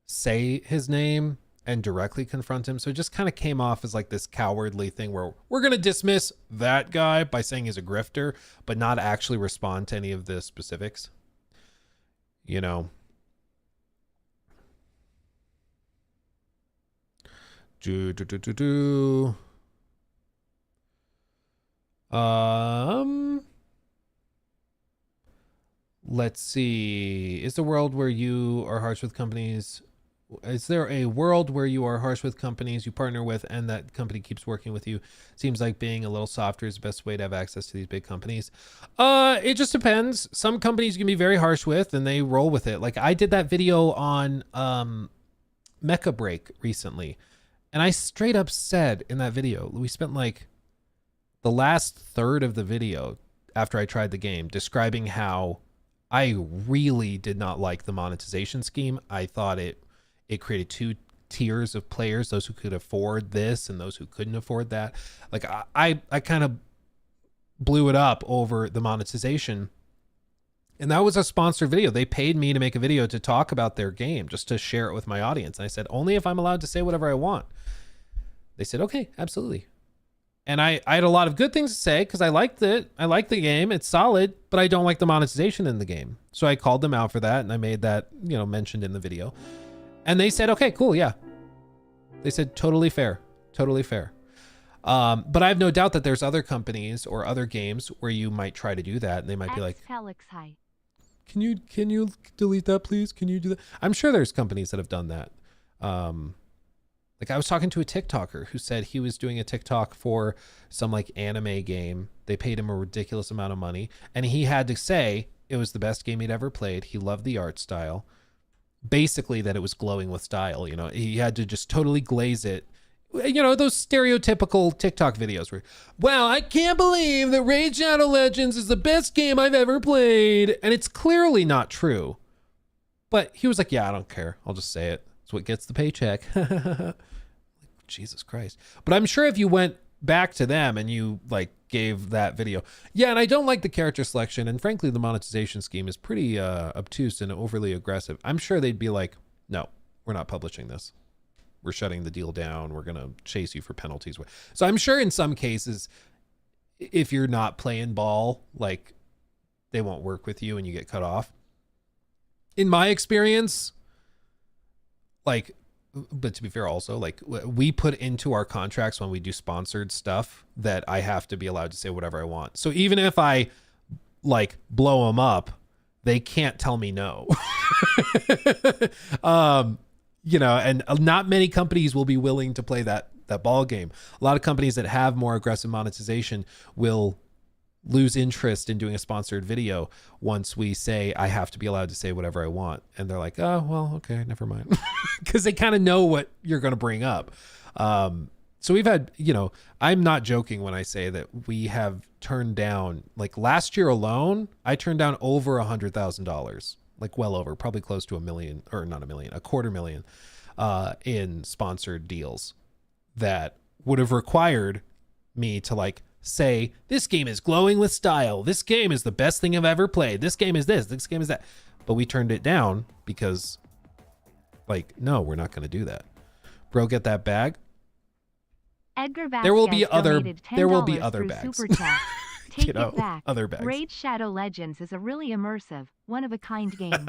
say his name and directly confront him. So it just kind of came off as like this cowardly thing where we're going to dismiss that guy by saying he's a grifter, but not actually respond to any of the specifics. You know, let's see. Is the world where you are harsh with companies? Is there a world where you are harsh with companies you partner with and that company keeps working with you? Seems like being a little softer is the best way to have access to these big companies. It just depends. Some companies you can be very harsh with and they roll with it. Like I did that video on Mecha Break recently. And I straight up said in that video, we spent like the last third of the video after I tried the game describing how I really did not like the monetization scheme. I thought it created two tiers of players, those who could afford this and those who couldn't afford that. Like I kind of blew it up over the monetization. And that was a sponsored video. They paid me to make a video to talk about their game, just to share it with my audience. And I said, only if I'm allowed to say whatever I want. They said, okay, absolutely. And I had a lot of good things to say because I liked it. I like the game. It's solid, but I don't like the monetization in the game. So I called them out for that and I made that, mentioned in the video. And they said, okay, cool, yeah. They said, totally fair, totally fair. But I have no doubt that there's other companies or other games where you might try to do that. And they might be like, Alex, hi. Can you delete that, please? Can you do that? I'm sure there's companies that have done that. Like I was talking to a TikToker who said he was doing a TikTok for some like anime game. They paid him a ridiculous amount of money. And he had to say it was the best game he'd ever played. He loved the art style. Basically that it was glowing with style. He had to just totally glaze it. Those stereotypical TikTok videos where, wow, I can't believe that Raid Shadow Legends is the best game I've ever played. And it's clearly not true. But he was like, yeah, I don't care. I'll just say it. It's what gets the paycheck. Jesus Christ. But I'm sure if you went back to them and you like gave that video, yeah, and I don't like the character selection. And frankly, the monetization scheme is pretty obtuse and overly aggressive. I'm sure they'd be like, no, we're not publishing this. We're shutting the deal down. We're going to chase you for penalties. So I'm sure in some cases, if you're not playing ball, like they won't work with you and you get cut off. In my experience, like, but to be fair also, like we put into our contracts when we do sponsored stuff that I have to be allowed to say whatever I want. So even if I like blow them up, they can't tell me no. And not many companies will be willing to play that ball game. A lot of companies that have more aggressive monetization will lose interest in doing a sponsored video once we say I have to be allowed to say whatever I want. And they're like, oh, well, okay, never mind. Because they kind of know what you're going to bring up. So we've had, I'm not joking when I say that we have turned down, like last year alone, I turned down over $100,000. Like well over, probably close to $1 million, or not $1 million, $250,000 in sponsored deals that would have required me to like say, this game is glowing with style. This game is the best thing I've ever played. This game is this game is that. But we turned it down because like, no, we're not going to do that. Bro, get that bag. Edgar Vasquez There will be other through bags. Super Chat. Take You know, it back. other bags. Raid Shadow Legends is a really immersive, one-of-a-kind game.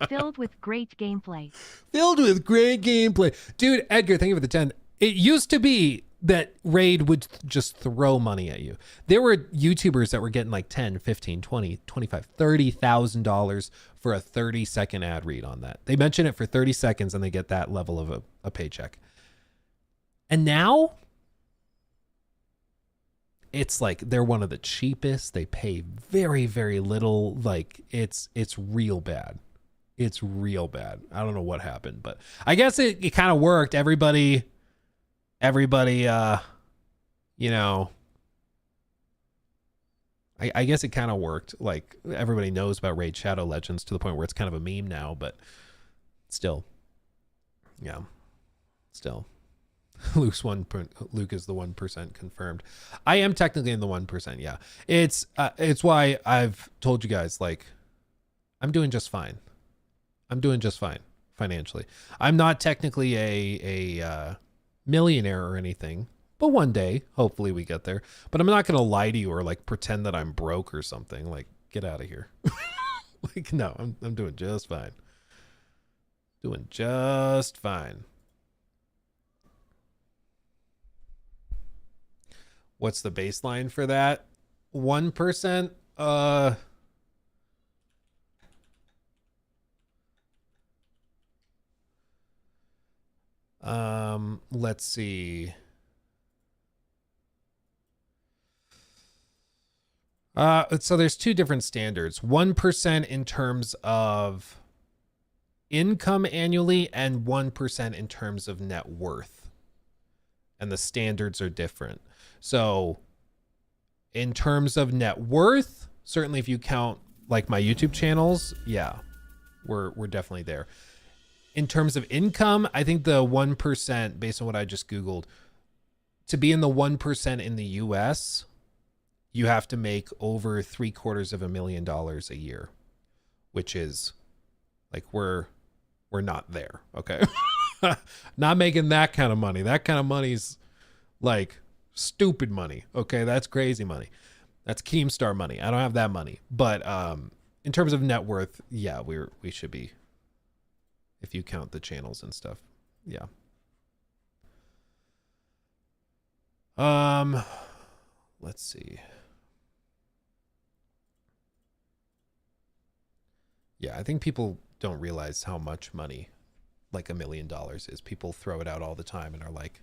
Filled with great gameplay. Filled with great gameplay. Dude, Edgar, thank you for the 10. It used to be that Raid would just throw money at you. There were YouTubers that were getting like 10, 15, 20, 25, $30,000 for a 30-second ad read on that. They mention it for 30 seconds and they get that level of a paycheck. And now it's like they're one of the cheapest. They pay very, very little. Like it's real bad. It's real bad. I don't know what happened, but I guess it kind of worked. Everybody, I guess it kind of worked. Like everybody knows about Raid Shadow Legends to the point where it's kind of a meme now, but still, yeah, still. Luke is the 1% confirmed. I am technically in the 1%. Yeah, it's why I've told you guys, like, I'm doing just fine. I'm doing just fine financially. I'm not technically a millionaire or anything, but one day, hopefully we get there. But I'm not going to lie to you or like pretend that I'm broke or something. Like, get out of here. Like, no, I'm doing just fine. Doing just fine. What's the baseline for that? 1%? Let's see. So there's two different standards. 1% in terms of income annually and 1% in terms of net worth. And the standards are different. So in terms of net worth, certainly if you count like my YouTube channels, yeah, we're definitely there. In terms of income, I think the 1%, based on what I just Googled, to be in the 1% in the US, you have to make over $750,000 a year, which is like, we're not there. Okay. Not making that kind of money. That kind of money's like stupid money. Okay. That's crazy money. That's Keemstar money. I don't have that money, but, in terms of net worth, yeah, we should be, if you count the channels and stuff. Yeah. Let's see. Yeah, I think people don't realize how much money like $1 million is. People throw it out all the time and are like,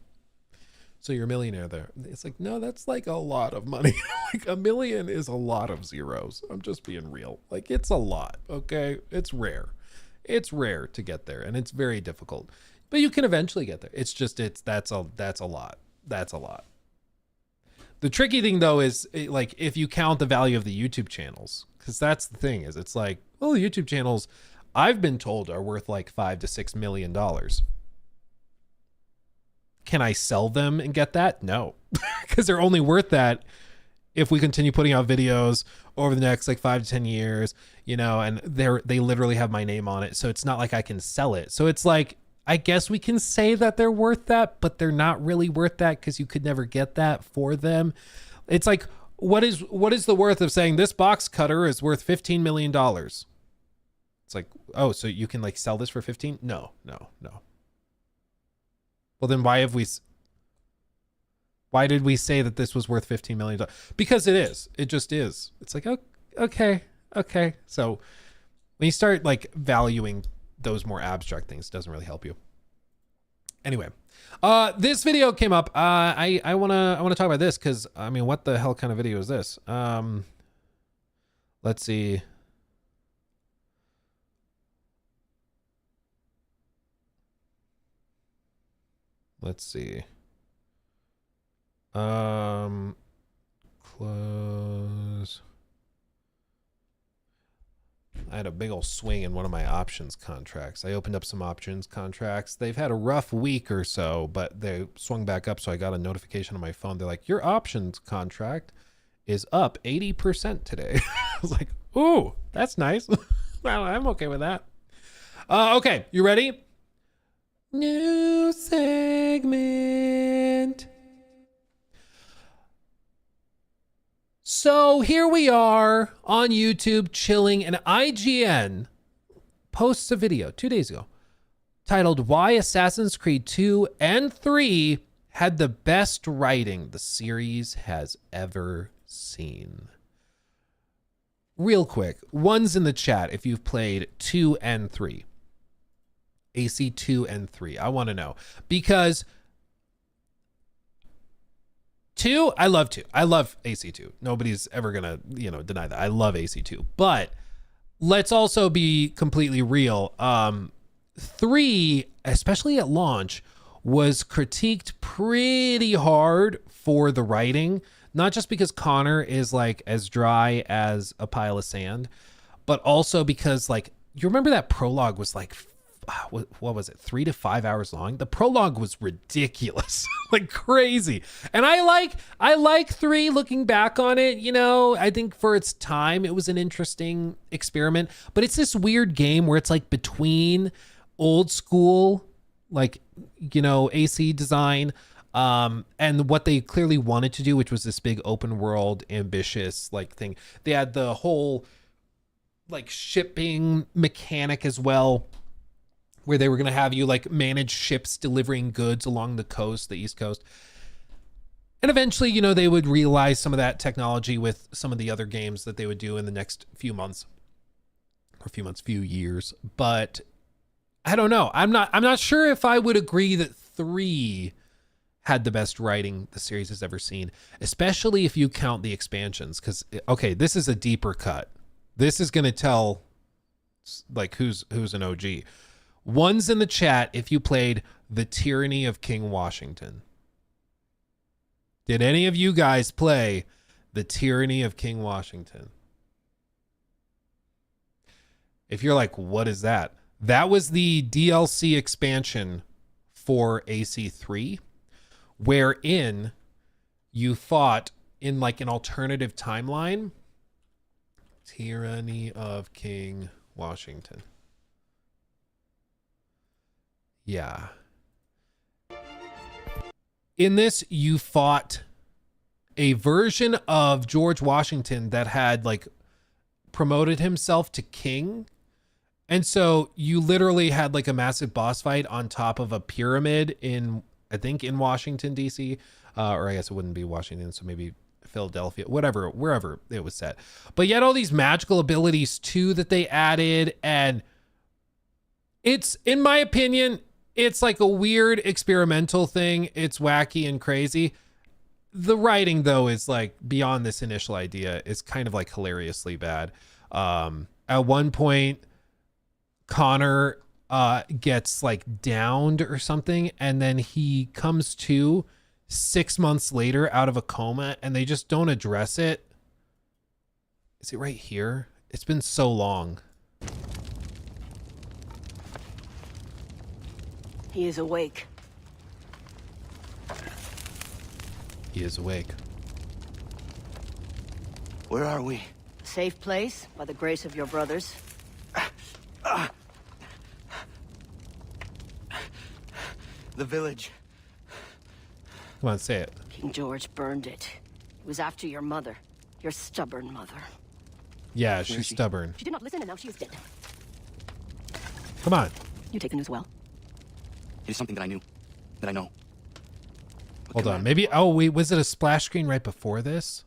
so you're a millionaire there. It's like, no, that's like a lot of money. Like $1 million is a lot of zeros. I'm just being real. Like, it's a lot. Okay. It's rare. It's rare to get there, and it's very difficult, but you can eventually get there. It's just, that's a lot. That's a lot. The tricky thing though is like, if you count the value of the YouTube channels, because that's the thing is, it's like, well, the YouTube channels I've been told are worth like $5 to $6 million. Can I sell them and get that? No, because they're only worth that if we continue putting out videos over the next like 5 to 10 years, you know, and they literally have my name on it. So it's not like I can sell it. So it's like, I guess we can say that they're worth that, but they're not really worth that because you could never get that for them. It's like, what is the worth of saying this box cutter is worth $15 million? It's like, oh, so you can like sell this for 15? No. Well, then why did we say that this was worth $15 million? Because it is. It just is. It's like, oh, okay. So when you start like valuing those more abstract things, it doesn't really help you. Anyway, this video came up. I wanna talk about this because I mean, what the hell kind of video is this? Let's see. Close. I had a big old swing in one of my options contracts. I opened up some options contracts. They've had a rough week or so, but they swung back up. So I got a notification on my phone. They're like, your options contract is up 80% today. I was like, ooh, that's nice. Well, I'm okay with that. Okay, you ready? New segment. So here we are on YouTube chilling, and IGN posts a video 2 days ago titled Why Assassin's Creed 2 and 3 Had the Best Writing the Series Has Ever Seen. Real quick, one's in the chat if you've played 2 and 3. AC 2 and 3. I want to know because 2, I love 2. I love AC2. Nobody's ever gonna, deny that. I love AC2. But let's also be completely real. 3, especially at launch, was critiqued pretty hard for the writing. Not just because Connor is like as dry as a pile of sand, but also because like, you remember that prologue was like what was it, 3 to 5 hours long. The prologue was ridiculous, like crazy. And I like 3 looking back on it. You know, I think for its time, it was an interesting experiment, but it's this weird game where it's like between old school, like, you know, AC design, and what they clearly wanted to do, which was this big open world, ambitious like thing. They had the whole like shipping mechanic as well, where they were going to have you like manage ships delivering goods along the coast, the East Coast. And eventually, you know, they would realize some of that technology with some of the other games that they would do in the next few months, few years. But I don't know. I'm not sure if I would agree that 3 had the best writing the series has ever seen, especially if you count the expansions. Because, okay, this is a deeper cut. This is going to tell like who's an OG. One's in the chat if you played The Tyranny of King Washington. Did any of you guys play The Tyranny of King Washington? If you're like, what is that? That was the DLC expansion for AC3, wherein you fought in like an alternative timeline. Tyranny of King Washington. Yeah. In this, you fought a version of George Washington that had like promoted himself to king. And so you literally had like a massive boss fight on top of a pyramid in, I think in Washington, DC, or I guess it wouldn't be Washington. So maybe Philadelphia, whatever, wherever it was set. But you had all these magical abilities too that they added. And it's, in my opinion, it's like a weird experimental thing. It's wacky and crazy. The writing, though, is like beyond this initial idea. It's kind of like hilariously bad. At one point, Connor gets like downed or something, and then he comes to 6 months later out of a coma, and they just don't address it. Is it right here? It's been so long. He is awake. He is awake. Where are we? Safe place, by the grace of your brothers. The village. Come on, say it. King George burned it. It was after your mother. Your stubborn mother. Yeah, she's stubborn. She did not listen, and now she is dead. Come on. You take the news well. It is something that I knew. That I know. Hold on. Maybe, oh, wait, was it a splash screen right before this?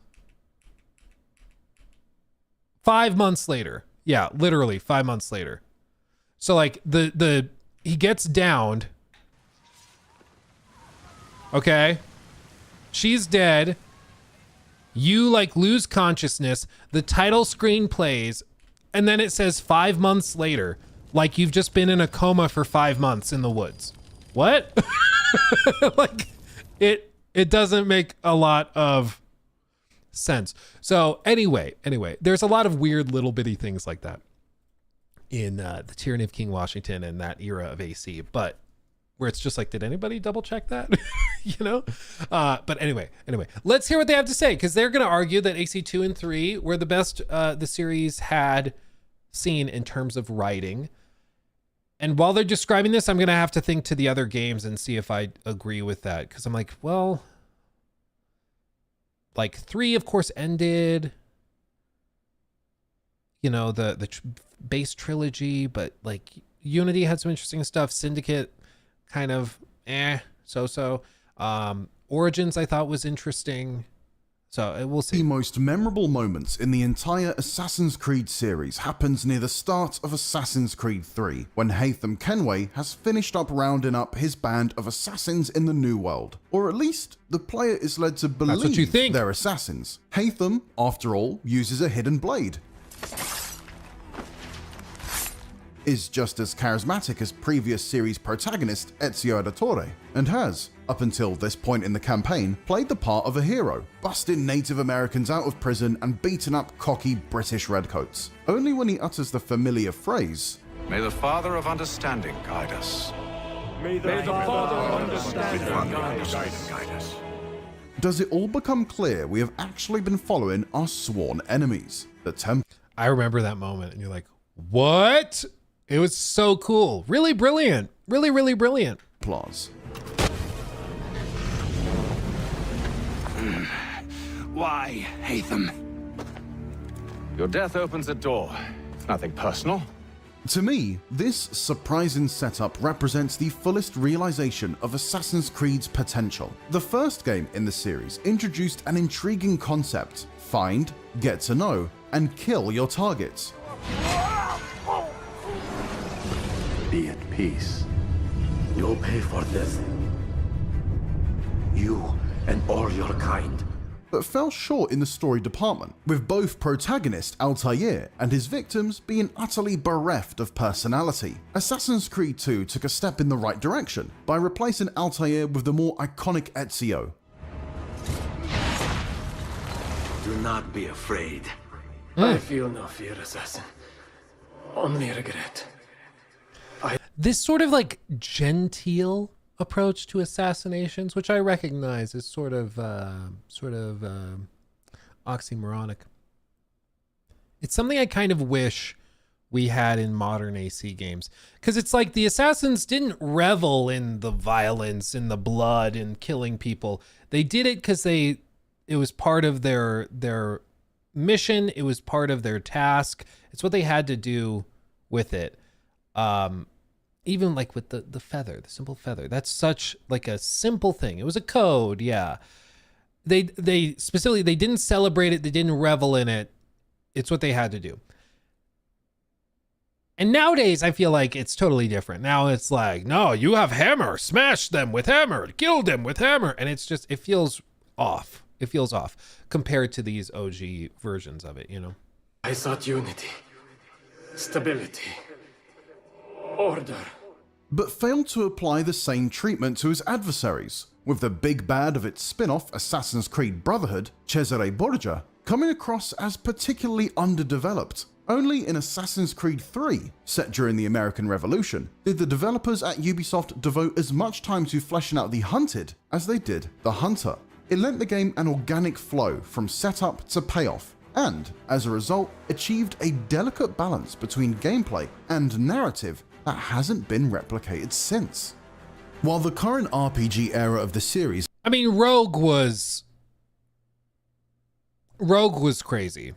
5 months later. Yeah, literally 5 months later. So like he gets downed. Okay. She's dead. You like lose consciousness. The title screen plays, and then it says 5 months later. Like you've just been in a coma for 5 months in the woods. What? Like it doesn't make a lot of sense. So anyway, there's a lot of weird little bitty things like that in the Tyranny of King Washington and that era of AC, but where it's just like, did anybody double check that? You know? But anyway, let's hear what they have to say, because they're going to argue that AC 2 and 3 were the best the series had seen in terms of writing. And while they're describing this, I'm going to have to think to the other games and see if I agree with that. Because I'm like, well, like 3, of course, ended, you know, the base trilogy. But like Unity had some interesting stuff. Syndicate, kind of so. Origins, I thought, was interesting. So we'll see. The most memorable moments in the entire Assassin's Creed series happens near the start of Assassin's Creed 3, when Haytham Kenway has finished up rounding up his band of assassins in the New World. Or at least, the player is led to That's what you believe think. they're assassins. Haytham, after all, uses a hidden blade. Is just as charismatic as previous series protagonist Ezio Auditore, and has, up until this point in the campaign, played the part of a hero, busting Native Americans out of prison and beating up cocky British redcoats. Only when he utters the familiar phrase, May the Father of Understanding guide us. May the Father of Understanding Guide us. Does it all become clear we have actually been following our sworn enemies, the Templars? I remember that moment and you're like, what? It was so cool. Really brilliant. Really, really brilliant. Why, Haytham? Your death opens a door. It's nothing personal. To me, this surprising setup represents the fullest realization of Assassin's Creed's potential. The first game in the series introduced an intriguing concept: find, get to know, and kill your targets. Be at peace. You'll pay for this. You and all your kind. But fell short in the story department, with both protagonist Altair and his victims being utterly bereft of personality. Assassin's Creed 2 took a step in the right direction by replacing Altair with the more iconic Ezio. Do not be afraid. I feel no fear, assassin. Only regret. This sort of like genteel approach to assassinations, which I recognize is sort of oxymoronic. It's something I kind of wish we had in modern AC games, because it's like the assassins didn't revel in the violence, in the blood, and killing people. They did it because it was part of their mission. It was part of their task. It's what they had to do with it. Even like with the feather, the simple feather, that's such like a simple thing. It was a code. Yeah. They specifically, they didn't celebrate it. They didn't revel in it. It's what they had to do. And nowadays I feel like it's totally different. Now it's like, no, you have hammer, smash them with hammer, kill them with hammer. And it's just, it feels off. It feels off compared to these OG versions of it, you know? I sought unity, stability, order. But failed to apply the same treatment to his adversaries, with the big bad of its spin-off Assassin's Creed Brotherhood, Cesare Borgia, coming across as particularly underdeveloped. Only in Assassin's Creed 3, set during the American Revolution, did the developers at Ubisoft devote as much time to fleshing out the hunted as they did the hunter. It lent the game an organic flow from setup to payoff, and, as a result, achieved a delicate balance between gameplay and narrative that hasn't been replicated since. While the current RPG era of the series, I mean, Rogue was crazy.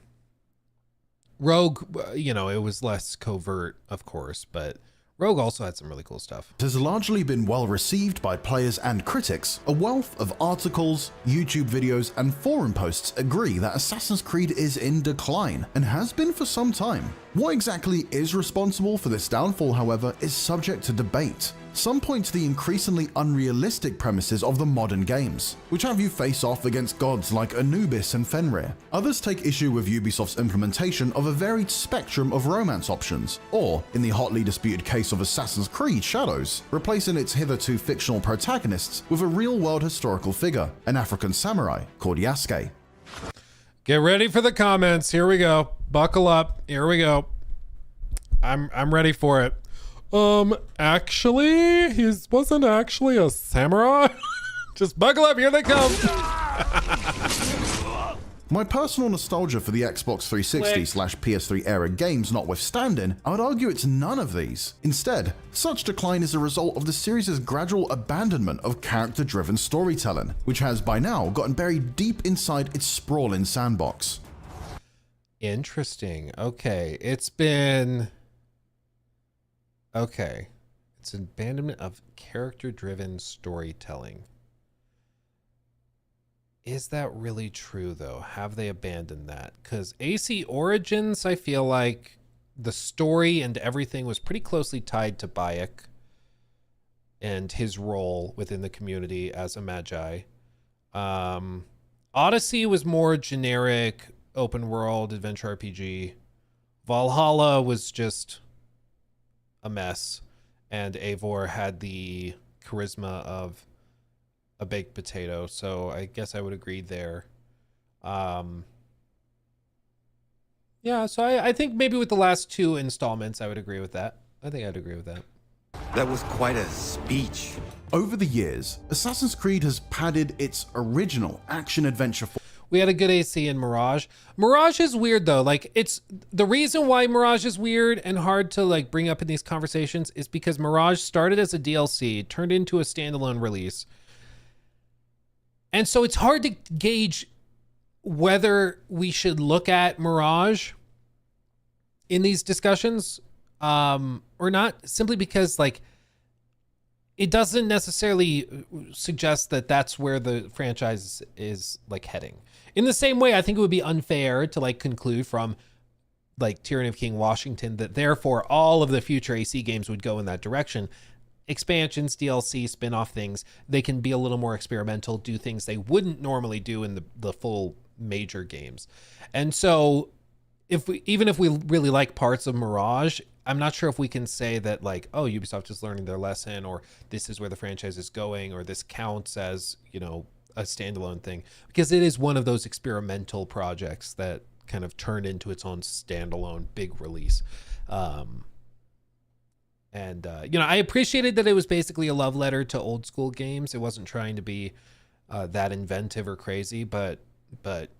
Rogue, you know, it was less covert, of course, but Rogue also had some really cool stuff. has largely been well received by players and critics. A wealth of articles, YouTube videos, and forum posts agree that Assassin's Creed is in decline, and has been for some time. What exactly is responsible for this downfall, however, is subject to debate. Some point to the increasingly unrealistic premises of the modern games, which have you face off against gods like Anubis and Fenrir. Others take issue with Ubisoft's implementation of a varied spectrum of romance options, or, in the hotly disputed case of Assassin's Creed Shadows, replacing its hitherto fictional protagonists with a real-world historical figure, an African samurai called Yasuke. Get ready for the comments. Here we go. Buckle up. Here we go. I'm ready for it. Actually, he wasn't actually a samurai. Just buckle up, here they come. My personal nostalgia for the Xbox 360/PS3 era games notwithstanding, I would argue it's none of these. Instead, such decline is a result of the series' gradual abandonment of character-driven storytelling, which has by now gotten buried deep inside its sprawling sandbox. Interesting. Okay, it's abandonment of character-driven storytelling. Is that really true, though? Have they abandoned that? Because AC Origins, I feel like the story and everything was pretty closely tied to Bayek and his role within the community as a Magi. Odyssey was more generic, open world, adventure RPG. Valhalla was just a mess. And Eivor had the charisma of a baked potato, so I guess I would agree there. Yeah, so I think maybe with the last two installments, I would agree with that. I think I'd agree with that. That was quite a speech. Over the years, Assassin's Creed has padded its original action-adventure. We had a good AC in Mirage. Mirage is weird though. Like, it's the reason why Mirage is weird and hard to like bring up in these conversations is because Mirage started as a DLC, turned into a standalone release. And so it's hard to gauge whether we should look at Mirage in these discussions or not, simply because like it doesn't necessarily suggest that that's where the franchise is like heading. In the same way, I think it would be unfair to like conclude from like Tyranny of King Washington that therefore all of the future AC games would go in that direction. Expansions, DLC, spin-off things, they can be a little more experimental, do things they wouldn't normally do in the full major games. And so even if we really like parts of Mirage, I'm not sure if we can say that like, oh, Ubisoft is learning their lesson, or this is where the franchise is going, or this counts as, you know, a standalone thing, because it is one of those experimental projects that kind of turned into its own standalone big release. You know, I appreciated that it was basically a love letter to old school games. It wasn't trying to be that inventive or crazy, but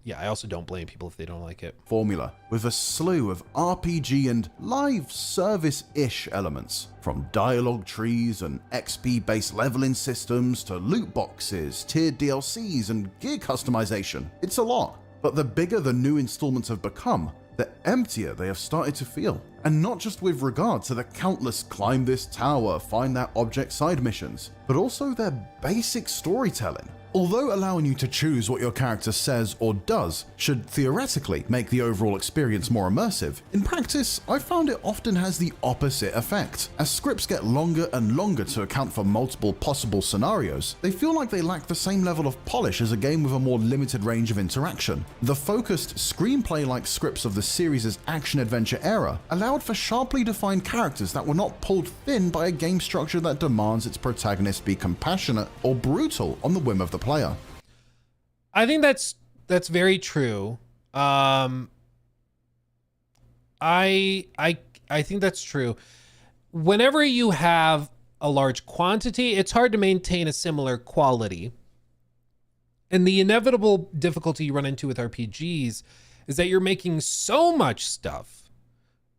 yeah, I also don't blame people if they don't like it. Formula with a slew of RPG and live service-ish elements, from dialogue trees and XP-based leveling systems to loot boxes, tiered DLCs, and gear customization. It's a lot, but the bigger the new installments have become, the emptier they have started to feel. And not just with regard to the countless climb this tower, find that object side missions, but also their basic storytelling. Although allowing you to choose what your character says or does should theoretically make the overall experience more immersive, in practice, I found it often has the opposite effect. As scripts get longer and longer to account for multiple possible scenarios, they feel like they lack the same level of polish as a game with a more limited range of interaction. The focused screenplay-like scripts of the series' action-adventure era allowed for sharply defined characters that were not pulled thin by a game structure that demands its protagonist be compassionate or brutal on the whim of the player. I think that's very true. I think that's true. Whenever you have a large quantity, it's hard to maintain a similar quality. And the inevitable difficulty you run into with RPGs is that you're making so much stuff.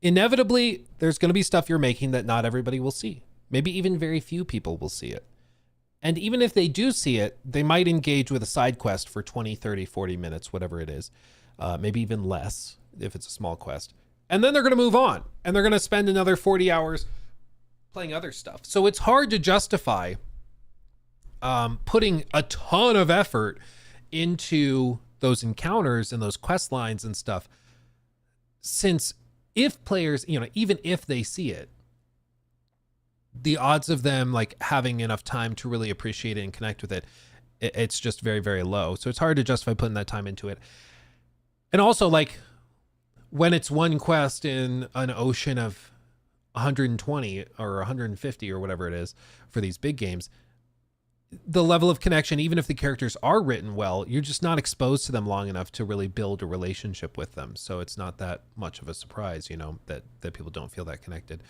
Inevitably, there's going to be stuff you're making that not everybody will see. Maybe even very few people will see it. And even if they do see it, they might engage with a side quest for 20, 30, 40 minutes, whatever it is. Maybe even less if it's a small quest. And then they're going to move on. And they're going to spend another 40 hours playing other stuff. So it's hard to justify putting a ton of effort into those encounters and those quest lines and stuff. Since if players, you know, even if they see it, the odds of them like having enough time to really appreciate it and connect with it, it's just very, very low. So it's hard to justify putting that time into it. And also, like, when it's one quest in an ocean of 120 or 150 or whatever it is for these big games, the level of connection, even if the characters are written well, you're just not exposed to them long enough to really build a relationship with them. So it's not that much of a surprise, you know, that people don't feel that connected.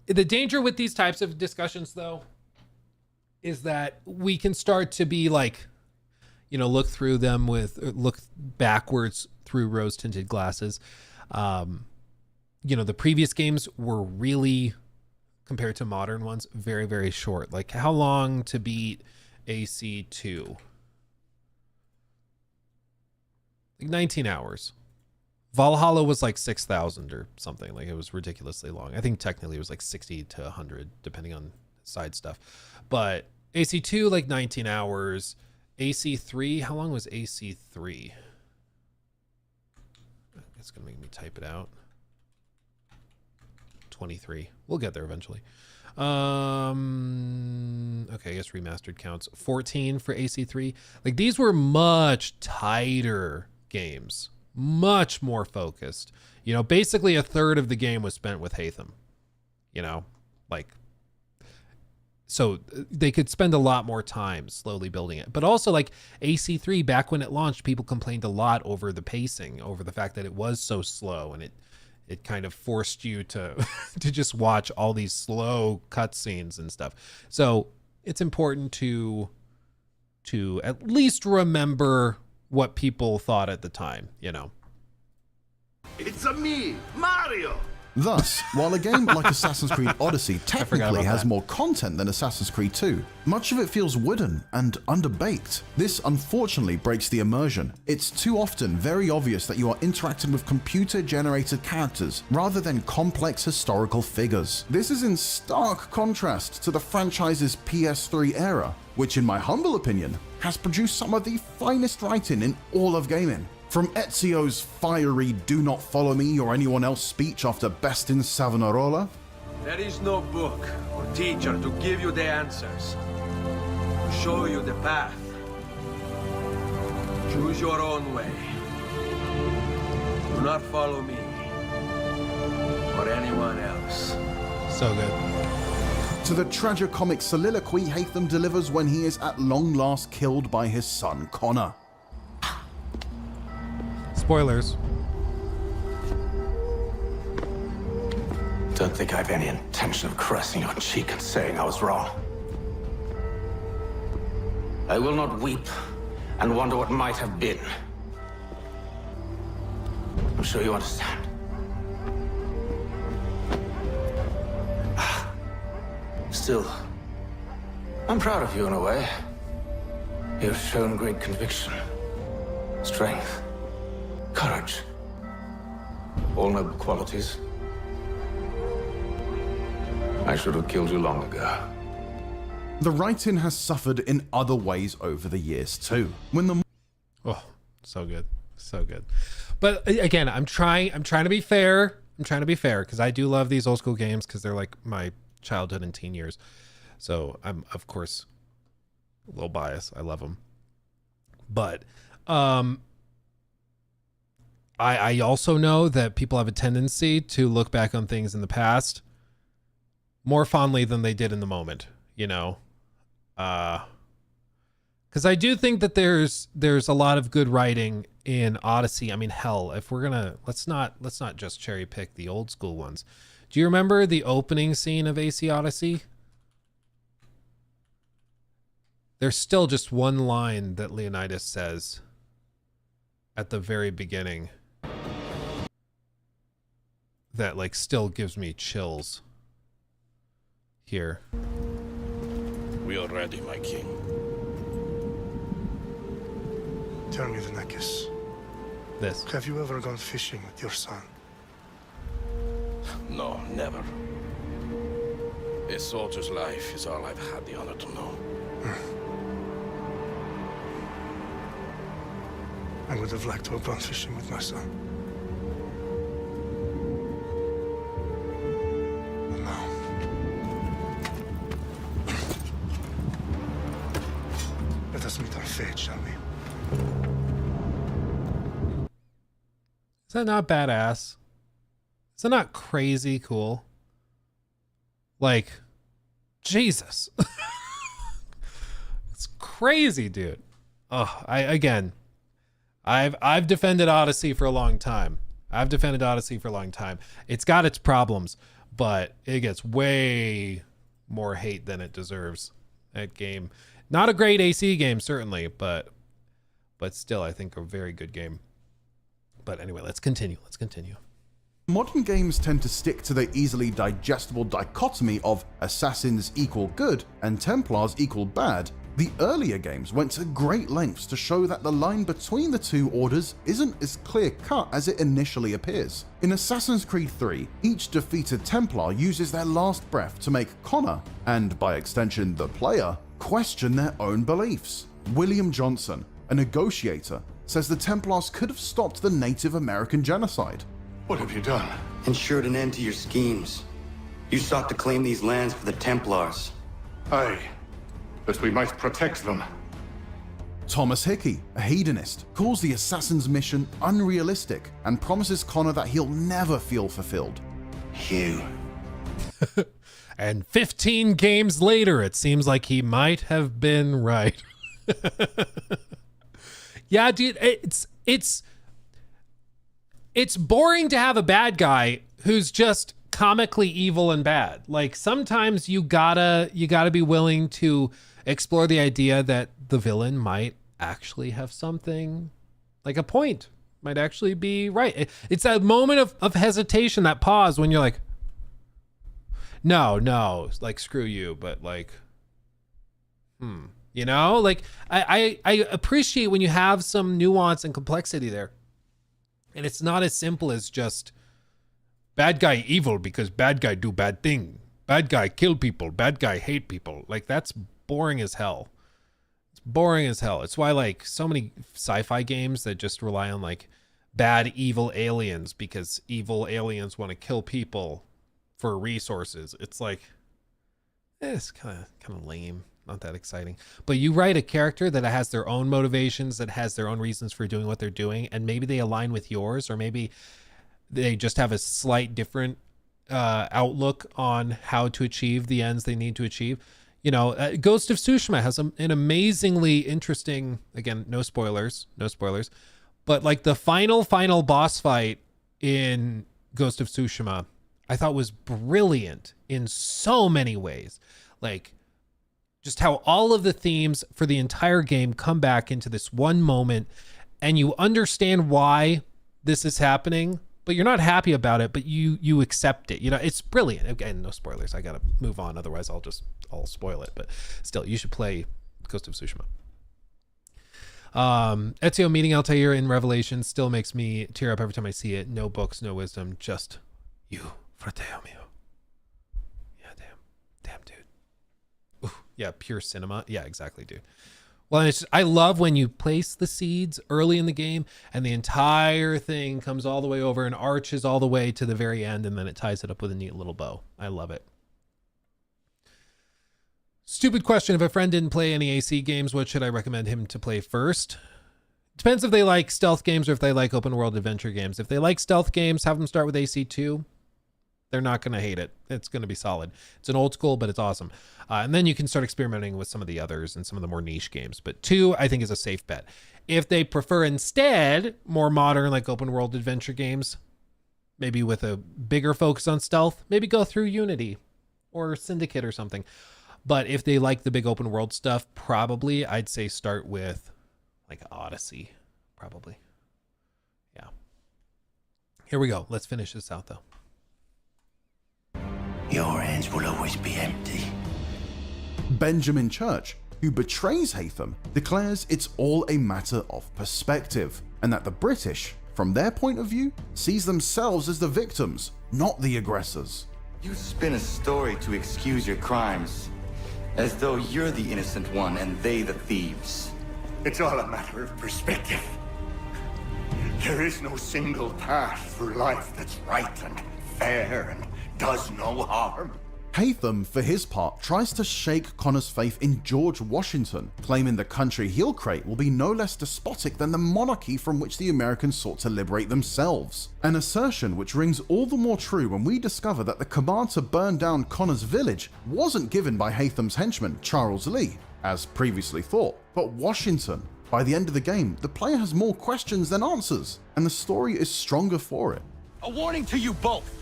The danger with these types of discussions, though, is that we can start to be like, you know, look backwards through rose-tinted glasses. You know, the previous games were really, compared to modern ones, very, very short. Like, how long to beat AC2? Like 19 hours. Valhalla was like 6,000 or something. Like, it was ridiculously long. I think technically it was like 60 to 100, depending on side stuff. But AC2, like 19 hours. AC3, how long was AC3? It's going to make me type it out. 23. We'll get there eventually. Okay, I guess remastered counts. 14 for AC3. Like, these were much tighter games. Much more focused. You know, basically a third of the game was spent with Haytham. You know, like, so they could spend a lot more time slowly building it. But also, like, AC3, back when it launched, people complained a lot over the pacing, over the fact that it was so slow and it kind of forced you to to just watch all these slow cutscenes and stuff. So it's important to at least remember what people thought at the time, you know. It's a me, Mario. Thus, while a game like Assassin's Creed Odyssey technically has that. more content than Assassin's Creed 2, much of it feels wooden and underbaked. This unfortunately breaks the immersion. It's too often very obvious that you are interacting with computer-generated characters rather than complex historical figures. This is in stark contrast to the franchise's PS3 era, which in my humble opinion has produced some of the finest writing in all of gaming. From Ezio's fiery "do not follow me" or anyone else speech after besting Savonarola. There is no book or teacher to give you the answers, to show you the path. Choose your own way. Do not follow me or anyone else. So good. To the tragicomic soliloquy Haytham delivers when he is at long last killed by his son Connor. Spoilers. Don't think I have any intention of caressing your cheek and saying I was wrong. I will not weep and wonder what might have been. I'm sure you understand. Still, I'm proud of you in a way. You've shown great conviction, strength, courage. All noble qualities. I should have killed you long ago. The writing has suffered in other ways over the years too. When the so good, so good. But again, I'm trying to be fair. I'm trying to be fair because I do love these old school games because they're like my childhood and teen years. So I'm of course a little biased. I love them, but I also know that people have a tendency to look back on things in the past more fondly than they did in the moment, you know? Because I do think that there's a lot of good writing in Odyssey. I mean, hell, if we're gonna let's not just cherry pick the old school ones. Do you remember the opening scene of AC Odyssey? There's still just one line that Leonidas says at the very beginning that like still gives me chills. Here. We are ready, my king. Tell me the necklace. This. Have you ever gone fishing with your son? No, never. A soldier's life is all I've had the honor to know. I would have liked to have gone fishing with my son. But now... let us meet on fate, shall we? Is that not badass? Is that not crazy cool? Like, Jesus. It's crazy, dude. Oh, I've defended Odyssey for a long time. It's got its problems, but it gets way more hate than it deserves. That game. Not a great AC game, certainly, but still, I think a very good game. But anyway, let's continue. modern games tend to stick to the easily digestible dichotomy of assassins equal good and Templars equal bad, the earlier games went to great lengths to show that the line between the two orders isn't as clear-cut as it initially appears. In Assassin's Creed 3, each defeated Templar uses their last breath to make Connor, and by extension the player, question their own beliefs. William Johnson, a negotiator, says the Templars could have stopped the Native American genocide. What have you done? Ensured an end to your schemes. You sought to claim these lands for the Templars. Aye, that we might protect them. Thomas Hickey, a hedonist, calls the assassin's mission unrealistic and promises Connor that he'll never feel fulfilled. Hugh. And 15 games later, it seems like he might have been right. Yeah, dude, it's boring to have a bad guy who's just comically evil and bad. Like sometimes you gotta be willing to explore the idea that the villain might actually have something, like a point, might actually be right. It's that moment of hesitation, that pause when you're like, no, like screw you, but like, you know, like I appreciate when you have some nuance and complexity there. And it's not as simple as just bad guy evil because bad guy do bad thing. Bad guy kill people. Bad guy hate people. Like that's boring as hell. It's boring as hell. It's why like so many sci-fi games that just rely on like bad evil aliens because evil aliens want to kill people for resources. It's like, it's kind of lame. Not that exciting. But you write a character that has their own motivations, that has their own reasons for doing what they're doing, and maybe they align with yours, or maybe they just have a slight different outlook on how to achieve the ends they need to achieve. You know, Ghost of Tsushima has an amazingly interesting, again, no spoilers, but like the final boss fight in Ghost of Tsushima, I thought was brilliant in so many ways. Like, just how all of the themes for the entire game come back into this one moment, and you understand why this is happening, but you're not happy about it, but you accept it. You know, it's brilliant. Again, no spoilers. I gotta move on, otherwise I'll spoil it. But still, you should play Ghost of Tsushima. Ezio meeting Altair in Revelation still makes me tear up every time I see it. No books, no wisdom, just you, fratello mio. Yeah, damn, dude. Ooh, yeah, pure cinema. Yeah, exactly, dude. Well, and I love when you place the seeds early in the game and the entire thing comes all the way over and arches all the way to the very end, and then it ties it up with a neat little bow. I love it. Stupid question. If a friend didn't play any AC games, what should I recommend him to play first? Depends if they like stealth games or if they like open world adventure games. If they like stealth games, have them start with AC2. They're not going to hate it. It's going to be solid. It's an old school, but it's awesome. And then you can start experimenting with some of the others and some of the more niche games. But 2, I think, is a safe bet. If they prefer instead more modern, like open world adventure games, maybe with a bigger focus on stealth, maybe go through Unity or Syndicate or something. But if they like the big open world stuff, probably I'd say start with like Odyssey, probably. Yeah. Here we go. Let's finish this out though. Your hands will always be empty. Benjamin Church, who betrays Haytham, declares it's all a matter of perspective, and that the British, from their point of view, sees themselves as the victims, not the aggressors. You spin a story to excuse your crimes, as though you're the innocent one and they the thieves. It's all a matter of perspective. There is no single path through life that's right and fair and does no harm. Haytham, for his part, tries to shake Connor's faith in George Washington, claiming the country he'll create will be no less despotic than the monarchy from which the Americans sought to liberate themselves. An assertion which rings all the more true when we discover that the command to burn down Connor's village wasn't given by Haytham's henchman, Charles Lee, as previously thought, but Washington. By the end of the game, the player has more questions than answers, and the story is stronger for it. A warning to you both.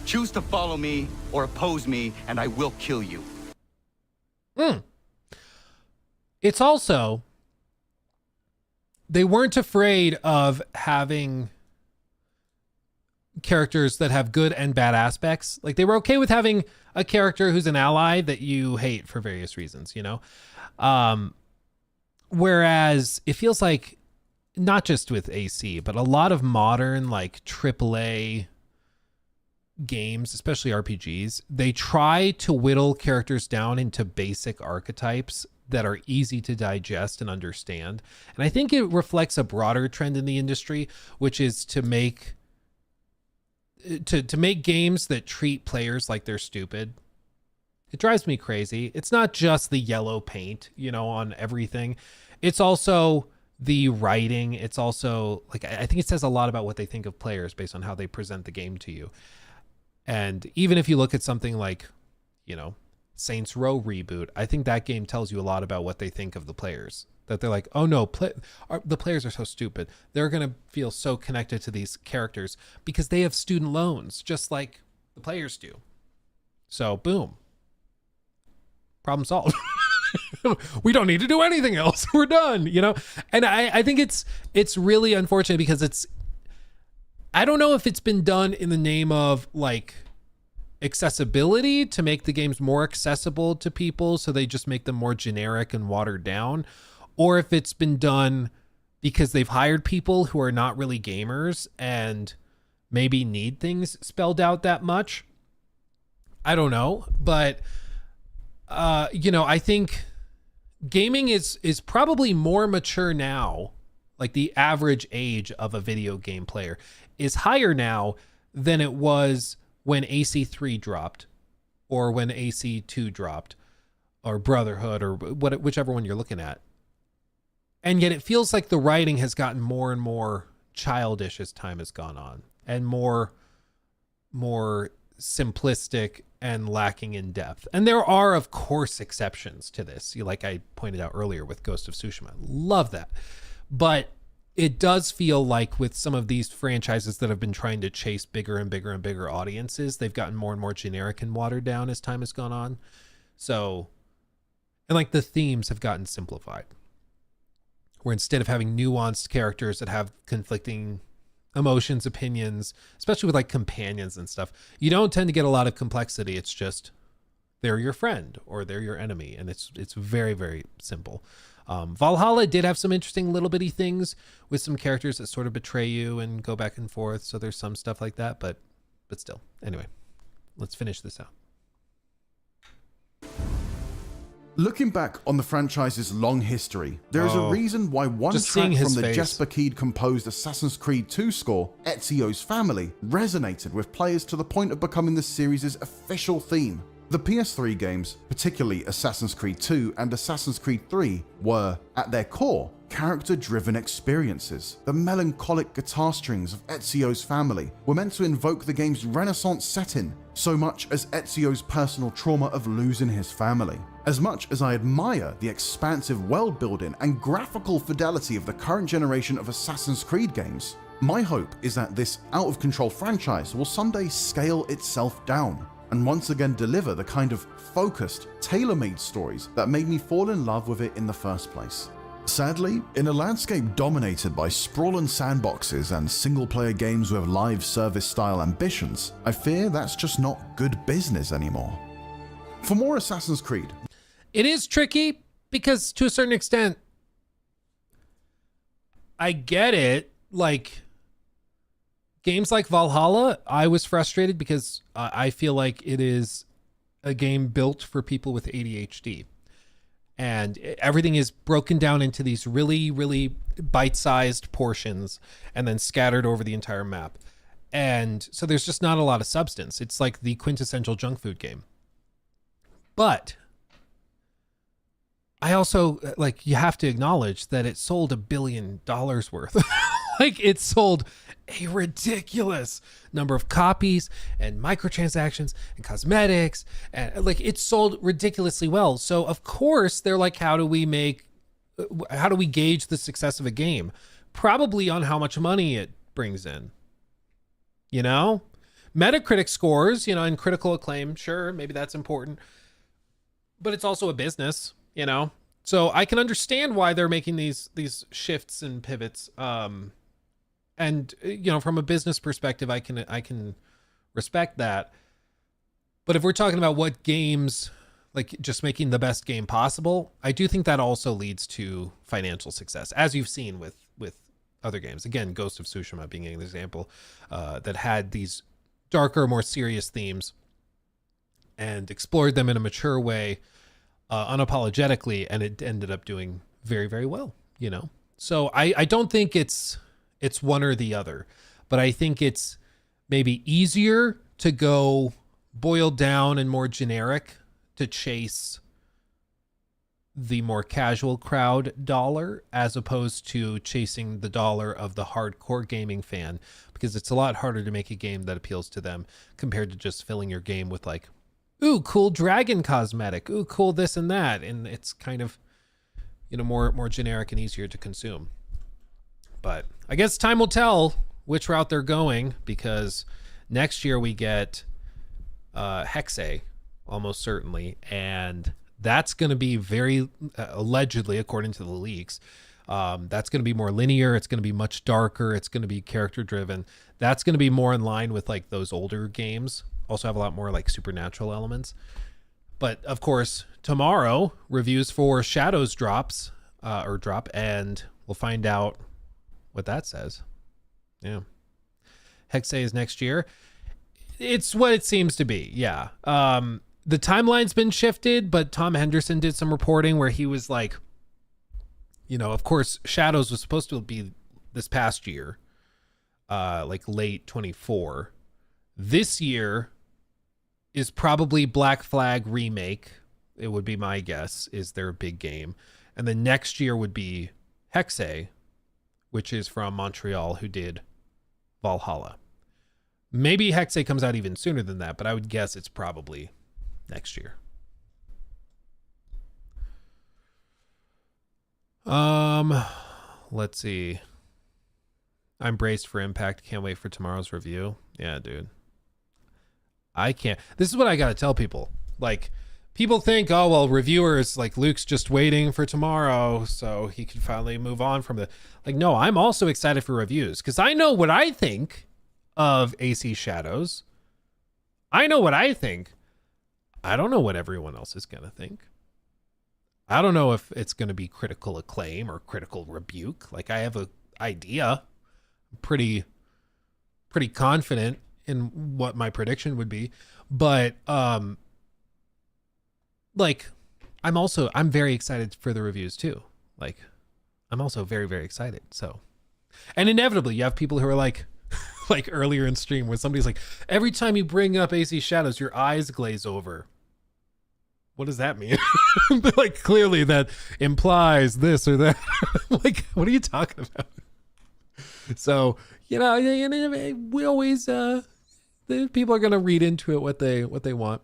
Choose to follow me or oppose me, and I will kill you. It's also, they weren't afraid of having characters that have good and bad aspects. Like they were okay with having a character who's an ally that you hate for various reasons, you know? Whereas it feels like, not just with AC, but a lot of modern like AAA games, especially RPGs, they try to whittle characters down into basic archetypes that are easy to digest and understand. And I think it reflects a broader trend in the industry, which is to make games that treat players like they're stupid. It drives me crazy. It's not just the yellow paint, you know, on everything. It's also the writing. It's also like, I think it says a lot about what they think of players based on how they present the game to you. And even if you look at something like, you know, Saints Row reboot, I think that game tells you a lot about what they think of the players. that they're like, oh no, the players are so stupid. They're going to feel so connected to these characters because they have student loans, just like the players do. So boom, problem solved. We don't need to do anything else. We're done, you know? And I think it's really unfortunate because I don't know if it's been done in the name of like accessibility to make the games more accessible to people, so they just make them more generic and watered down, or if it's been done because they've hired people who are not really gamers and maybe need things spelled out that much. I don't know, but I think gaming is probably more mature now. Like the average age of a video game player is higher now than it was when AC3 dropped, or when AC2 dropped, or Brotherhood, or whichever one you're looking at. And yet it feels like the writing has gotten more and more childish as time has gone on, and more simplistic and lacking in depth. And there are, of course, exceptions to this. Like I pointed out earlier with Ghost of Tsushima. Love that. But it does feel like with some of these franchises that have been trying to chase bigger and bigger and bigger audiences, they've gotten more and more generic and watered down as time has gone on. So, and like the themes have gotten simplified, where instead of having nuanced characters that have conflicting emotions, opinions, especially with like companions and stuff, you don't tend to get a lot of complexity. It's just they're your friend or they're your enemy, and it's very, very simple. Valhalla did have some interesting little bitty things with some characters that sort of betray you and go back and forth, so there's some stuff like that, but still. Anyway, let's finish this out. Looking back on the franchise's long history, there is a reason why one track from the Jesper Kyd composed Assassin's Creed 2 score, Ezio's Family, resonated with players to the point of becoming the series' official theme. The PS3 games, particularly Assassin's Creed 2 and Assassin's Creed 3, were, at their core, character-driven experiences. The melancholic guitar strings of Ezio's Family were meant to invoke the game's Renaissance setting, so much as Ezio's personal trauma of losing his family. As much as I admire the expansive world building and graphical fidelity of the current generation of Assassin's Creed games, my hope is that this out-of-control franchise will someday scale itself down and once again deliver the kind of focused, tailor-made stories that made me fall in love with it in the first place. Sadly, in a landscape dominated by sprawling sandboxes and single-player games with live service-style ambitions, I fear that's just not good business anymore. For more Assassin's Creed, it is tricky because to a certain extent, I get it. Like games like Valhalla, I was frustrated because I feel like it is a game built for people with ADHD. And everything is broken down into these really, really bite-sized portions and then scattered over the entire map. And so there's just not a lot of substance. It's like the quintessential junk food game. But I also, like, you have to acknowledge that it sold $1 billion worth. Like, it sold a ridiculous number of copies and microtransactions and cosmetics, and like it sold ridiculously well. So of course they're like, how do we gauge the success of a game? Probably on how much money it brings in. You know, Metacritic scores, you know, and critical acclaim, sure, maybe that's important, but it's also a business, you know. So I can understand why they're making these shifts and pivots. And, you know, from a business perspective, I can respect that. But if we're talking about what games, like just making the best game possible, I do think that also leads to financial success, as you've seen with other games. Again, Ghost of Tsushima being an example that had these darker, more serious themes and explored them in a mature way, unapologetically, and it ended up doing very, very well, you know? So I don't think it's one or the other, but I think it's maybe easier to go boiled down and more generic to chase the more casual crowd dollar, as opposed to chasing the dollar of the hardcore gaming fan, because it's a lot harder to make a game that appeals to them compared to just filling your game with like, ooh, cool dragon cosmetic, ooh, cool this and that. And it's kind of, more generic and easier to consume. But I guess time will tell which route they're going, because next year we get Hexe, almost certainly, and that's going to be very allegedly, according to the leaks, that's going to be more linear. It's going to be much darker. It's going to be character driven. That's going to be more in line with like those older games. Also have a lot more like supernatural elements. But of course, tomorrow reviews for Shadows drop, and we'll find out what that says. Yeah. Hexe is next year. It's what it seems to be. Yeah. The timeline's been shifted, but Tom Henderson did some reporting where he was like, of course, Shadows was supposed to be this past year, like late 24. This year is probably Black Flag Remake. It would be my guess, is their big game. And then next year would be Hexe, which is from Montreal, who did Valhalla. Maybe Hexe comes out even sooner than that, but I would guess it's probably next year. Let's see. I'm braced for impact. Can't wait for tomorrow's review. Yeah, dude. I can't. This is what I got to tell people. Like, people think, oh, well, reviewers, like Luke's just waiting for tomorrow so he can finally move on from the... Like, no, I'm also excited for reviews because I know what I think of AC Shadows. I know what I think. I don't know what everyone else is going to think. I don't know if it's going to be critical acclaim or critical rebuke. Like, I have an idea. I'm pretty confident in what my prediction would be. But, like, I'm very excited for the reviews too. Like, I'm also very, very excited. So, and inevitably you have people who are like, like earlier in stream where somebody's like, every time you bring up AC Shadows, your eyes glaze over. What does that mean? But like, clearly that implies this or that. Like, what are you talking about? So, we always, the people are going to read into it what they want.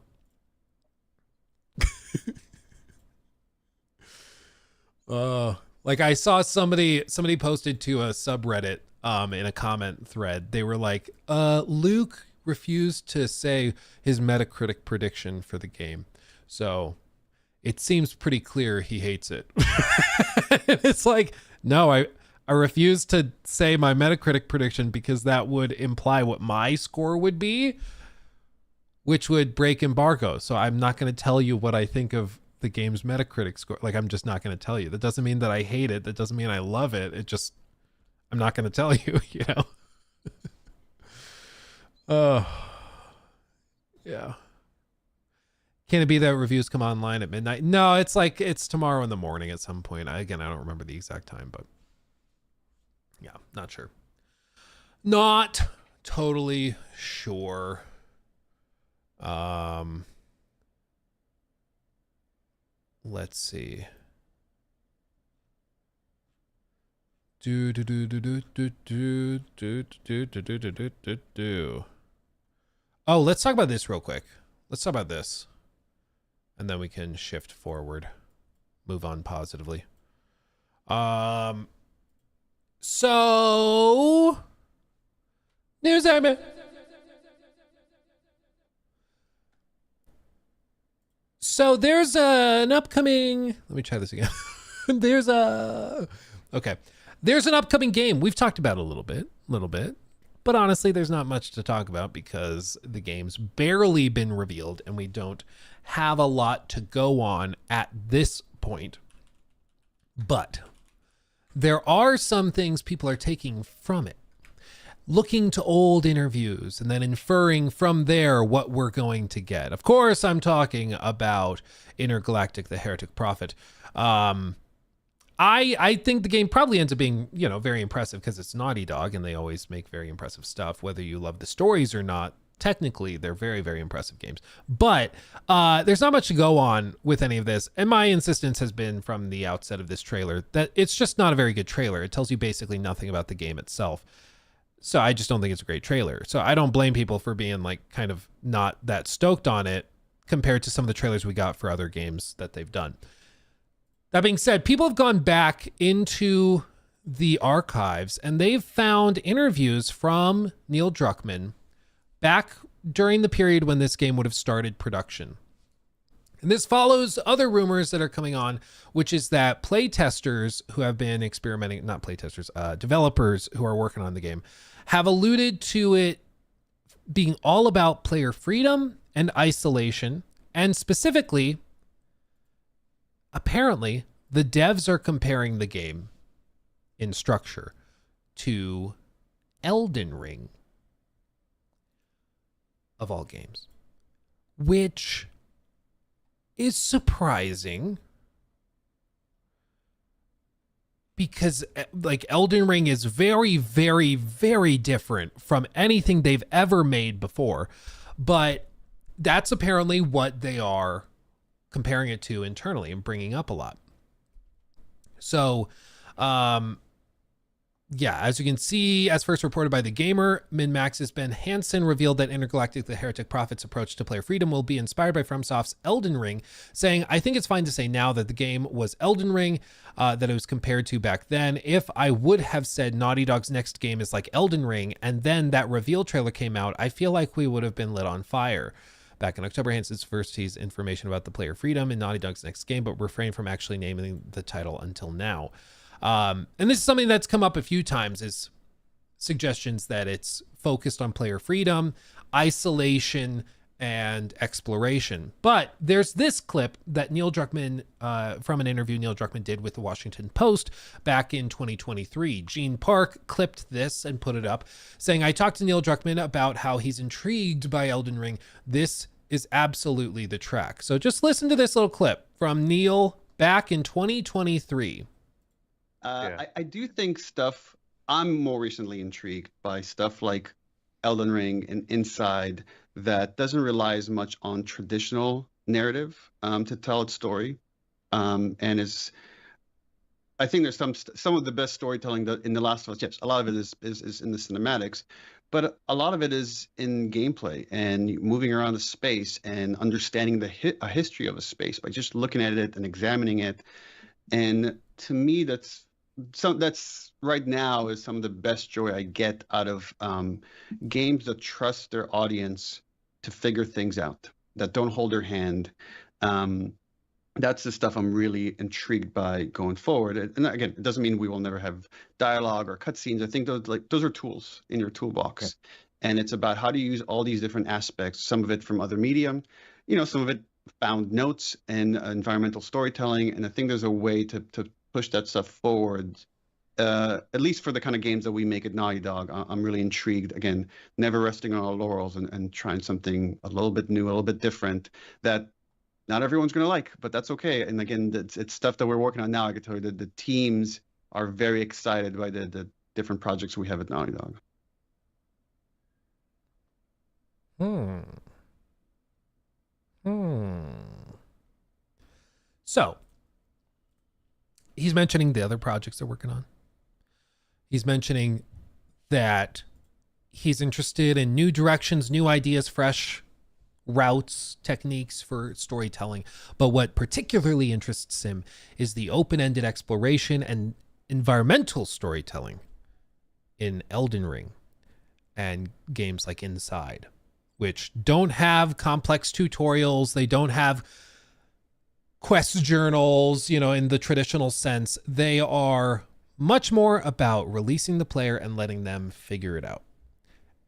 Like I saw somebody posted to a subreddit in a comment thread. They were like, Luke refused to say his Metacritic prediction for the game. So it seems pretty clear he hates it. It's like, no, I refuse to say my Metacritic prediction because that would imply what my score would be, which would break embargo. So I'm not going to tell you what I think of the game's Metacritic score. Like, I'm just not going to tell you. That doesn't mean that I hate it. That doesn't mean I love it. It just, I'm not going to tell you, Yeah. Can it be that reviews come online at midnight? No, it's like, it's tomorrow in the morning at some point. I don't remember the exact time, but yeah, not sure. Not totally sure. Let's see. Oh, let's talk about this real quick. Let's talk about this. And then we can shift forward. Move on positively. So news segment. So there's an upcoming, let me try this again. There's an upcoming game. We've talked about it a little bit, but honestly, there's not much to talk about because the game's barely been revealed and we don't have a lot to go on at this point. But there are some things people are taking from it, looking to old interviews and then inferring from there what we're going to get. Of course, I'm talking about Intergalactic, the Heretic Prophet. I think the game probably ends up being, very impressive because it's Naughty Dog and they always make very impressive stuff, whether you love the stories or not. Technically, they're very, very impressive games. But there's not much to go on with any of this. And my insistence has been from the outset of this trailer that it's just not a very good trailer. It tells you basically nothing about the game itself. So I just don't think it's a great trailer. So I don't blame people for being like kind of not that stoked on it compared to some of the trailers we got for other games that they've done. That being said, people have gone back into the archives and they've found interviews from Neil Druckmann back during the period when this game would have started production. And this follows other rumors that are coming on, which is that playtesters who have been experimenting, not playtesters, developers who are working on the game, have alluded to it being all about player freedom and isolation. And specifically, apparently, the devs are comparing the game in structure to Elden Ring, of all games, which is surprising because like Elden Ring is very, very, very different from anything they've ever made before, but that's apparently what they are comparing it to internally and bringing up a lot. So, yeah, as you can see, as first reported by The Gamer, MinMax's Ben Hansen revealed that Intergalactic the Heretic Prophet's approach to player freedom will be inspired by FromSoft's Elden Ring, saying, I think it's fine to say now that the game was Elden Ring, that it was compared to back then. If I would have said Naughty Dog's next game is like Elden Ring, and then that reveal trailer came out, I feel like we would have been lit on fire. Back in October, Hansen's first teased information about the player freedom in Naughty Dog's next game, but refrained from actually naming the title until now. And this is something that's come up a few times, is suggestions that it's focused on player freedom, isolation, and exploration. But there's this clip that Neil Druckmann, from an interview Neil Druckmann did with the Washington Post back in 2023. Gene Park clipped this and put it up, saying, I talked to Neil Druckmann about how he's intrigued by Elden Ring. This is absolutely the track. So just listen to this little clip from Neil back in 2023. I do think I'm more recently intrigued by stuff like Elden Ring and Inside that doesn't rely as much on traditional narrative to tell its story. And I think there's some of the best storytelling in The Last of Us. Yes, a lot of it is in the cinematics, but a lot of it is in gameplay and moving around the space and understanding a history of a space by just looking at it and examining it. And to me, that's right now is some of the best joy I get out of games that trust their audience to figure things out, that don't hold their hand. That's the stuff I'm really intrigued by going forward. And again, it doesn't mean we will never have dialogue or cutscenes. I think those are tools in your toolbox. Okay. And it's about how to use all these different aspects, some of it from other media, some of it found notes and environmental storytelling. And I think there's a way to push that stuff forward, at least for the kind of games that we make at Naughty Dog. I'm really intrigued. Again, never resting on our laurels and trying something a little bit new, a little bit different that not everyone's going to like, but that's okay. And again, it's stuff that we're working on now. I can tell you that the teams are very excited by the different projects we have at Naughty Dog. So, he's mentioning the other projects they're working on. He's mentioning that he's interested in new directions, new ideas, fresh routes, techniques for storytelling. But what particularly interests him is the open-ended exploration and environmental storytelling in Elden Ring and games like Inside, which don't have complex tutorials. They don't have quest journals, in the traditional sense. They are much more about releasing the player and letting them figure it out.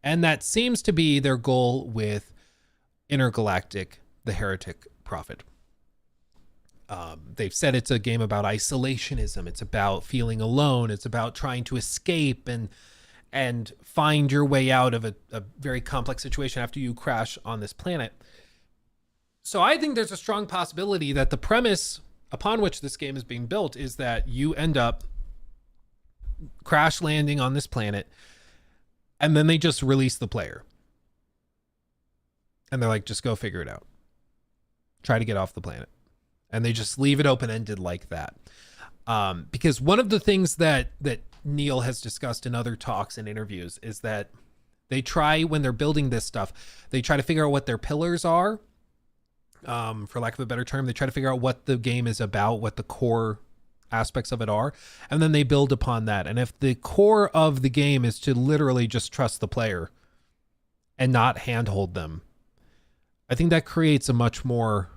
And that seems to be their goal with Intergalactic, the Heretic Prophet. They've said it's a game about isolationism. It's about feeling alone. It's about trying to escape and find your way out of a very complex situation after you crash on this planet. So I think there's a strong possibility that the premise upon which this game is being built is that you end up crash landing on this planet and then they just release the player. And they're like, just go figure it out. Try to get off the planet. And they just leave it open-ended like that. Because one of the things that Neil has discussed in other talks and interviews is that they try, when they're building this stuff, they try to figure out what their pillars are for lack of a better term. They try to figure out what the game is about, what the core aspects of it are, and then they build upon that. And if the core of the game is to literally just trust the player and not handhold them, I think that creates a much more,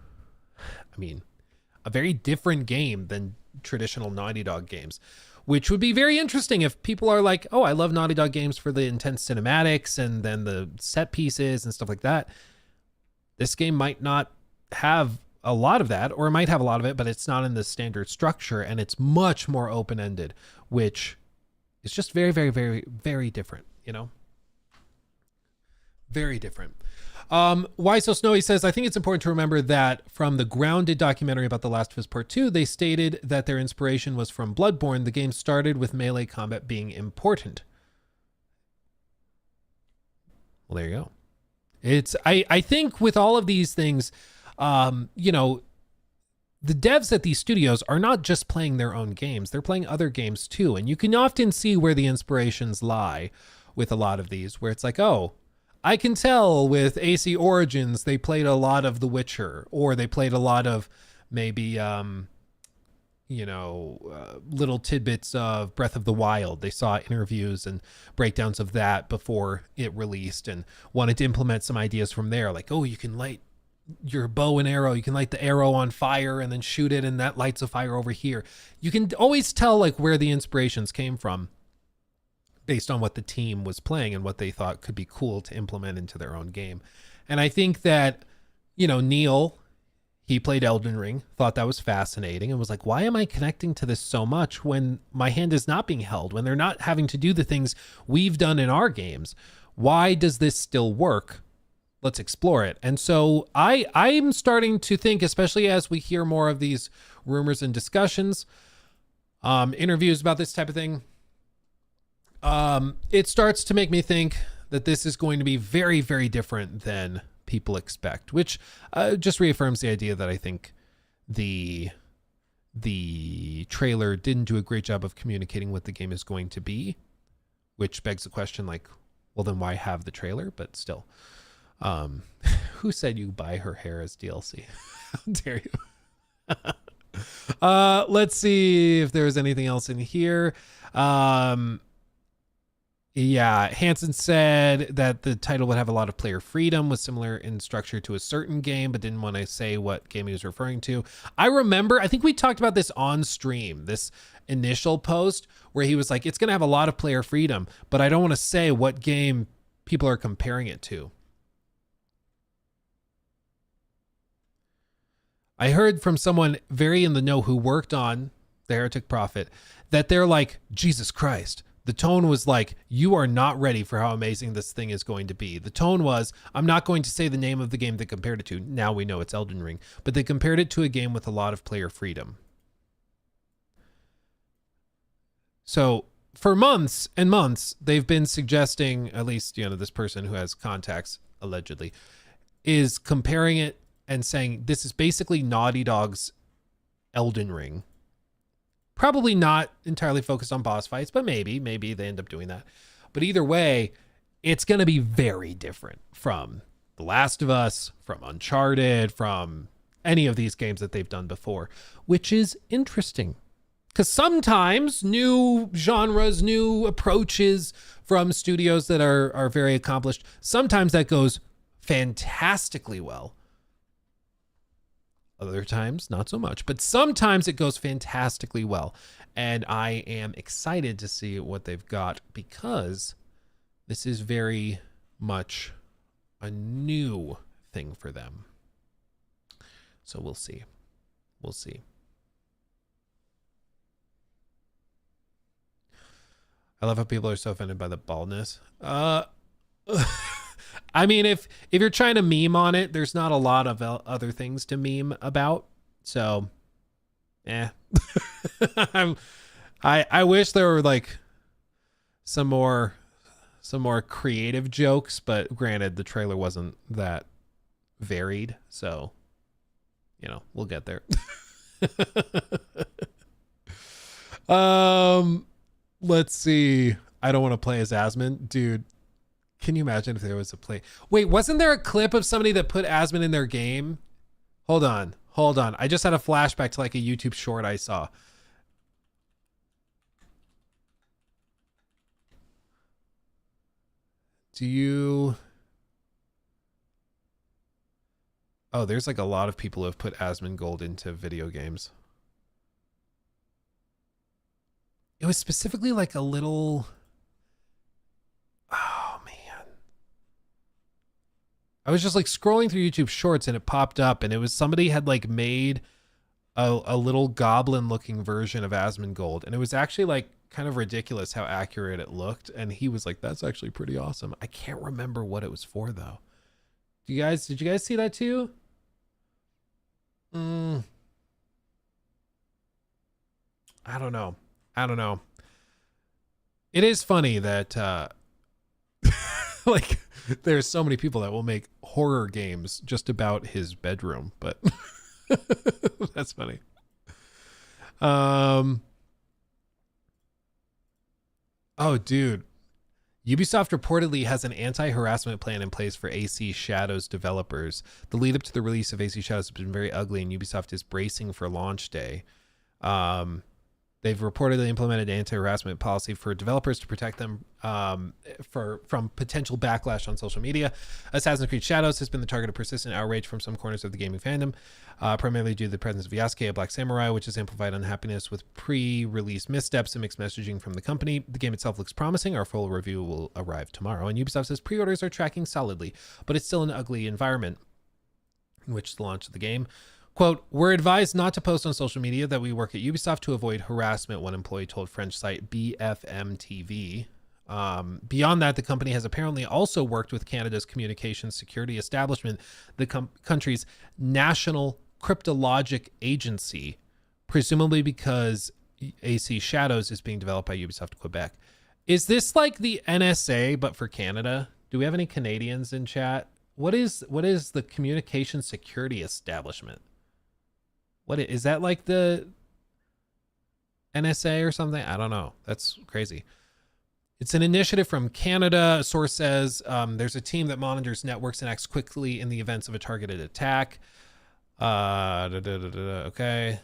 a very different game than traditional Naughty Dog games, which would be very interesting if people are like, oh, I love Naughty Dog games for the intense cinematics and then the set pieces and stuff like that. This game might not have a lot of that, or it might have a lot of it, but it's not in the standard structure, and it's much more open-ended, which is just very, very, very, very different, Very different. Why So Snowy says, I think it's important to remember that from the grounded documentary about The Last of Us Part 2, they stated that their inspiration was from Bloodborne. The game started with melee combat being important. Well, there you go. I think with all of these things, the devs at these studios are not just playing their own games. They're playing other games too. And you can often see where the inspirations lie with a lot of these, where it's like, oh, I can tell with AC Origins, they played a lot of The Witcher, or they played a lot of maybe, little tidbits of Breath of the Wild. They saw interviews and breakdowns of that before it released and wanted to implement some ideas from there. Like, oh, you can light your bow and arrow. You can light the arrow on fire and then shoot it, and that lights a fire over here. You can always tell like where the inspirations came from based on what the team was playing and what they thought could be cool to implement into their own game. And I think that, Neil, he played Elden Ring, thought that was fascinating, and was like, why am I connecting to this so much when my hand is not being held, when they're not having to do the things we've done in our games? Why does this still work? Let's explore it. And so I'm starting to think, especially as we hear more of these rumors and discussions, interviews about this type of thing, it starts to make me think that this is going to be very, very different than people expect, which just reaffirms the idea that I think the trailer didn't do a great job of communicating what the game is going to be, which begs the question, like, well, then why have the trailer? But still, who said you buy her hair as DLC? How dare you? Let's see if there's anything else in here. Yeah, Hansen said that the title would have a lot of player freedom, was similar in structure to a certain game, but didn't want to say what game he was referring to. I think we talked about this on stream, this initial post where he was like, it's going to have a lot of player freedom, but I don't want to say what game people are comparing it to. I heard from someone very in the know who worked on the Heretic Prophet that they're like, Jesus Christ. The tone was like, you are not ready for how amazing this thing is going to be. The tone was, I'm not going to say the name of the game they compared it to. Now we know it's Elden Ring. But they compared it to a game with a lot of player freedom. So for months and months, they've been suggesting, at least, this person who has contacts, allegedly, is comparing it and saying, this is basically Naughty Dog's Elden Ring. Probably not entirely focused on boss fights, but maybe they end up doing that. But either way, it's going to be very different from The Last of Us, from Uncharted, from any of these games that they've done before, which is interesting. Because sometimes new genres, new approaches from studios that are very accomplished, sometimes that goes fantastically well. Other times, not so much, but sometimes it goes fantastically well. And I am excited to see what they've got, because this is very much a new thing for them. So we'll see. We'll see. I love how people are so offended by the baldness. I mean, if you're trying to meme on it, there's not a lot of other things to meme about. So, I wish there were like some more creative jokes, but granted, the trailer wasn't that varied. So, we'll get there. Let's see. I don't want to play as Asmund, dude. Can you imagine if there was a play? Wait, wasn't there a clip of somebody that put Asmund in their game Hold on. I just had a flashback to like a YouTube short I saw. Oh, there's like a lot of people who have put Asmongold into video games. It was specifically like a little... Oh, man. I was just like scrolling through YouTube shorts and it popped up and it was somebody had like made a little goblin looking version of Asmongold. And it was actually like kind of ridiculous how accurate it looked. And he was like, that's actually pretty awesome. I can't remember what it was for though. Did you guys see that too? I don't know. It is funny that like there's so many people that will make horror games just about his bedroom, but that's funny. Oh, dude. Ubisoft reportedly has an anti-harassment plan in place for AC Shadows developers. The lead up to the release of AC Shadows has been very ugly, and Ubisoft is bracing for launch day. They've reportedly implemented an anti-harassment policy for developers to protect them from potential backlash on social media. Assassin's Creed Shadows has been the target of persistent outrage from some corners of the gaming fandom, primarily due to the presence of Yasuke, a black samurai, which has amplified unhappiness with pre-release missteps and mixed messaging from the company. The game itself looks promising. Our full review will arrive tomorrow. And Ubisoft says pre-orders are tracking solidly, but it's still an ugly environment in which the launch of the game. Quote, we're advised not to post on social media that we work at Ubisoft to avoid harassment, one employee told French site BFM TV. Beyond that, the company has apparently also worked with Canada's communications security establishment, the country's national cryptologic agency, presumably because AC Shadows is being developed by Ubisoft Quebec. Is this like the NSA, but for Canada? Do we have any Canadians in chat? What is the communication security establishment? What is that, like the NSA or something? I don't know. That's crazy. It's an initiative from Canada. A source says there's a team that monitors networks and acts quickly in the events of a targeted attack. Okay.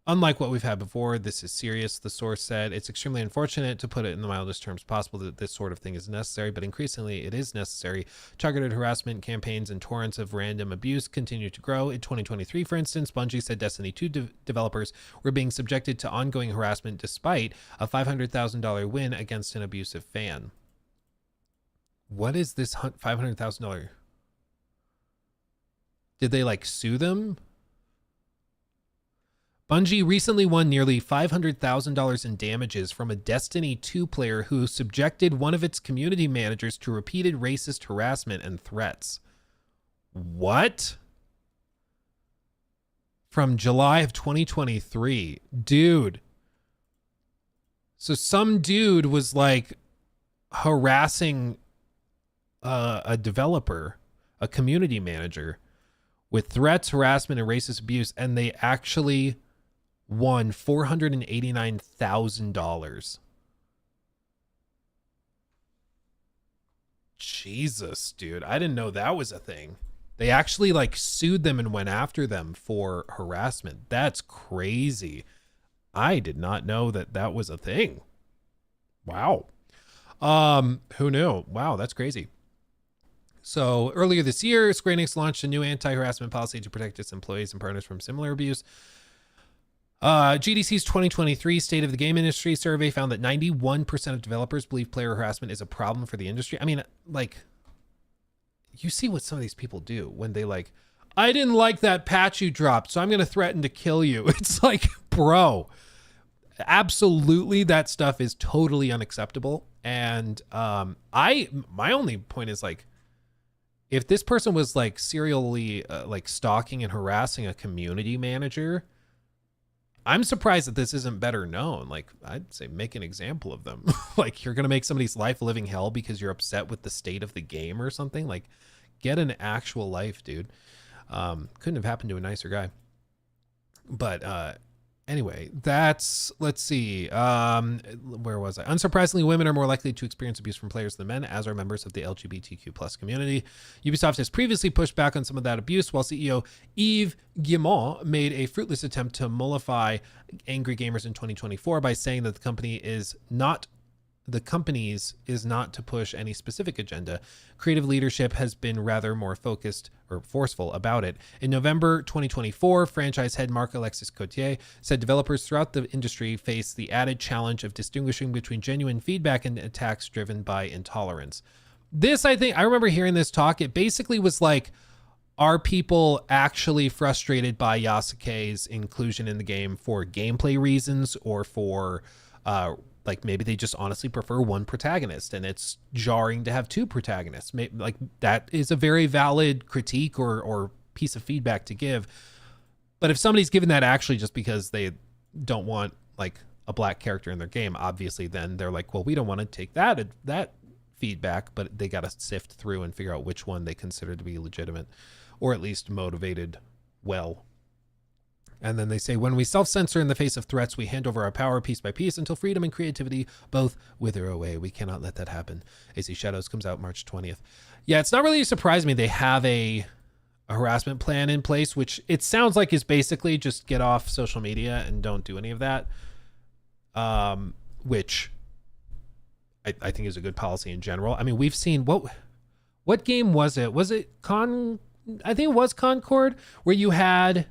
Unlike what we've had before, this is serious, the source said. It's extremely unfortunate, to put it in the mildest terms possible, that this sort of thing is necessary, but increasingly it is necessary. Targeted harassment campaigns and torrents of random abuse continue to grow. In 2023, for instance, Bungie said Destiny 2 developers were being subjected to ongoing harassment despite a $500,000 win against an abusive fan. What is this $500,000? Did they like sue them? Bungie recently won nearly $500,000 in damages from a Destiny 2 player who subjected one of its community managers to repeated racist harassment and threats. What? From July of 2023. Dude. So some dude was like harassing a developer, a community manager, with threats, harassment, and racist abuse, and they actually won $489,000. Jesus, dude. I didn't know that was a thing. They actually like sued them and went after them for harassment. That's crazy. I did not know that that was a thing. Wow. Who knew? Wow, that's crazy. So earlier this year, Square Enix launched a new anti-harassment policy to protect its employees and partners from similar abuse. GDC's 2023 State of the Game Industry survey found that 91% of developers believe player harassment is a problem for the industry. I mean, like, you see what some of these people do when they like, I didn't like that patch you dropped, so I'm going to threaten to kill you. It's like, bro, absolutely, that stuff is totally unacceptable. And my only point is like, if this person was like serially like stalking and harassing a community manager, I'm surprised that this isn't better known. Like, I'd say make an example of them. Like, you're going to make somebody's life a living hell because you're upset with the state of the game or something. Like, get an actual life, dude. Couldn't have happened to a nicer guy. But Anyway, that's, let's see, where was I? Unsurprisingly, women are more likely to experience abuse from players than men, as are members of the LGBTQ plus community. Ubisoft has previously pushed back on some of that abuse, while CEO Yves Guillemot made a fruitless attempt to mollify angry gamers in 2024 by saying that the company's is not to push any specific agenda. Creative leadership has been rather more focused or forceful about it. In November 2024, franchise head Marc-Alexis Cotier said developers throughout the industry face the added challenge of distinguishing between genuine feedback and attacks driven by intolerance. This, I think, I remember hearing this talk. It basically was like, are people actually frustrated by Yasuke's inclusion in the game for gameplay reasons or for like maybe they just honestly prefer one protagonist and it's jarring to have two protagonists. Like that is a very valid critique or piece of feedback to give. But if somebody's given that actually just because they don't want like a black character in their game, obviously then they're like, well, we don't want to take that feedback, but they got to sift through and figure out which one they consider to be legitimate or at least motivated well. And then they say, when we self-censor in the face of threats, we hand over our power piece by piece until freedom and creativity both wither away. We cannot let that happen. AC Shadows comes out March 20th. Yeah, it's not really surprising me. They have a harassment plan in place, which it sounds like is basically just get off social media and don't do any of that. Which I think is a good policy in general. I mean, we've seen, what game was it? Was it I think it was Concord, where you had...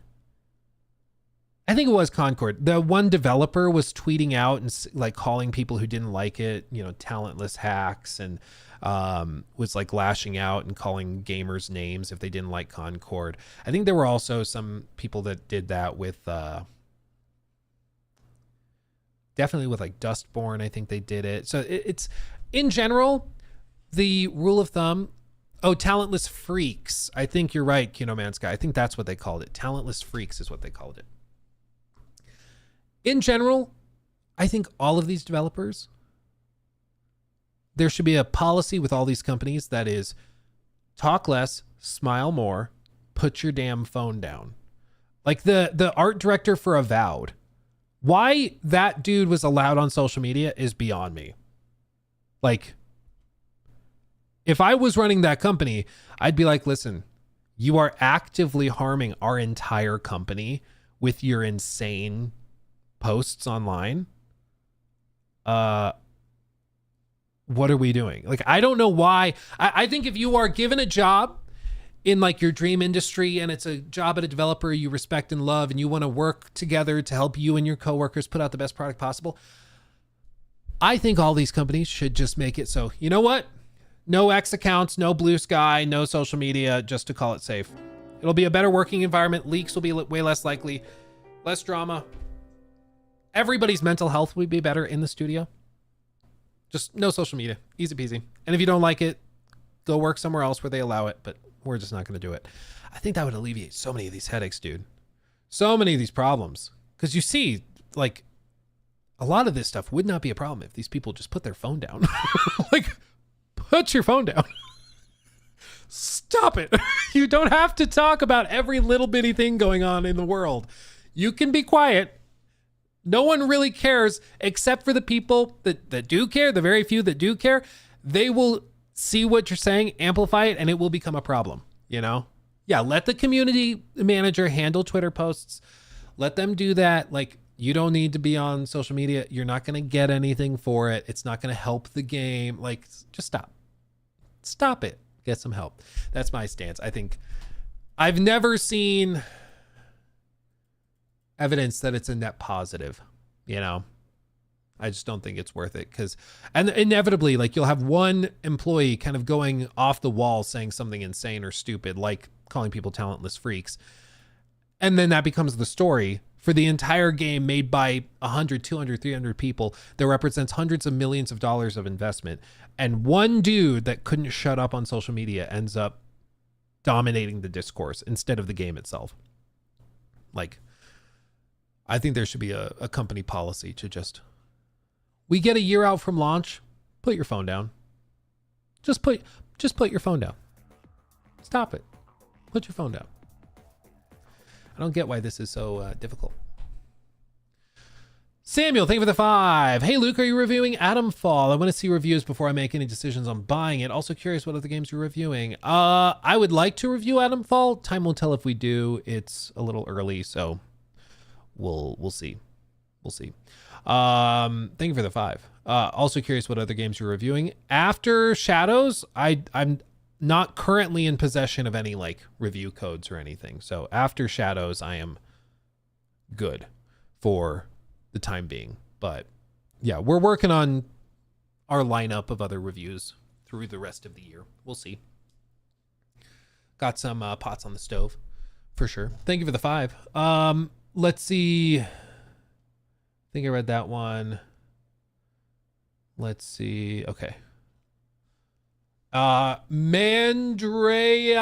I think it was Concord. The one developer was tweeting out and like calling people who didn't like it, you know, talentless hacks, and was like lashing out and calling gamers names if they didn't like Concord. I think there were also some people that did that with definitely with like Dustborn. I think they did it. So it's in general, the rule of thumb. Oh, talentless freaks. I think you're right, Kino Man Sky. I think that's what they called it. Talentless freaks is what they called it. In general, I think all of these developers, there should be a policy with all these companies that is talk less, smile more, put your damn phone down. Like the art director for Avowed, why that dude was allowed on social media is beyond me. Like, if I was running that company, I'd be like, listen, you are actively harming our entire company with your insane posts online. What are we doing? Like, I don't know why. I think if you are given a job in like your dream industry and it's a job at a developer you respect and love and you want to work together to help you and your coworkers put out the best product possible, I think all these companies should just make it so, you know what? No X accounts, no Blue Sky, no social media, just to call it safe. It'll be a better working environment. Leaks will be way less likely. Less drama. Everybody's mental health would be better in the studio. Just no social media. Easy peasy. And if you don't like it, go work somewhere else where they allow it, but we're just not going to do it. I think that would alleviate so many of these headaches, dude. So many of these problems. Because you see, like, a lot of this stuff would not be a problem if these people just put their phone down. Like, put your phone down. Stop it. You don't have to talk about every little bitty thing going on in the world. You can be quiet. No one really cares except for the people that do care, the very few that do care. They will see what you're saying, amplify it, and it will become a problem, you know? Yeah, let the community manager handle Twitter posts. Let them do that. Like, you don't need to be on social media. You're not going to get anything for it. It's not going to help the game. Like, just stop. Stop it. Get some help. That's my stance. I think I've never seen evidence that it's a net positive, you know? I just don't think it's worth it and inevitably, like, you'll have one employee kind of going off the wall saying something insane or stupid, like calling people talentless freaks. And then that becomes the story for the entire game made by 100, 200, 300 people that represents hundreds of millions of dollars of investment. And one dude that couldn't shut up on social media ends up dominating the discourse instead of the game itself. Like, I think there should be a company policy to just, we get a year out from launch, put your phone down. Just put your phone down. Stop it. Put your phone down. I don't get why this is so difficult. Samuel, thank you for the 5. Hey, Luke, are you reviewing Atom Fall? I want to see reviews before I make any decisions on buying it. Also curious what other games you're reviewing. I would like to review Atom Fall. Time will tell if we do. It's a little early, so we'll see. We'll see. Thank you for the 5. Also curious what other games you're reviewing. After Shadows, I'm not currently in possession of any like review codes or anything. So after Shadows, I am good for the time being. But yeah, we're working on our lineup of other reviews through the rest of the year. We'll see. Got some pots on the stove for sure. Thank you for the 5. Let's see. I think I read that one. Let's see. Okay. Mandreate.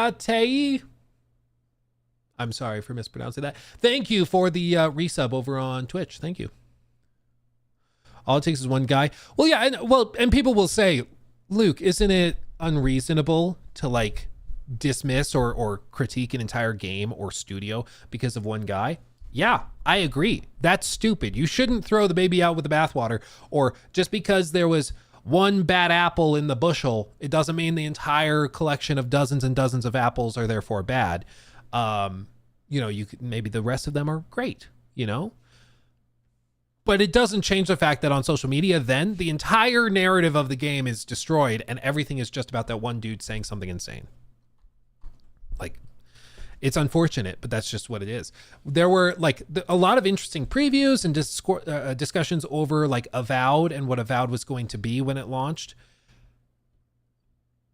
I'm sorry for mispronouncing that. Thank you for the resub over on Twitch. Thank you. All it takes is one guy. Well, yeah, and people will say, Luke, isn't it unreasonable to like dismiss or critique an entire game or studio because of one guy? Yeah, I agree. That's stupid. You shouldn't throw the baby out with the bathwater, or just because there was one bad apple in the bushel, it doesn't mean the entire collection of dozens and dozens of apples are therefore bad. You could, maybe the rest of them are great, but it doesn't change the fact that on social media, then the entire narrative of the game is destroyed and everything is just about that one dude saying something insane. Like, it's unfortunate, but that's just what it is. There were like a lot of interesting previews and discussions over like Avowed and what Avowed was going to be when it launched.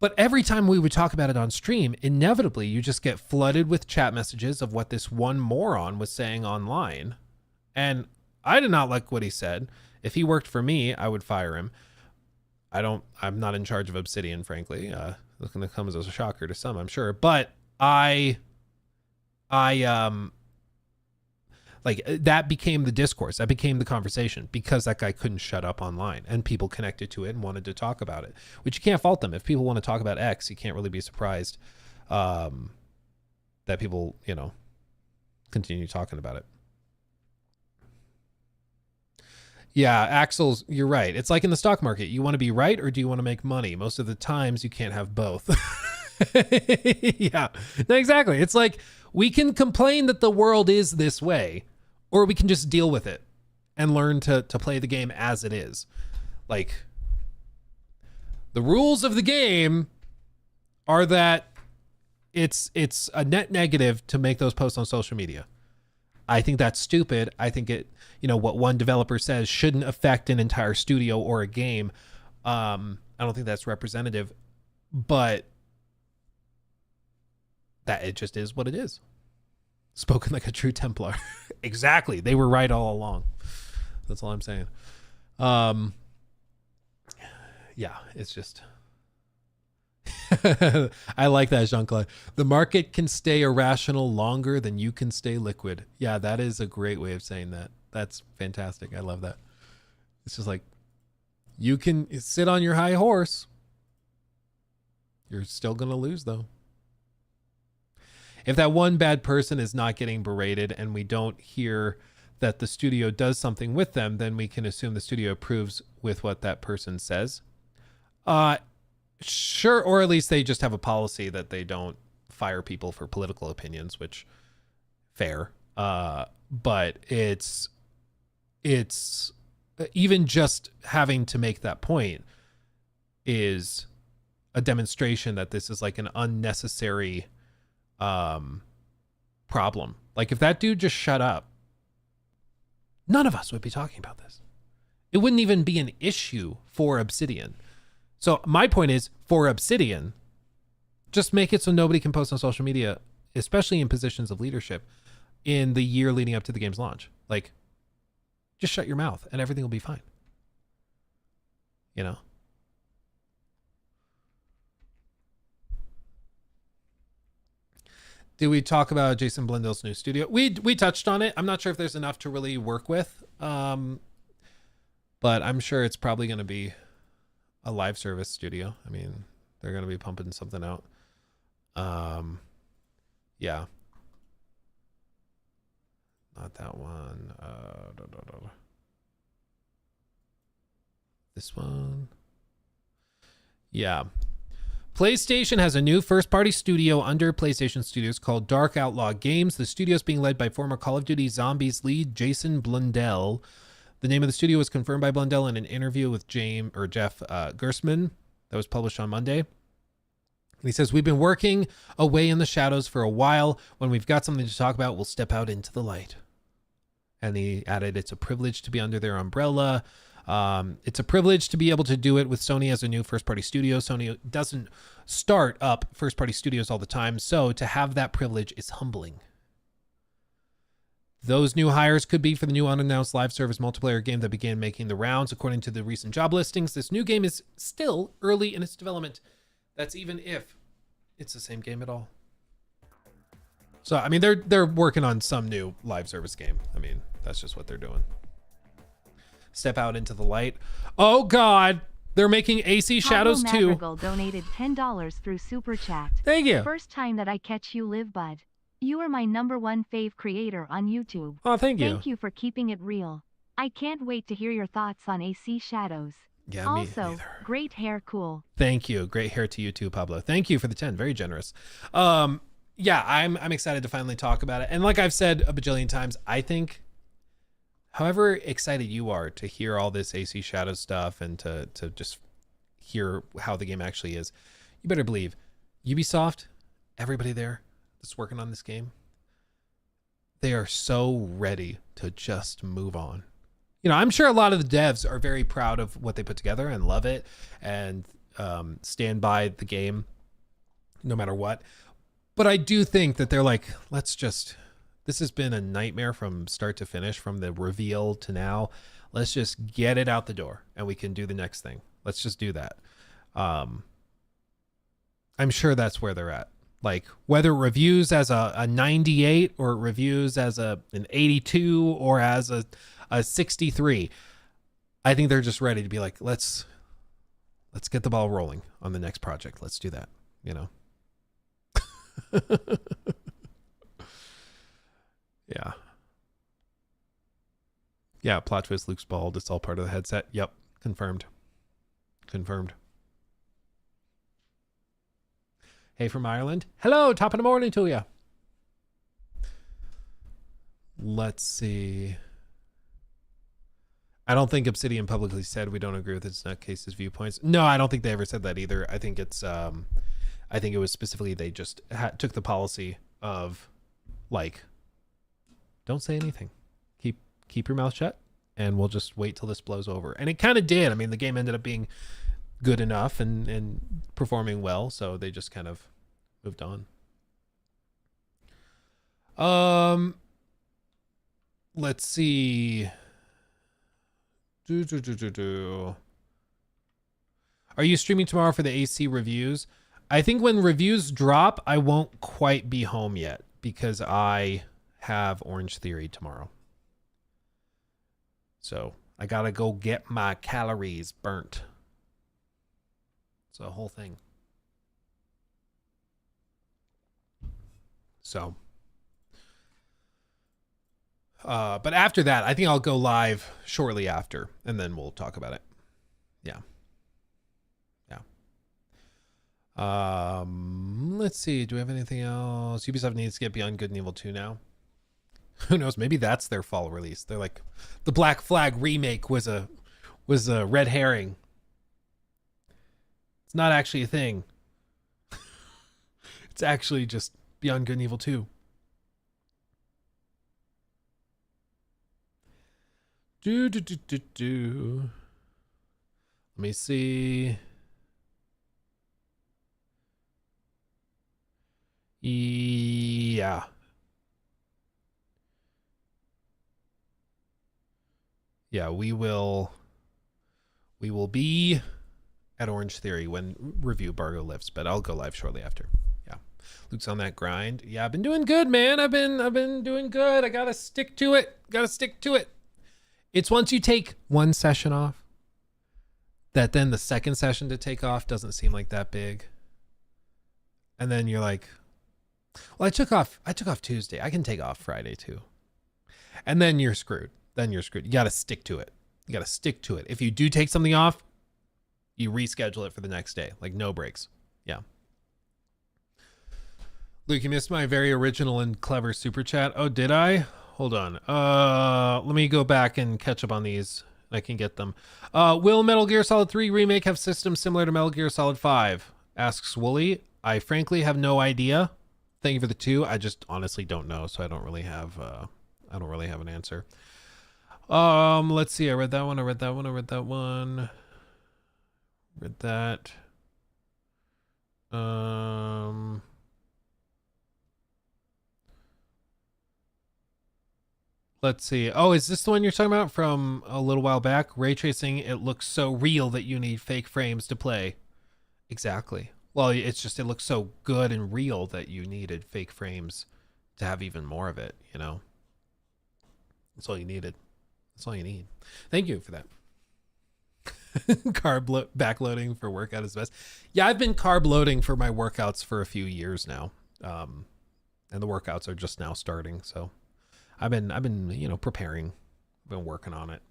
But every time we would talk about it on stream, inevitably you just get flooded with chat messages of what this one moron was saying online. And I did not like what he said. If he worked for me, I would fire him. I'm not in charge of Obsidian, frankly. It's going to come as a shocker to some, I'm sure. But like that became the discourse, that became the conversation, because that guy couldn't shut up online and people connected to it and wanted to talk about it, which you can't fault them. If people want to talk about X, you can't really be surprised that people, continue talking about it. Yeah, Axel's, you're right. It's like in the stock market. You want to be right or do you want to make money? Most of the times you can't have both. Yeah, no, exactly. It's like we can complain that the world is this way, or we can just deal with it and learn to play the game as it is. Like, the rules of the game are that it's a net negative to make those posts on social media. I think that's stupid. I think it, what one developer says shouldn't affect an entire studio or a game. I don't think that's representative, but that it just is what it is. Spoken like a true Templar. Exactly. They were right all along. That's all I'm saying. Yeah, it's just... I like that, Jean-Claude. The market can stay irrational longer than you can stay liquid. Yeah, that is a great way of saying that. That's fantastic. I love that. It's just like, you can sit on your high horse. You're still going to lose, though. If that one bad person is not getting berated and we don't hear that the studio does something with them, then we can assume the studio approves with what that person says. Sure, or at least they just have a policy that they don't fire people for political opinions, which fair. But it's even just having to make that point is a demonstration that this is like an unnecessary problem. Like, if that dude just shut up, none of us would be talking about this. It wouldn't even be an issue for Obsidian. So my point is, for Obsidian, just make it so nobody can post on social media, especially in positions of leadership, in the year leading up to the game's launch. Like, just shut your mouth and everything will be fine. Did we talk about Jason Blundell's new studio? We touched on it. I'm not sure if there's enough to really work with. But I'm sure it's probably going to be a live service studio. I mean, they're going to be pumping something out. Yeah. Not that one. This one. Yeah. PlayStation has a new first-party studio under PlayStation Studios called Dark Outlaw Games. The studio is being led by former Call of Duty Zombies lead Jason Blundell. The name of the studio was confirmed by Blundell in an interview with Jeff Gerstmann that was published on Monday. He says, "We've been working away in the shadows for a while. When we've got something to talk about, we'll step out into the light." And he added, "It's a privilege to be under their umbrella. It's a privilege to be able to do it with Sony as a new first-party studio. Sony doesn't start up first-party studios all the time, so to have that privilege is humbling. Those new hires could be for the new unannounced live service multiplayer game that began making the rounds. According to the recent job listings, this new game is still early in its development. That's even if it's the same game at all." So, I mean, they're working on some new live service game. I mean, that's just what they're doing. Step out into the light. Oh God, they're making AC Shadows too. Madrigal donated $10 through Super Chat. Thank you. First time that I catch you live, bud. You are my #1 fave creator on YouTube. Oh, thank you. Thank you for keeping it real. I can't wait to hear your thoughts on AC Shadows. Yeah, me also, neither. great hair, cool. Thank you. Great hair to you too, Pablo. Thank you for the 10. Very generous. Yeah, I'm excited to finally talk about it. And like I've said a bajillion times, I think however excited you are to hear all this AC Shadows stuff and to just hear how the game actually is, you better believe Ubisoft, everybody there that's working on this game, they are so ready to just move on. You know, I'm sure a lot of the devs are very proud of what they put together and love it and stand by the game no matter what. But I do think that they're like, this has been a nightmare from start to finish, from the reveal to now. Let's just get it out the door and we can do the next thing. Let's just do that. I'm sure that's where they're at. Like, whether it reviews as a 98 or it reviews as an 82 or as a 63, I think they're just ready to be like, let's get the ball rolling on the next project. Let's do that, you know? Yeah. Yeah, plot twist, Luke's bald. It's all part of the headset. Yep, confirmed. Confirmed. Hey from Ireland. Hello, top of the morning to you. Let's see. I don't think Obsidian publicly said we don't agree with its nutcase's viewpoints. No, I don't think they ever said that either. I think it's I think it was specifically they just took the policy of like, don't say anything. Keep your mouth shut and we'll just wait till this blows over. And it kind of did. I mean, the game ended up being good enough and performing well, so they just kind of moved on. Let's see. Are you streaming tomorrow for the AC reviews? I think when reviews drop, I won't quite be home yet because I have Orange Theory tomorrow. So I gotta go get my calories burnt. It's a whole thing. So, but after that, I think I'll go live shortly after, and then we'll talk about it. Yeah. Yeah. Let's see. Do we have anything else? Ubisoft needs to get Beyond Good and Evil 2 now. Who knows? Maybe that's their fall release. They're like, the Black Flag remake was a red herring. It's not actually a thing. It's actually just Beyond Good and Evil 2. Let me see. Yeah. Yeah, we will be at Orange Theory when review embargo lifts, but I'll go live shortly after. Yeah. Luke's on that grind. Yeah, I've been doing good, man. I've been doing good. I gotta stick to it. It's once you take one session off that then the second session to take off doesn't seem like that big. And then you're like, well, I took off Tuesday. I can take off Friday too. And then you're screwed. You got to stick to it. You got to stick to it. If you do take something off, you reschedule it for the next day. Like no breaks. Yeah. Luke, you missed my very original and clever super chat. Oh, did I? Hold on. Let me go back and catch up on these. I can get them. Will Metal Gear Solid 3 Remake have systems similar to Metal Gear Solid 5? Asks Wooly. I frankly have no idea. Thank you for the 2. I just honestly don't know, so I don't really have an answer. Let's see. I read that one. Read that. Let's see. Oh, is this the one you're talking about from a little while back? Ray tracing, it looks so real that you need fake frames to play. Exactly. Well, it's just, it looks so good and real that you needed fake frames to have even more of it, you know? That's all you needed. That's all you need. Thank you for that. Carb backloading for workout is best. Yeah, I've been carb loading for my workouts for a few years now. And the workouts are just now starting, so I've been, you know, preparing. I've been working on it,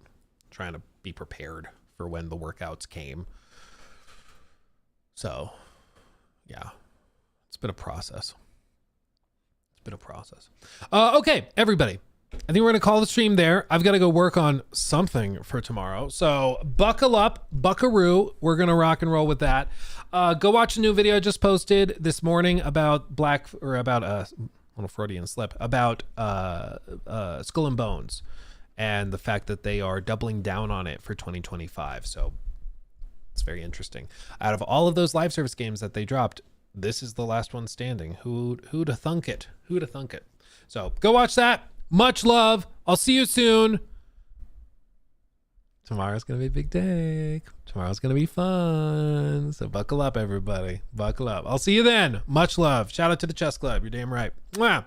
trying to be prepared for when the workouts came. So, yeah, it's been a process. Okay, everybody. I think we're going to call the stream there. I've got to go work on something for tomorrow. So buckle up, buckaroo. We're going to rock and roll with that. Go watch a new video I just posted this morning about a little Freudian slip, about Skull and Bones and the fact that they are doubling down on it for 2025. So it's very interesting. Out of all of those live service games that they dropped, this is the last one standing. Who'd have thunk it? Who'd have thunk it? So go watch that. Much love. I'll see you soon. Tomorrow's going to be a big day. Tomorrow's going to be fun. So buckle up, everybody. Buckle up. I'll see you then. Much love. Shout out to the Chess Club. You're damn right. Mwah.